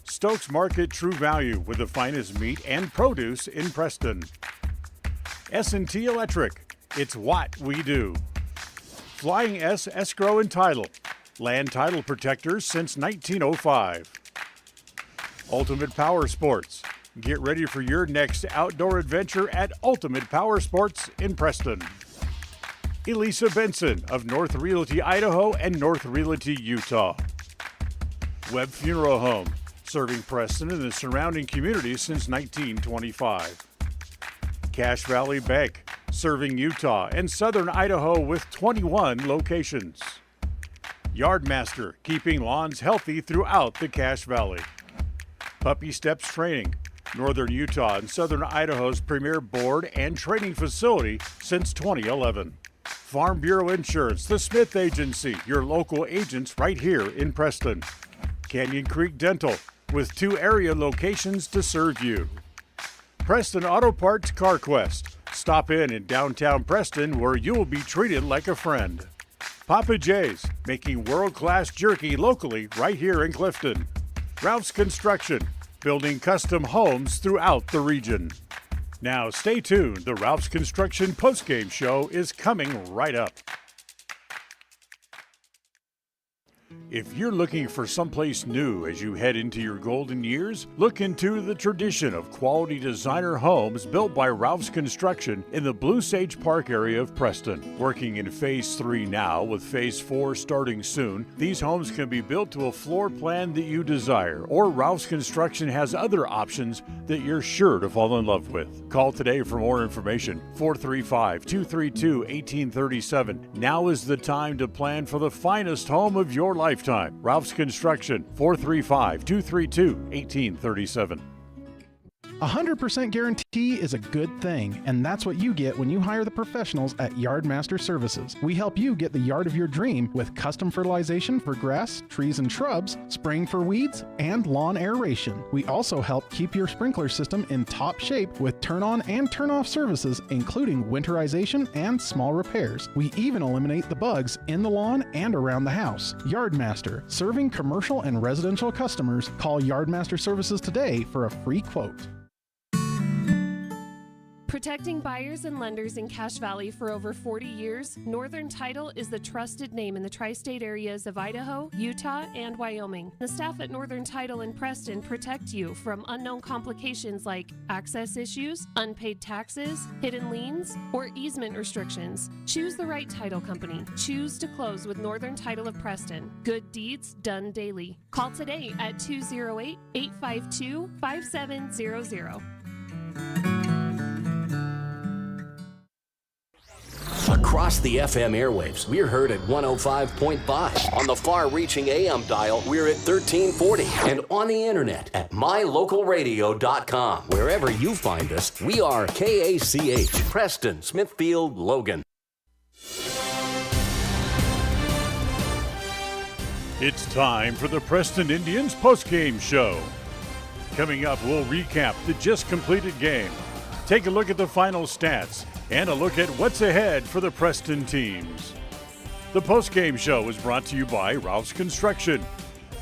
Stokes Market True Value, with the finest meat and produce in Preston. S&T Electric, it's what we do. Flying S Escrow and Title, land title protectors since 1905. Ultimate Power Sports, get ready for your next outdoor adventure at Ultimate Power Sports in Preston. Elisa Benson of North Realty, Idaho and North Realty, Utah. Webb Funeral Home, serving Preston and the surrounding communities since 1925. Cache Valley Bank, serving Utah and southern Idaho with 21 locations. Yardmaster, keeping lawns healthy throughout the Cache Valley. Puppy Steps Training, northern Utah and southern Idaho's premier board and training facility since 2011. Farm Bureau Insurance, the Smith Agency, your local agents right here in Preston. Canyon Creek Dental, with 2 area locations to serve you. Preston Auto Parts CarQuest, stop in downtown Preston where you will be treated like a friend. Papa J's, making world-class jerky locally right here in Clifton. Ralph's Construction, building custom homes throughout the region. Now stay tuned, the Ralph's Construction postgame show is coming right up. If you're looking for someplace new as you head into your golden years, look into the tradition of quality designer homes built by Ralph's Construction in the Blue Sage Park area of Preston. Working in Phase 3 now, with Phase 4 starting soon, these homes can be built to a floor plan that you desire, or Ralph's Construction has other options that you're sure to fall in love with. Call today for more information, 435-232-1837. Now is the time to plan for the finest home of your lifetime. Ralph's Construction, 435-232-1837. 100% guarantee is a good thing, and that's what you get when you hire the professionals at Yardmaster Services. We help you get the yard of your dream with custom fertilization for grass, trees, and shrubs, spraying for weeds, and lawn aeration. We also help keep your sprinkler system in top shape with turn-on and turn-off services, including winterization and small repairs. We even eliminate the bugs in the lawn and around the house. Yardmaster, serving commercial and residential customers. Call Yardmaster Services today for a free quote. Protecting buyers and lenders in Cache Valley for over 40 years, Northern Title is the trusted name in the tri-state areas of Idaho, Utah, and Wyoming. The staff at Northern Title in Preston protect you from unknown complications like access issues, unpaid taxes, hidden liens, or easement restrictions. Choose the right title company. Choose to close with Northern Title of Preston. Good deeds done daily. Call today at 208-852-5700. Across the FM airwaves, we're heard at 105.5. On the far-reaching AM dial, we're at 1340. And on the internet at mylocalradio.com. Wherever you find us, we are KACH, Preston, Smithfield, Logan. It's time for the Preston Indians postgame show. Coming up, we'll recap the just completed game, take a look at the final stats, and a look at what's ahead for the Preston teams. The postgame show is brought to you by Ralph's Construction,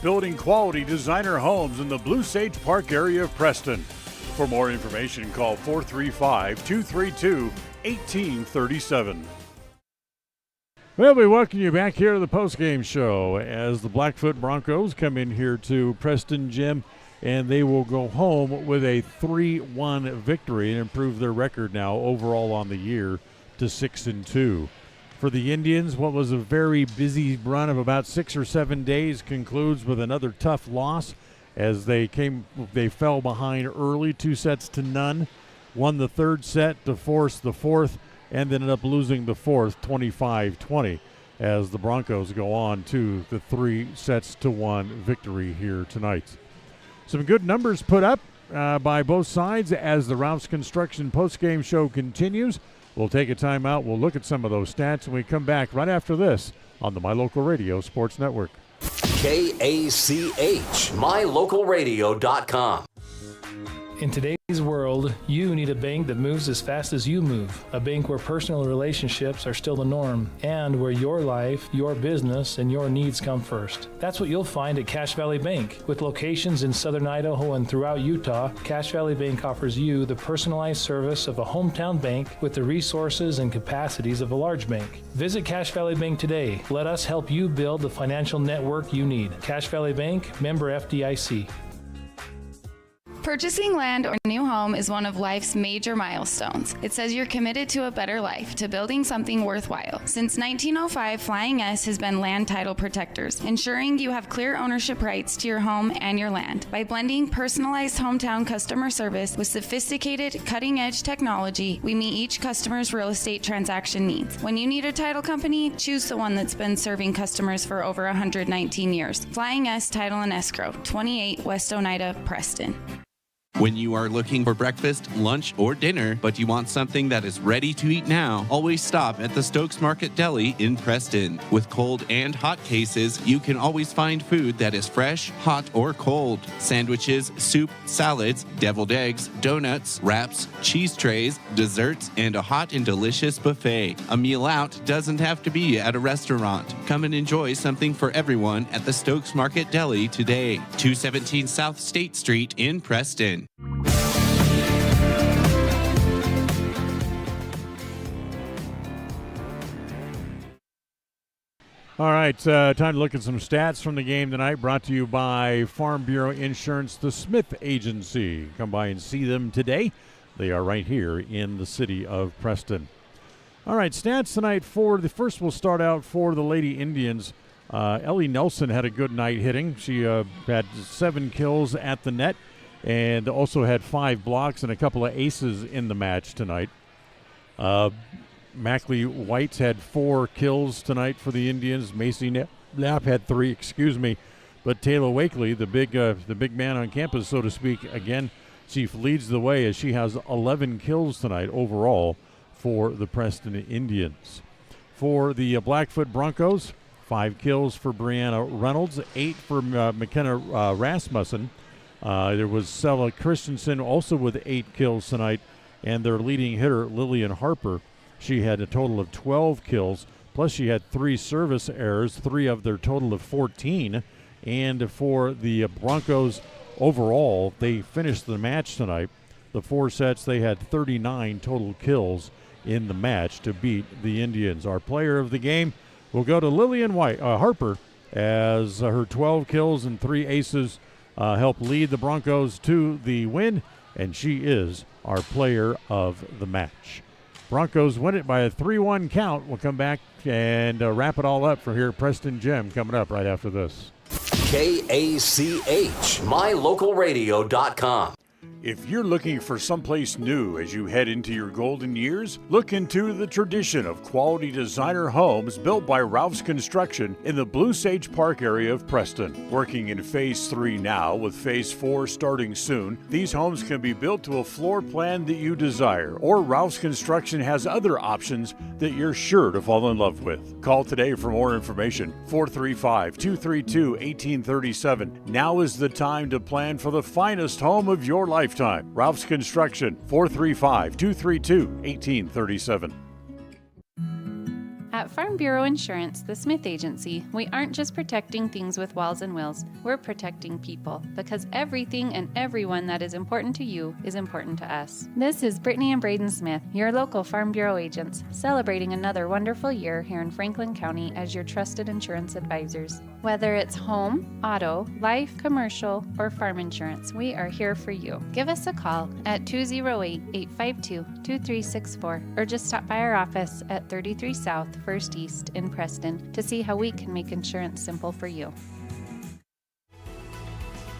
building quality designer homes in the Blue Sage Park area of Preston. For more information, call 435-232-1837. Well, we welcome you back here to the postgame show as the Blackfoot Broncos come in here to Preston Gym, and they will go home with a 3-1 victory and improve their record now overall on the year to 6-2. For the Indians, what was a very busy run of about 6 or 7 days concludes with another tough loss as they fell behind early, 2-0, won the third set to force the fourth, and ended up losing the fourth 25-20 as the Broncos go on to the 3-1 victory here tonight. Some good numbers put up by both sides as the Ralph's Construction postgame show continues. We'll take a timeout. We'll look at some of those stats, and we come back right after this on the My Local Radio Sports Network. KACH, mylocalradio.com. In today's world, you need a bank that moves as fast as you move. A bank where personal relationships are still the norm and where your life, your business, and your needs come first. That's what you'll find at Cache Valley Bank. With locations in southern Idaho and throughout Utah, Cache Valley Bank offers you the personalized service of a hometown bank with the resources and capacities of a large bank. Visit Cache Valley Bank today. Let us help you build the financial network you need. Cache Valley Bank, member FDIC. Purchasing land or new home is one of life's major milestones. It says you're committed to a better life, to building something worthwhile. Since 1905, Flying S has been land title protectors, ensuring you have clear ownership rights to your home and your land. By blending personalized hometown customer service with sophisticated, cutting-edge technology, we meet each customer's real estate transaction needs. When you need a title company, choose the one that's been serving customers for over 119 years. Flying S Title and Escrow, 28 West Oneida, Preston. When you are looking for breakfast, lunch, or dinner, but you want something that is ready to eat now, always stop at the Stokes Market Deli in Preston. With cold and hot cases, you can always find food that is fresh, hot, or cold. Sandwiches, soup, salads, deviled eggs, donuts, wraps, cheese trays, desserts, and a hot and delicious buffet. A meal out doesn't have to be at a restaurant. Come and enjoy something for everyone at the Stokes Market Deli today. 217 South State Street in Preston. All right, time to look at some stats from the game tonight, brought to you by Farm Bureau Insurance, the Smith Agency. Come by and see them today. They are right here in the city of Preston. All right, stats tonight for the first, we'll start out for the Lady Indians. Ellie Nelson had a good night hitting. She had 7 kills at the net and also had 5 blocks and a couple of aces in the match tonight. Mackley Whites had 4 kills tonight for the Indians. Macy Knapp had 3, But Taylor Wakely, the big man on campus, so to speak, again, she leads the way as she has 11 kills tonight overall for the Preston Indians. For the Blackfoot Broncos, 5 kills for Brianna Reynolds, 8 for McKenna Rasmussen. There was Sella Christensen also with 8 kills tonight, and their leading hitter, Lillian Harper, she had a total of 12 kills, plus she had 3 service errors, 3 of their total of 14. And for the Broncos overall, they finished the match tonight the 4 sets. They had 39 total kills in the match to beat the Indians. Our player of the game will go to Lillian Harper, as her 12 kills and 3 aces helped lead the Broncos to the win, and she is our player of the match. Broncos win it by a 3-1 count. We'll come back and wrap it all up for here. Preston Gym coming up right after this. KACH, mylocalradio.com. If you're looking for someplace new as you head into your golden years, look into the tradition of quality designer homes built by Ralph's Construction in the Blue Sage Park area of Preston. Working in Phase 3 now, with Phase 4 starting soon, these homes can be built to a floor plan that you desire, or Ralph's Construction has other options that you're sure to fall in love with. Call today for more information, 435-232-1837. Now is the time to plan for the finest home of your lifetime. Ralph's Construction, 435-232-1837. At Farm Bureau Insurance, the Smith Agency, we aren't just protecting things with walls and wills, we're protecting people, because everything and everyone that is important to you is important to us. This is Brittany and Braden Smith, your local Farm Bureau agents, celebrating another wonderful year here in Franklin County as your trusted insurance advisors. Whether it's home, auto, life, commercial, or farm insurance, we are here for you. Give us a call at 208-852-2364 or just stop by our office at 33 South 1st East in Preston to see how we can make insurance simple for you.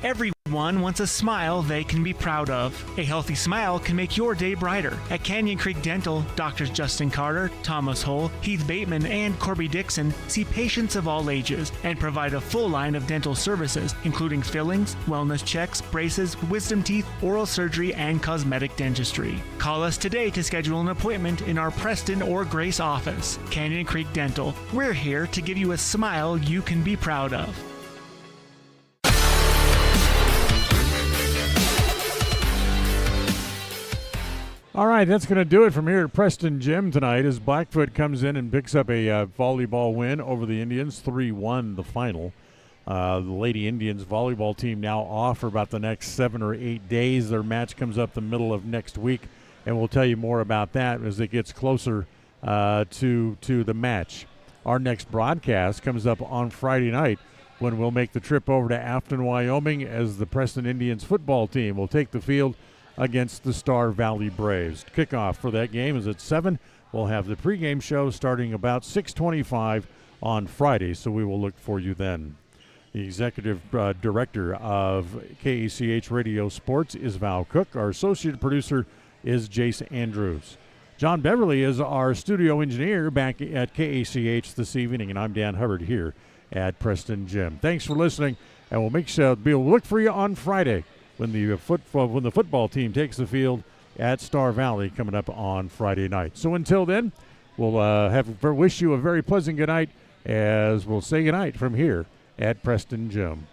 Everyone wants a smile they can be proud of. A healthy smile can make your day brighter. At Canyon Creek Dental, Doctors Justin Carter, Thomas Hull, Heath Bateman, and Corby Dixon see patients of all ages and provide a full line of dental services, including fillings, wellness checks, braces, wisdom teeth, oral surgery, and cosmetic dentistry. Call us today to schedule an appointment in our Preston or Grace office. Canyon Creek Dental. We're here to give you a smile you can be proud of. All right, that's going to do it from here at Preston Gym tonight as Blackfoot comes in and picks up a volleyball win over the Indians, 3-1 the final. The Lady Indians volleyball team now off for about the next 7 or 8 days. Their match comes up the middle of next week, and we'll tell you more about that as it gets closer to the match. Our next broadcast comes up on Friday night when we'll make the trip over to Afton, Wyoming, as the Preston Indians football team will take the field against the Star Valley Braves. Kickoff for that game is at 7. We'll have the pregame show starting about 6:25 on Friday, so we will look for you then. The executive director of KACH Radio Sports is Val Cook. Our associate producer is Jace Andrews. John Beverly is our studio engineer back at KACH this evening, and I'm Dan Hubbard here at Preston Gym. Thanks for listening, and we'll look for you on Friday when the football team takes the field at Star Valley coming up on Friday night. So until then, we'll wish you a very pleasant good night as we'll say good night from here at Preston Gym.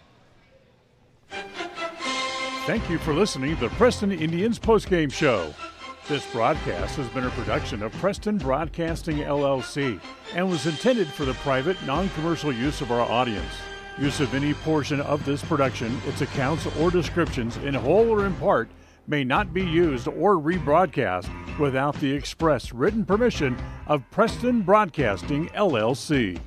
Thank you for listening to the Preston Indians postgame show. This broadcast has been a production of Preston Broadcasting, LLC, and was intended for the private, non-commercial use of our audience. Use of any portion of this production, its accounts or descriptions, in whole or in part, may not be used or rebroadcast without the express written permission of Preston Broadcasting, LLC.